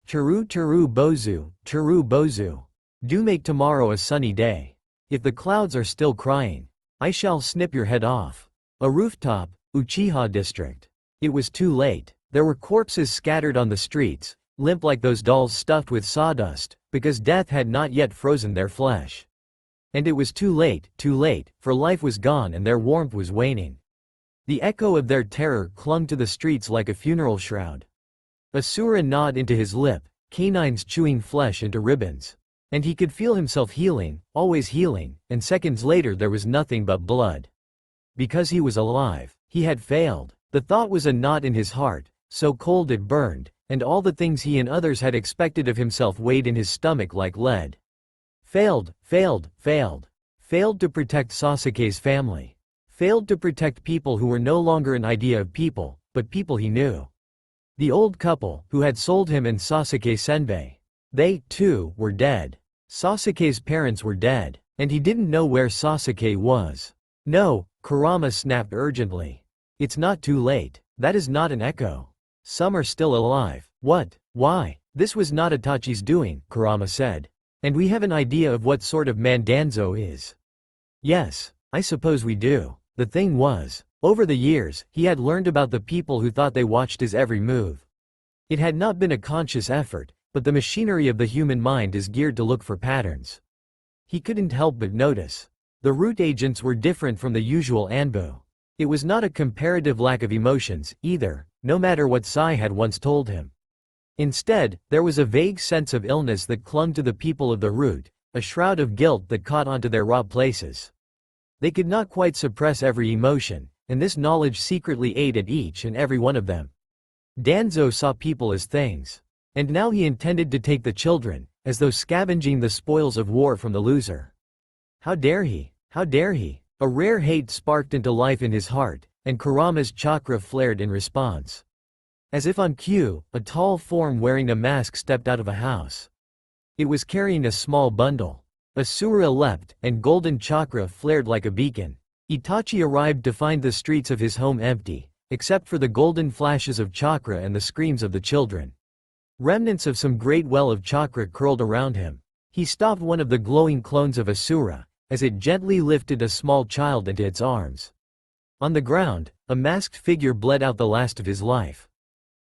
Teru Teru Bozu, Teru Bozu. Do make tomorrow a sunny day. If the clouds are still crying, I shall snip your head off. A rooftop, Uchiha district. It was too late. There were corpses scattered on the streets, limp like those dolls stuffed with sawdust, because death had not yet frozen their flesh. And it was too late, for life was gone and their warmth was waning. The echo of their terror clung to the streets like a funeral shroud. Assura gnawed into his lip, canines chewing flesh into ribbons. And he could feel himself healing, always healing, and seconds later there was nothing but blood. Because he was alive, he had failed. The thought was a knot in his heart, so cold it burned, and all the things he and others had expected of himself weighed in his stomach like lead. Failed to protect Sasuke's family. Failed to protect people who were no longer an idea of people, but people he knew. The old couple, who had sold him and Sasuke Senbei. They, too, were dead. Sasuke's parents were dead, and he didn't know where Sasuke was. No, Kurama snapped urgently. It's not too late. That is not an echo. Some are still alive. What? Why? This was not Itachi's doing, Kurama said. And we have an idea of what sort of man Danzo is. Yes, I suppose we do. The thing was, over the years, he had learned about the people who thought they watched his every move. It had not been a conscious effort, but the machinery of the human mind is geared to look for patterns. He couldn't help but notice. The root agents were different from the usual Anbu. It was not a comparative lack of emotions, either, no matter what Sai had once told him. Instead, there was a vague sense of illness that clung to the people of the root, a shroud of guilt that caught onto their raw places. They could not quite suppress every emotion, and this knowledge secretly ate at each and every one of them. Danzo saw people as things. And now he intended to take the children, as though scavenging the spoils of war from the loser. How dare he? How dare he? A rare hate sparked into life in his heart, and Kurama's chakra flared in response. As if on cue, a tall form wearing a mask stepped out of a house. It was carrying a small bundle. Assura leapt, and golden chakra flared like a beacon. Itachi arrived to find the streets of his home empty, except for the golden flashes of chakra and the screams of the children. Remnants of some great well of chakra curled around him. He stopped one of the glowing clones of Assura, as it gently lifted a small child into its arms. On the ground, a masked figure bled out the last of his life.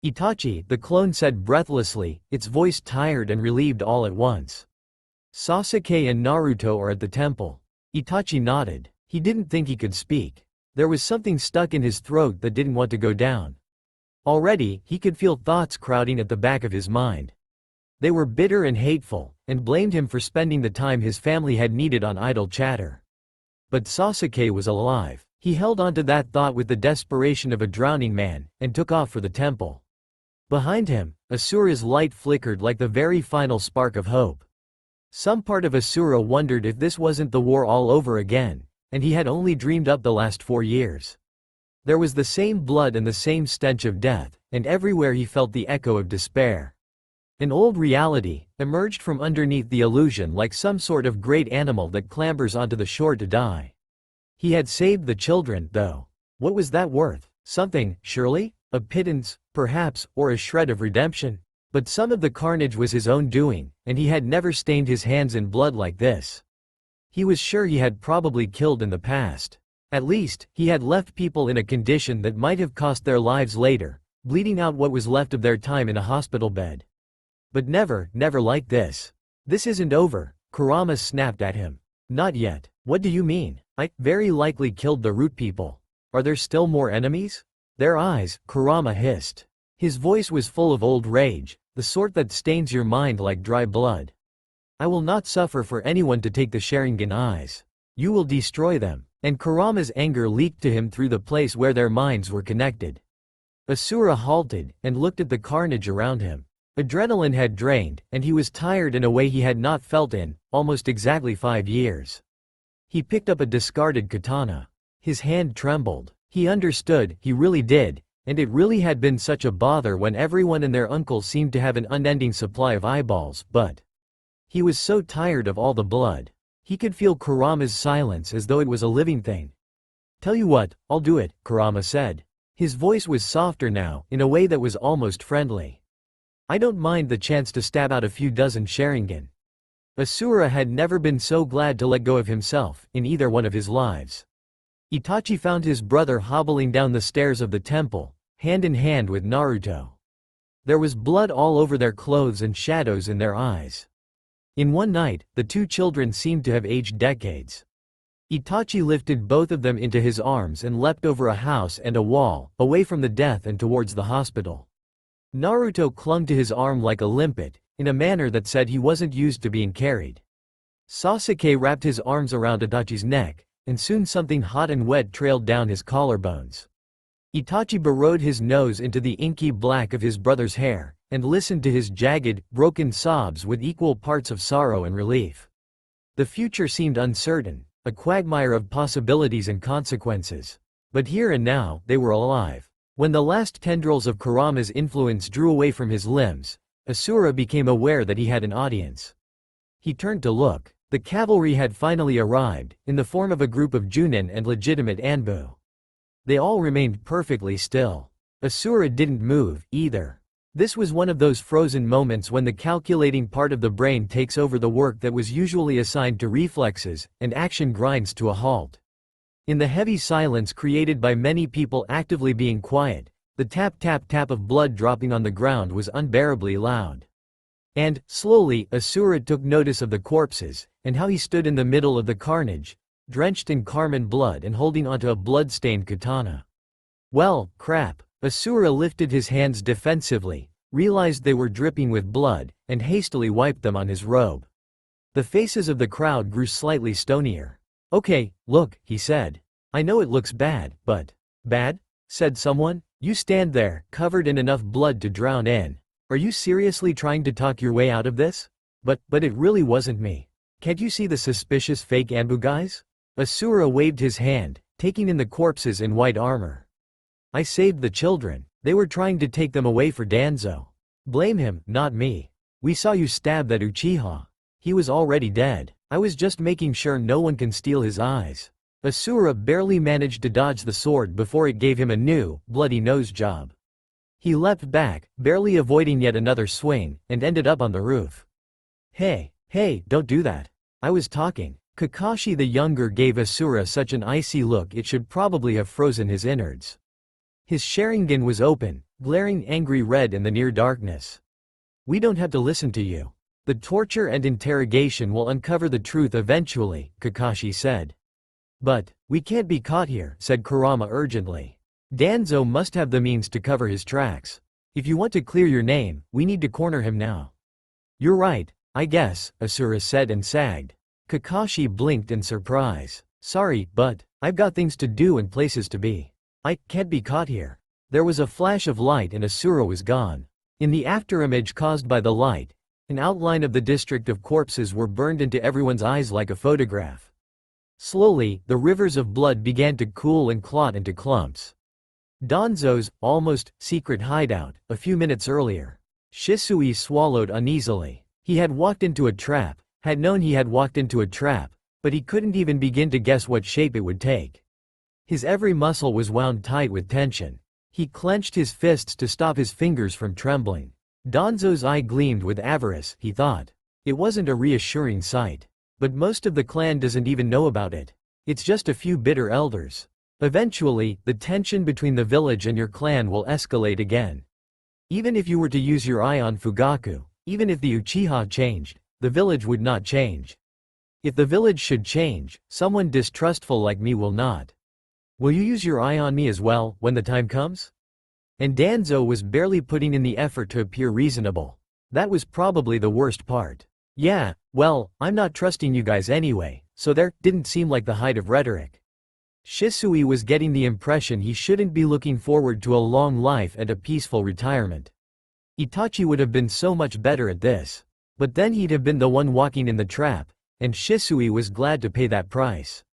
Itachi, the clone said breathlessly, its voice tired and relieved all at once. Sasuke and Naruto are at the temple. Itachi nodded. He didn't think he could speak. There was something stuck in his throat that didn't want to go down. Already, he could feel thoughts crowding at the back of his mind. They were bitter and hateful, and blamed him for spending the time his family had needed on idle chatter. But Sasuke was alive. He held onto that thought with the desperation of a drowning man, and took off for the temple. Behind him, Asura's light flickered like the very final spark of hope. Some part of Assura wondered if this wasn't the war all over again, and he had only dreamed up the last 4 years. There was the same blood and the same stench of death, and everywhere he felt the echo of despair. An old reality emerged from underneath the illusion like some sort of great animal that clambers onto the shore to die. He had saved the children, though. What was that worth? Something, surely? A pittance, perhaps, or a shred of redemption? But some of the carnage was his own doing, and he had never stained his hands in blood like this. He was sure he had probably killed in the past. At least, he had left people in a condition that might have cost their lives later, bleeding out what was left of their time in a hospital bed. But never like this. This isn't over, Kurama snapped at him. Not yet. What do you mean? I very likely killed the root people. Are there still more enemies? Their eyes, Kurama hissed. His voice was full of old rage, the sort that stains your mind like dry blood. I will not suffer for anyone to take the Sharingan eyes. You will destroy them. And Kurama's anger leaked to him through the place where their minds were connected. Assura halted, and looked at the carnage around him. Adrenaline had drained, and he was tired in a way he had not felt in almost exactly 5 years. He picked up a discarded katana. His hand trembled. He understood, he really did, and it really had been such a bother when everyone and their uncle seemed to have an unending supply of eyeballs, but he was so tired of all the blood. He could feel Kurama's silence as though it was a living thing. Tell you what, I'll do it, Kurama said. His voice was softer now, in a way that was almost friendly. I don't mind the chance to stab out a few dozen Sharingan. Assura had never been so glad to let go of himself, in either one of his lives. Itachi found his brother hobbling down the stairs of the temple, hand in hand with Naruto. There was blood all over their clothes and shadows in their eyes. In one night, the two children seemed to have aged decades. Itachi lifted both of them into his arms and leapt over a house and a wall, away from the death and towards the hospital. Naruto clung to his arm like a limpet, in a manner that said he wasn't used to being carried. Sasuke wrapped his arms around Itachi's neck, and soon something hot and wet trailed down his collarbones. Itachi burrowed his nose into the inky black of his brother's hair, and listened to his jagged, broken sobs with equal parts of sorrow and relief. The future seemed uncertain, a quagmire of possibilities and consequences. But here and now, they were alive. When the last tendrils of Kurama's influence drew away from his limbs, Assura became aware that he had an audience. He turned to look. The cavalry had finally arrived, in the form of a group of Junin and legitimate Anbu. They all remained perfectly still. Assura didn't move, either. This was one of those frozen moments when the calculating part of the brain takes over the work that was usually assigned to reflexes, and action grinds to a halt. In the heavy silence created by many people actively being quiet, the tap-tap-tap of blood dropping on the ground was unbearably loud. And, slowly, Assura took notice of the corpses, and how he stood in the middle of the carnage, drenched in carmine blood and holding onto a blood-stained katana. Well, crap. Assura lifted his hands defensively, realized they were dripping with blood, and hastily wiped them on his robe. The faces of the crowd grew slightly stonier. Okay, look, he said. I know it looks bad, but… Bad? Said someone. You stand there, covered in enough blood to drown in. Are you seriously trying to talk your way out of this? But it really wasn't me. Can't you see the suspicious fake Anbu guys? Assura waved his hand, taking in the corpses in white armor. I saved the children. They were trying to take them away for Danzo. Blame him, not me. We saw you stab that Uchiha. He was already dead. I was just making sure no one can steal his eyes. Assura barely managed to dodge the sword before it gave him a new, bloody nose job. He leapt back, barely avoiding yet another swing, and ended up on the roof. Hey, don't do that. I was talking. Kakashi the Younger gave Assura such an icy look it should probably have frozen his innards. His Sharingan was open, glaring angry red in the near darkness. We don't have to listen to you. The torture and interrogation will uncover the truth eventually, Kakashi said. But we can't be caught here, said Kurama urgently. Danzo must have the means to cover his tracks. If you want to clear your name, we need to corner him now. You're right, I guess, Assura said and sagged. Kakashi blinked in surprise. Sorry, but I've got things to do and places to be. I can't be caught here. There was a flash of light and Assura was gone. In the afterimage caused by the light, an outline of the district of corpses were burned into everyone's eyes like a photograph. Slowly, the rivers of blood began to cool and clot into clumps. Danzo's, almost, secret hideout, a few minutes earlier. Shisui swallowed uneasily. He had walked into a trap, had known he had walked into a trap, but he couldn't even begin to guess what shape it would take. His every muscle was wound tight with tension. He clenched his fists to stop his fingers from trembling. Danzo's eye gleamed with avarice, he thought. It wasn't a reassuring sight. But most of the clan doesn't even know about it. It's just a few bitter elders. Eventually, the tension between the village and your clan will escalate again. Even if you were to use your eye on Fugaku, even if the Uchiha changed, the village would not change. If the village should change, someone distrustful like me will not. Will you use your eye on me as well, when the time comes? And Danzo was barely putting in the effort to appear reasonable. That was probably the worst part. Yeah, well, I'm not trusting you guys anyway, so there didn't seem like the height of rhetoric. Shisui was getting the impression he shouldn't be looking forward to a long life and a peaceful retirement. Itachi would have been so much better at this. But then he'd have been the one walking in the trap, and Shisui was glad to pay that price.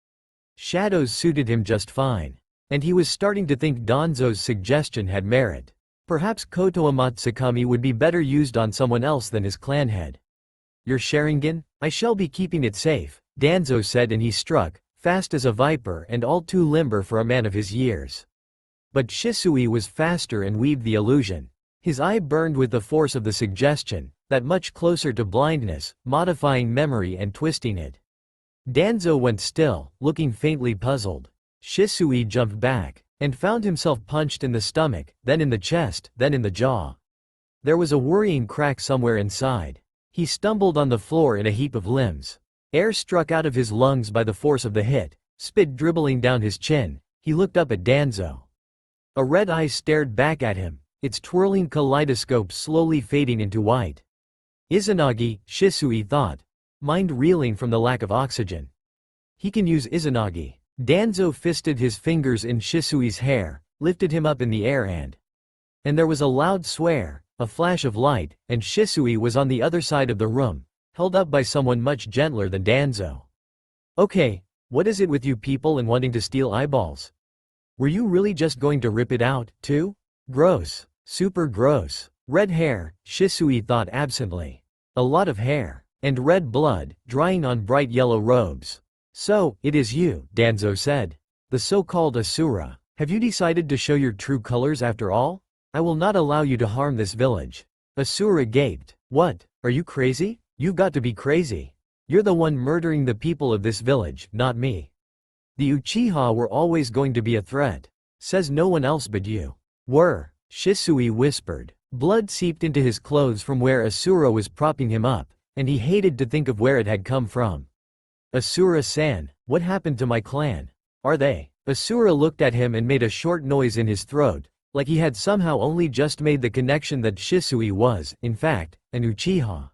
Shadows suited him just fine. And he was starting to think Danzo's suggestion had merit. Perhaps Kotoa Matsukami would be better used on someone else than his clan head. Your Sharingan? I shall be keeping it safe, Danzo said, and he struck, fast as a viper and all too limber for a man of his years. But Shisui was faster and weaved the illusion. His eye burned with the force of the suggestion, that much closer to blindness, modifying memory and twisting it. Danzo went still, looking faintly puzzled. Shisui jumped back, and found himself punched in the stomach, then in the chest, then in the jaw. There was a worrying crack somewhere inside. He stumbled on the floor in a heap of limbs. Air struck out of his lungs by the force of the hit, spit dribbling down his chin. He looked up at Danzo. A red eye stared back at him, its twirling kaleidoscope slowly fading into white. Izanagi, Shisui thought, mind reeling from the lack of oxygen. He can use Izanagi. Danzo fisted his fingers in Shisui's hair, lifted him up in the air and there was a loud swear, a flash of light, and Shisui was on the other side of the room, held up by someone much gentler than Danzo. Okay, what is it with you people and wanting to steal eyeballs? Were you really just going to rip it out, too? Gross. Super gross. Red hair, Shisui thought absently. A lot of hair. And red blood, drying on bright yellow robes. So, it is you, Danzo said. The so-called Assura. Have you decided to show your true colors after all? I will not allow you to harm this village. Assura gaped. What, are you crazy? You've got to be crazy. You're the one murdering the people of this village, not me. The Uchiha were always going to be a threat. Says no one else but you. Were, Shisui whispered. Blood seeped into his clothes from where Assura was propping him up, and he hated to think of where it had come from. Assura-san, what happened to my clan? Are they? Assura looked at him and made a short noise in his throat, like he had somehow only just made the connection that Shisui was, in fact, an Uchiha.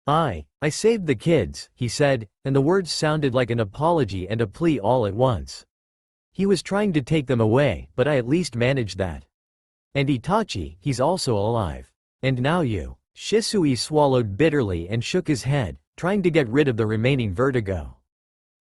I saved the kids, he said, and the words sounded like an apology and a plea all at once. He was trying to take them away, but I at least managed that. And Itachi, he's also alive. And now you. Shisui swallowed bitterly and shook his head, trying to get rid of the remaining vertigo.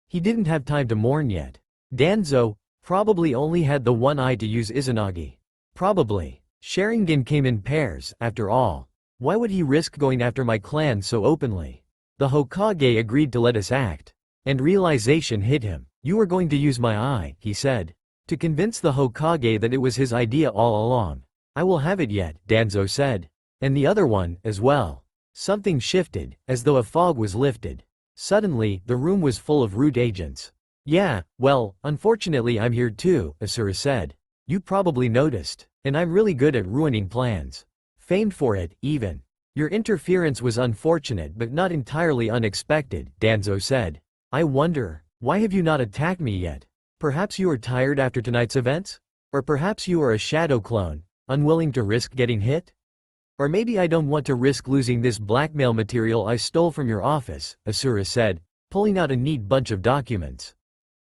He didn't have time to mourn yet. Danzo probably only had the one eye to use Izanagi. Probably. Sharingan came in pairs, after all. Why would he risk going after my clan so openly? The Hokage agreed to let us act. And realization hit him. You were going to use my eye, he said. To convince the Hokage that it was his idea all along. I will have it yet, Danzo said. And the other one, as well. Something shifted, as though a fog was lifted. Suddenly, the room was full of root agents. Yeah, well, unfortunately I'm here too, Assura said. You probably noticed. And I'm really good at ruining plans. Famed for it, even. Your interference was unfortunate but not entirely unexpected, Danzo said. I wonder, why have you not attacked me yet? Perhaps you are tired after tonight's events? Or perhaps you are a shadow clone, unwilling to risk getting hit? Or maybe I don't want to risk losing this blackmail material I stole from your office, Assura said, pulling out a neat bunch of documents.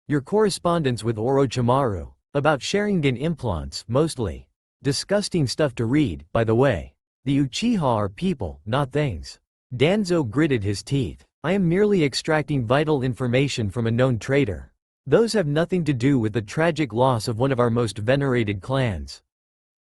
Your correspondence with Orochimaru, about Sharingan implants, mostly. Disgusting stuff to read, by the way. The Uchiha are people, not things. Danzo gritted his teeth. I am merely extracting vital information from a known traitor. Those have nothing to do with the tragic loss of one of our most venerated clans.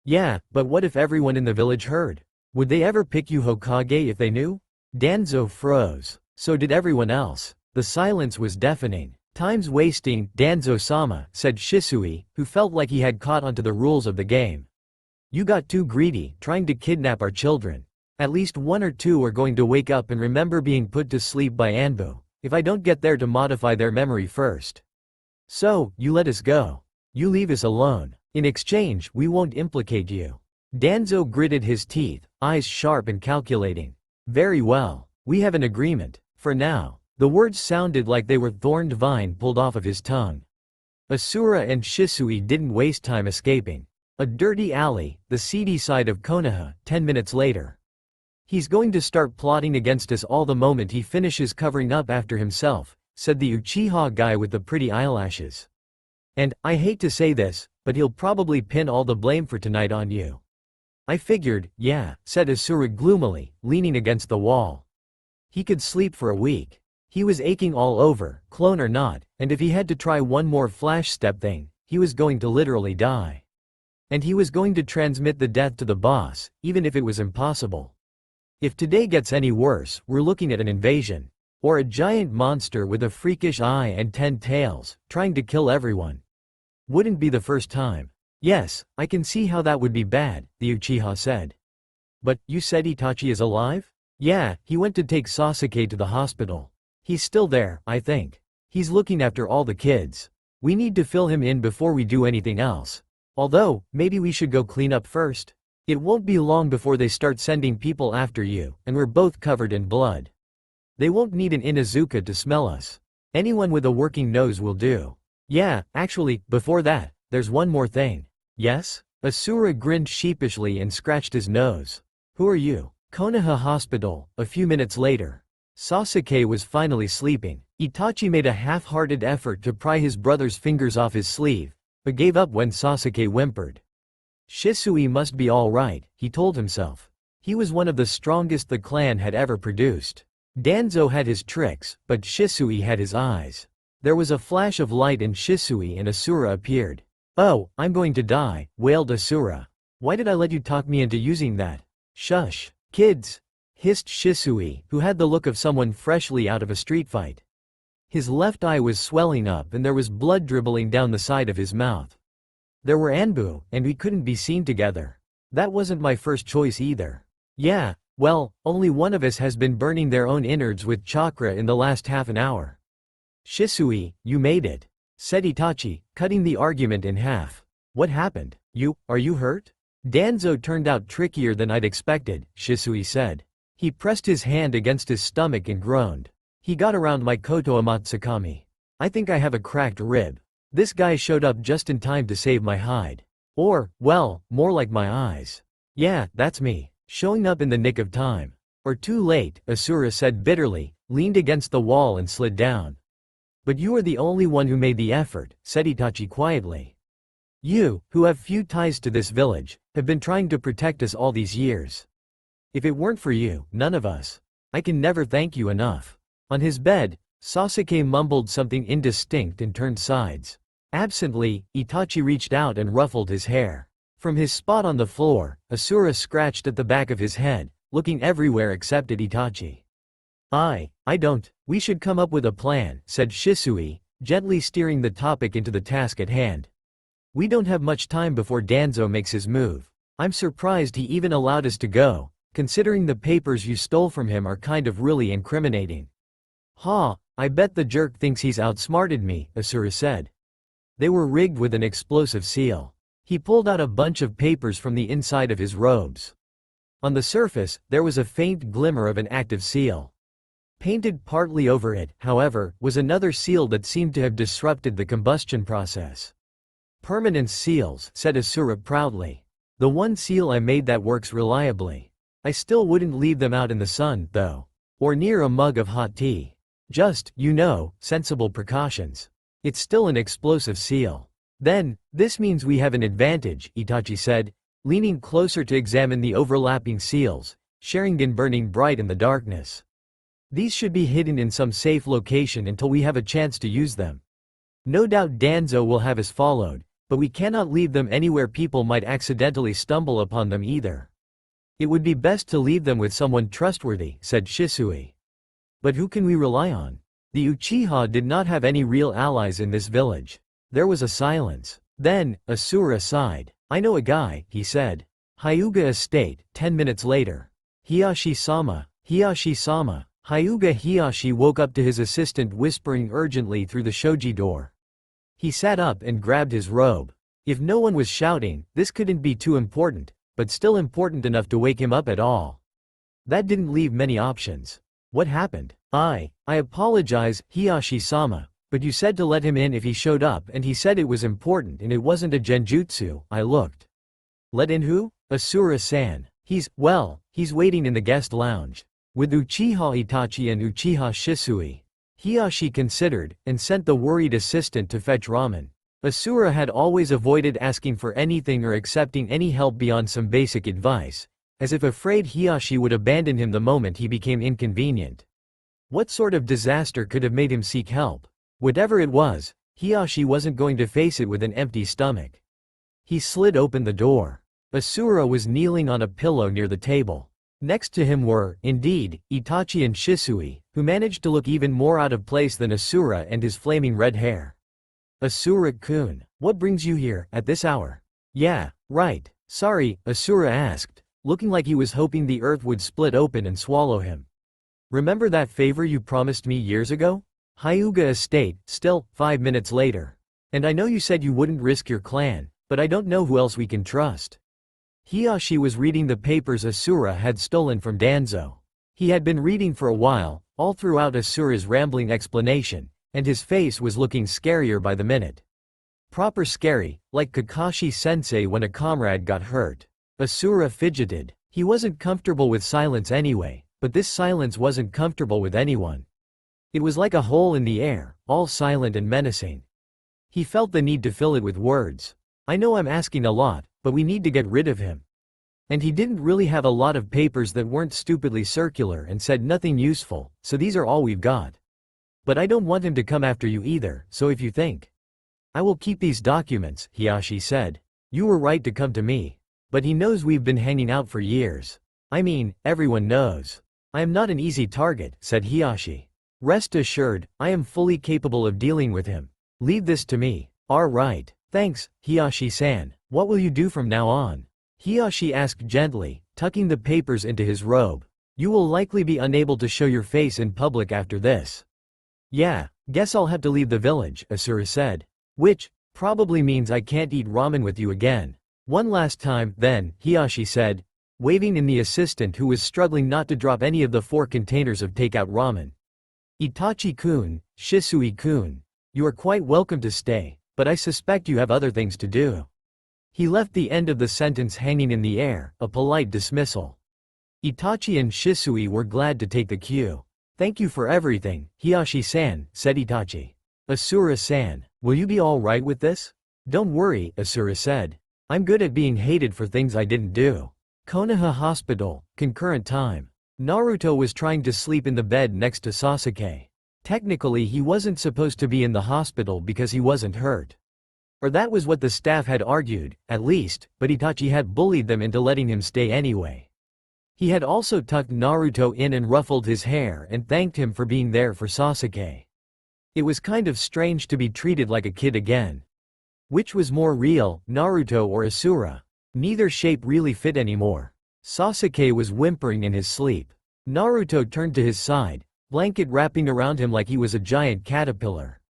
Yeah, but what if everyone in the village heard? Would they ever pick you Hokage if they knew? Danzo froze. So did everyone else. The silence was deafening. Time's wasting, Danzo-sama, said Shisui, who felt like he had caught onto the rules of the game. You got too greedy, trying to kidnap our children. At least one or two are going to wake up and remember being put to sleep by Anbu, if I don't get there to modify their memory first. So, you let us go. You leave us alone. In exchange, we won't implicate you. Danzo gritted his teeth, eyes sharp and calculating. Very well. We have an agreement. For now. The words sounded like they were thorned vine pulled off of his tongue. Assura and Shisui didn't waste time escaping. A dirty alley, the seedy side of Konoha, 10 minutes later. He's going to start plotting against us all the moment he finishes covering up after himself, said the Uchiha guy with the pretty eyelashes. And, I hate to say this, but he'll probably pin all the blame for tonight on you. I figured, yeah, said Assura gloomily, leaning against the wall. He could sleep for a week. He was aching all over, clone or not, and if he had to try one more flash step thing, he was going to literally die. And he was going to transmit the death to the boss, even if it was impossible. If today gets any worse, we're looking at an invasion. Or a giant monster with a freakish eye and 10 tails, trying to kill everyone. Wouldn't be the first time. Yes, I can see how that would be bad, the Uchiha said. But, you said Itachi is alive? Yeah, he went to take Sasuke to the hospital. He's still there, I think. He's looking after all the kids. We need to fill him in before we do anything else. Although, maybe we should go clean up first. It won't be long before they start sending people after you, and we're both covered in blood. They won't need an Inuzuka to smell us. Anyone with a working nose will do. Yeah, actually, before that, there's one more thing. Yes? Assura grinned sheepishly and scratched his nose. Who are you? Konoha Hospital, a few minutes later. Sasuke was finally sleeping. Itachi made a half-hearted effort to pry his brother's fingers off his sleeve, but gave up when Sasuke whimpered. Shisui must be all right, he told himself. He was one of the strongest the clan had ever produced. Danzo had his tricks, but Shisui had his eyes. There was a flash of light and Shisui and Assura appeared. Oh, I'm going to die, wailed Assura. Why did I let you talk me into using that? Shush, kids, hissed Shisui, who had the look of someone freshly out of a street fight. His left eye was swelling up and there was blood dribbling down the side of his mouth. There were Anbu, and we couldn't be seen together. That wasn't my first choice either. Yeah, well, only one of us has been burning their own innards with chakra in the last half an hour. Shisui, you made it, said Itachi, cutting the argument in half. What happened? Are you hurt? Danzo turned out trickier than I'd expected, Shisui said. He pressed his hand against his stomach and groaned. He got around my koto Amatsukami. I think I have a cracked rib. This guy showed up just in time to save my hide. Or, well, more like my eyes. Yeah, that's me, showing up in the nick of time. Or too late, Assura said bitterly, leaned against the wall and slid down. But you are the only one who made the effort, said Itachi quietly. You, who have few ties to this village, have been trying to protect us all these years. If it weren't for you, none of us. I can never thank you enough. On his bed, Sasuke mumbled something indistinct and turned sides. Absently, Itachi reached out and ruffled his hair. From his spot on the floor, Assura scratched at the back of his head, looking everywhere except at Itachi. I don't. We should come up with a plan, said Shisui, gently steering the topic into the task at hand. We don't have much time before Danzo makes his move. I'm surprised he even allowed us to go, considering the papers you stole from him are kind of really incriminating. Ha, I bet the jerk thinks he's outsmarted me, Assura said. They were rigged with an explosive seal. He pulled out a bunch of papers from the inside of his robes. On the surface, there was a faint glimmer of an active seal. Painted partly over it, however, was another seal that seemed to have disrupted the combustion process. Permanence seals, said Assura proudly. The one seal I made that works reliably. I still wouldn't leave them out in the sun, though. Or near a mug of hot tea. Just, sensible precautions. It's still an explosive seal. Then, this means we have an advantage, Itachi said, leaning closer to examine the overlapping seals, Sharingan burning bright in the darkness. These should be hidden in some safe location until we have a chance to use them. No doubt Danzo will have us followed, but we cannot leave them anywhere people might accidentally stumble upon them either. It would be best to leave them with someone trustworthy, said Shisui. But who can we rely on? The Uchiha did not have any real allies in this village. There was a silence. Then, Assura sighed. I know a guy, he said. Hyuga Estate, 10 minutes later. Hiyashi-sama, Hiyashi-sama. Hyuga Hiyashi woke up to his assistant whispering urgently through the shoji door. He sat up and grabbed his robe. If no one was shouting, this couldn't be too important, but still important enough to wake him up at all. That didn't leave many options. What happened? I apologize, Hiyashi-sama, but you said to let him in if he showed up and he said it was important and it wasn't a genjutsu. I looked. Let in who? Assura-san. He's waiting in the guest lounge. With Uchiha Itachi and Uchiha Shisui. Hiashi considered, and sent the worried assistant to fetch ramen. Assura had always avoided asking for anything or accepting any help beyond some basic advice, as if afraid Hiashi would abandon him the moment he became inconvenient. What sort of disaster could have made him seek help? Whatever it was, Hiashi wasn't going to face it with an empty stomach. He slid open the door. Assura was kneeling on a pillow near the table. Next to him were, indeed, Itachi and Shisui, who managed to look even more out of place than Assura and his flaming red hair. Asura-kun, what brings you here, at this hour? Yeah, right. Sorry, Assura asked, looking like he was hoping the earth would split open and swallow him. Remember that favor you promised me years ago? Hyuga estate, still, 5 minutes later. And I know you said you wouldn't risk your clan, but I don't know who else we can trust. Hiashi was reading the papers Assura had stolen from Danzo. He had been reading for a while, all throughout Asura's rambling explanation, and his face was looking scarier by the minute. Proper scary, like Kakashi-sensei when a comrade got hurt. Assura fidgeted. He wasn't comfortable with silence anyway, but this silence wasn't comfortable with anyone. It was like a hole in the air, all silent and menacing. He felt the need to fill it with words. I know I'm asking a lot, but we need to get rid of him. And he didn't really have a lot of papers that weren't stupidly circular and said nothing useful, so these are all we've got. But I don't want him to come after you either, so if you think. I will keep these documents, Hiashi said. You were right to come to me. But he knows we've been hanging out for years. I mean, everyone knows. I am not an easy target, said Hiashi. Rest assured, I am fully capable of dealing with him. Leave this to me. All right. Thanks, Hiashi-san. What will you do from now on? Hiashi asked gently, tucking the papers into his robe. You will likely be unable to show your face in public after this. Yeah, guess I'll have to leave the village, Assura said. Which, probably means I can't eat ramen with you again. One last time, then, Hiashi said, waving in the assistant who was struggling not to drop any of the 4 containers of takeout ramen. Itachi-kun, Shisui-kun, you are quite welcome to stay, but I suspect you have other things to do. He left the end of the sentence hanging in the air, a polite dismissal. Itachi and Shisui were glad to take the cue. Thank you for everything, Hiashi-san, said Itachi. Assura-san, will you be all right with this? Don't worry, Assura said. I'm good at being hated for things I didn't do. Konoha Hospital, concurrent time. Naruto was trying to sleep in the bed next to Sasuke. Technically he wasn't supposed to be in the hospital because he wasn't hurt. Or that was what the staff had argued, at least, but Itachi had bullied them into letting him stay anyway. He had also tucked Naruto in and ruffled his hair and thanked him for being there for Sasuke. It was kind of strange to be treated like a kid again. Which was more real, Naruto or Assura? Neither shape really fit anymore. Sasuke was whimpering in his sleep. Naruto turned to his side, blanket wrapping around him like he was a giant caterpillar.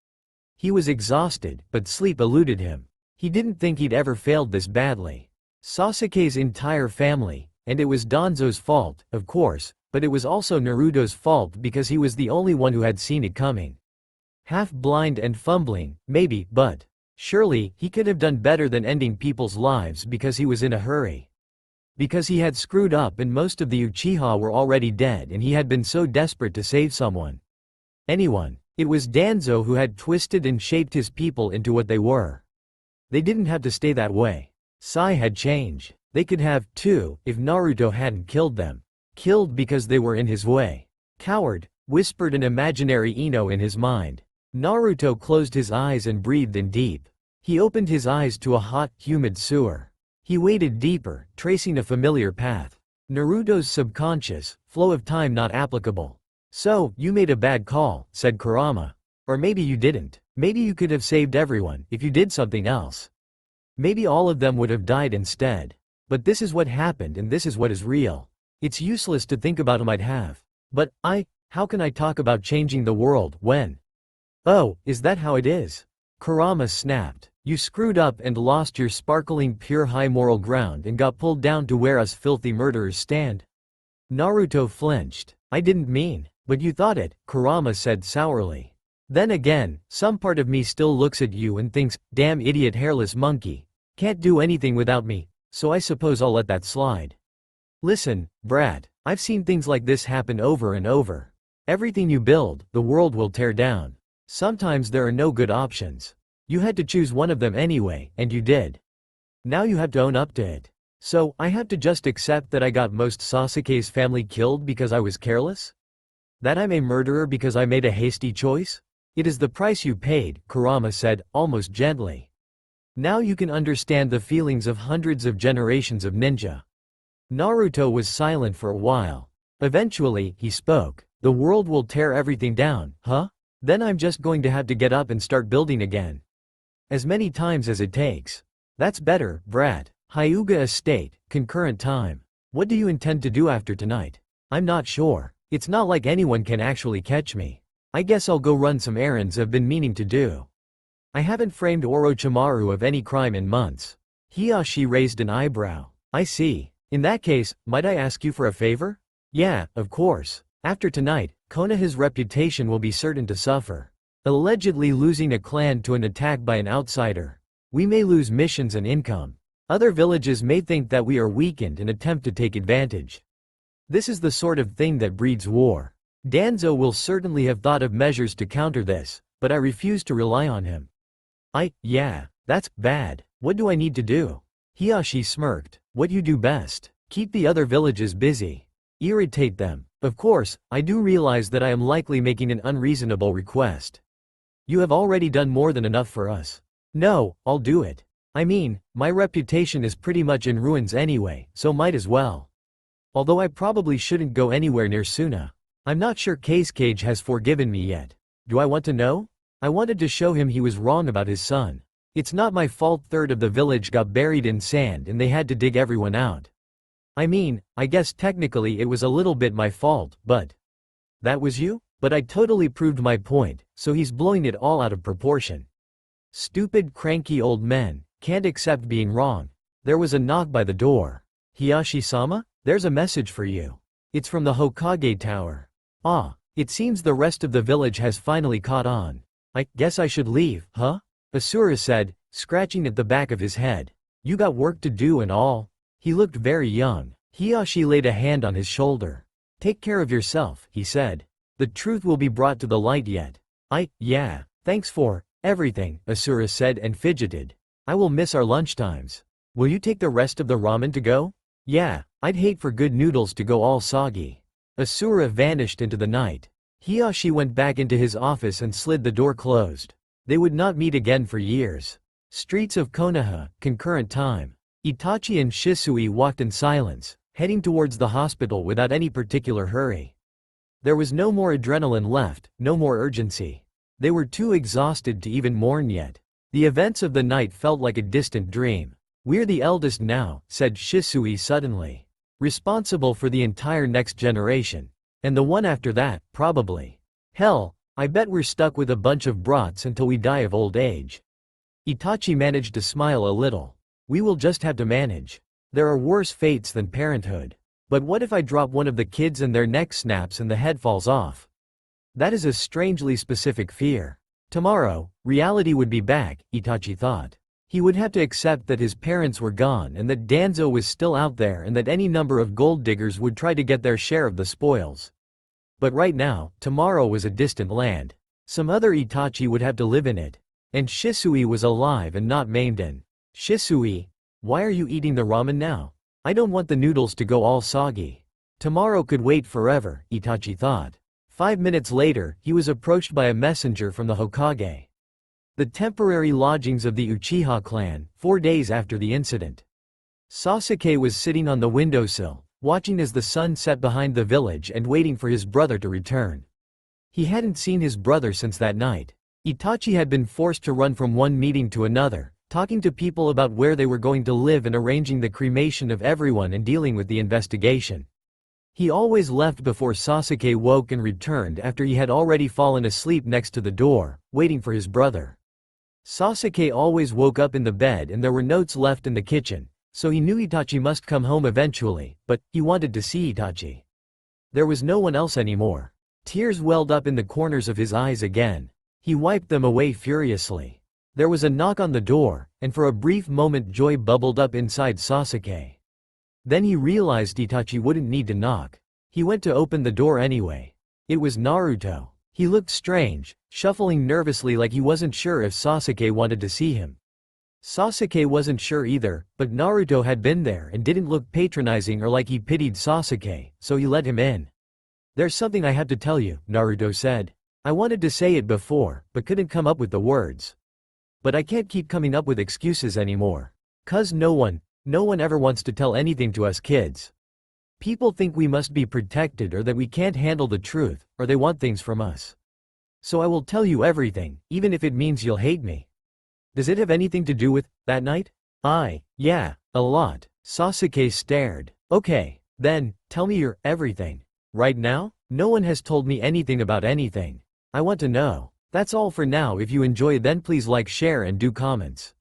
He was exhausted, but sleep eluded him. He didn't think he'd ever failed this badly. Sasuke's entire family, and it was Danzo's fault, of course, but it was also Naruto's fault because he was the only one who had seen it coming. Half blind and fumbling, maybe, but surely, he could have done better than ending people's lives because he was in a hurry. Because he had screwed up and most of the Uchiha were already dead and he had been so desperate to save someone. Anyone. It was Danzo who had twisted and shaped his people into what they were. They didn't have to stay that way. Sai had changed. They could have, too, if Naruto hadn't killed them. Killed because they were in his way. Coward, whispered an imaginary Ino in his mind. Naruto closed his eyes and breathed in deep. He opened his eyes to a hot, humid sewer. He waded deeper, tracing a familiar path. Naruto's subconscious, flow of time not applicable. So, you made a bad call, said Kurama. Or maybe you didn't. Maybe you could have saved everyone, if you did something else. Maybe all of them would have died instead. But this is what happened and this is what is real. It's useless to think about who might have. But, how can I talk about changing the world, when? Oh, is that how it is? Kurama snapped. You screwed up and lost your sparkling pure high moral ground and got pulled down to where us filthy murderers stand? Naruto flinched. I didn't mean. But you thought it, Kurama said sourly. Then again, some part of me still looks at you and thinks, damn idiot hairless monkey. Can't do anything without me, so I suppose I'll let that slide. Listen, brat, I've seen things like this happen over and over. Everything you build, the world will tear down. Sometimes there are no good options. You had to choose one of them anyway, and you did. Now you have to own up to it. So, I have to just accept that I got most Sasuke's family killed because I was careless? That I'm a murderer because I made a hasty choice? It is the price you paid, Kurama said, almost gently. Now you can understand the feelings of hundreds of generations of ninja. Naruto was silent for a while. Eventually, he spoke. The world will tear everything down, huh? Then I'm just going to have to get up and start building again. As many times as it takes. That's better, brat. Hyuga estate, concurrent time. What do you intend to do after tonight? I'm not sure. It's not like anyone can actually catch me. I guess I'll go run some errands I've been meaning to do. I haven't framed Orochimaru of any crime in months. Hiyashi raised an eyebrow. I see. In that case, might I ask you for a favor? Yeah, of course. After tonight, Konoha's reputation will be certain to suffer. Allegedly losing a clan to an attack by an outsider. We may lose missions and income. Other villages may think that we are weakened and attempt to take advantage. This is the sort of thing that breeds war. Danzo will certainly have thought of measures to counter this, but I refuse to rely on him. Yeah, that's bad. What do I need to do? Hiyashi smirked. What you do best. Keep the other villages busy. Irritate them. Of course, I do realize that I am likely making an unreasonable request. You have already done more than enough for us. No, I'll do it. I mean, my reputation is pretty much in ruins anyway, so might as well. Although I probably shouldn't go anywhere near Suna. I'm not sure Cage has forgiven me yet. Do I want to know? I wanted to show him he was wrong about his son. It's not my fault third of the village got buried in sand and they had to dig everyone out. I mean, I guess technically it was a little bit my fault, but… That was you? But I totally proved my point, so he's blowing it all out of proportion. Stupid cranky old men, can't accept being wrong. There was a knock by the door. Hiyashi-sama? There's a message for you. It's from the Hokage Tower. Ah, it seems the rest of the village has finally caught on. I guess I should leave, huh? Assura said, scratching at the back of his head. You got work to do and all. He looked very young. Hiyashi laid a hand on his shoulder. Take care of yourself, he said. The truth will be brought to the light yet. Yeah, thanks for everything, Assura said and fidgeted. I will miss our lunchtimes. Will you take the rest of the ramen to go? Yeah, I'd hate for good noodles to go all soggy. Assura vanished into the night. Hiyashi went back into his office and slid the door closed. They would not meet again for years. Streets of Konoha, concurrent time. Itachi and Shisui walked in silence, heading towards the hospital without any particular hurry. There was no more adrenaline left, no more urgency. They were too exhausted to even mourn yet. The events of the night felt like a distant dream. We're the eldest now, said Shisui suddenly. Responsible for the entire next generation. And the one after that, probably. Hell, I bet we're stuck with a bunch of brats until we die of old age. Itachi managed to smile a little. We will just have to manage. There are worse fates than parenthood. But what if I drop one of the kids and their neck snaps and the head falls off? That is a strangely specific fear. Tomorrow, reality would be back, Itachi thought. He would have to accept that his parents were gone and that Danzo was still out there and that any number of gold diggers would try to get their share of the spoils. But right now, tomorrow was a distant land. Some other Itachi would have to live in it. And Shisui was alive and not maimed in. Shisui, why are you eating the ramen now? I don't want the noodles to go all soggy. Tomorrow could wait forever, Itachi thought. 5 minutes later, he was approached by a messenger from the Hokage. The temporary lodgings of the Uchiha clan, 4 days after the incident. Sasuke was sitting on the windowsill, watching as the sun set behind the village and waiting for his brother to return. He hadn't seen his brother since that night. Itachi had been forced to run from one meeting to another, talking to people about where they were going to live and arranging the cremation of everyone and dealing with the investigation. He always left before Sasuke woke and returned after he had already fallen asleep next to the door, waiting for his brother. Sasuke always woke up in the bed and there were notes left in the kitchen, so he knew Itachi must come home eventually, but he wanted to see Itachi. There was no one else anymore. Tears welled up in the corners of his eyes again. He wiped them away furiously. There was a knock on the door, and for a brief moment joy bubbled up inside Sasuke. Then he realized Itachi wouldn't need to knock. He went to open the door anyway. It was Naruto. He looked strange, shuffling nervously like he wasn't sure if Sasuke wanted to see him. Sasuke wasn't sure either, but Naruto had been there and didn't look patronizing or like he pitied Sasuke, so he let him in. "There's something I have to tell you," Naruto said. "I wanted to say it before, but couldn't come up with the words. But I can't keep coming up with excuses anymore. 'Cause no one ever wants to tell anything to us kids. People think we must be protected or that we can't handle the truth, or they want things from us. So I will tell you everything, even if it means you'll hate me." "Does it have anything to do with that night?" Yeah, a lot." Sasuke stared. "Okay, then, tell me your everything. Right now? No one has told me anything about anything. I want to know. That's all for now. If you enjoy then please like, share and do comments.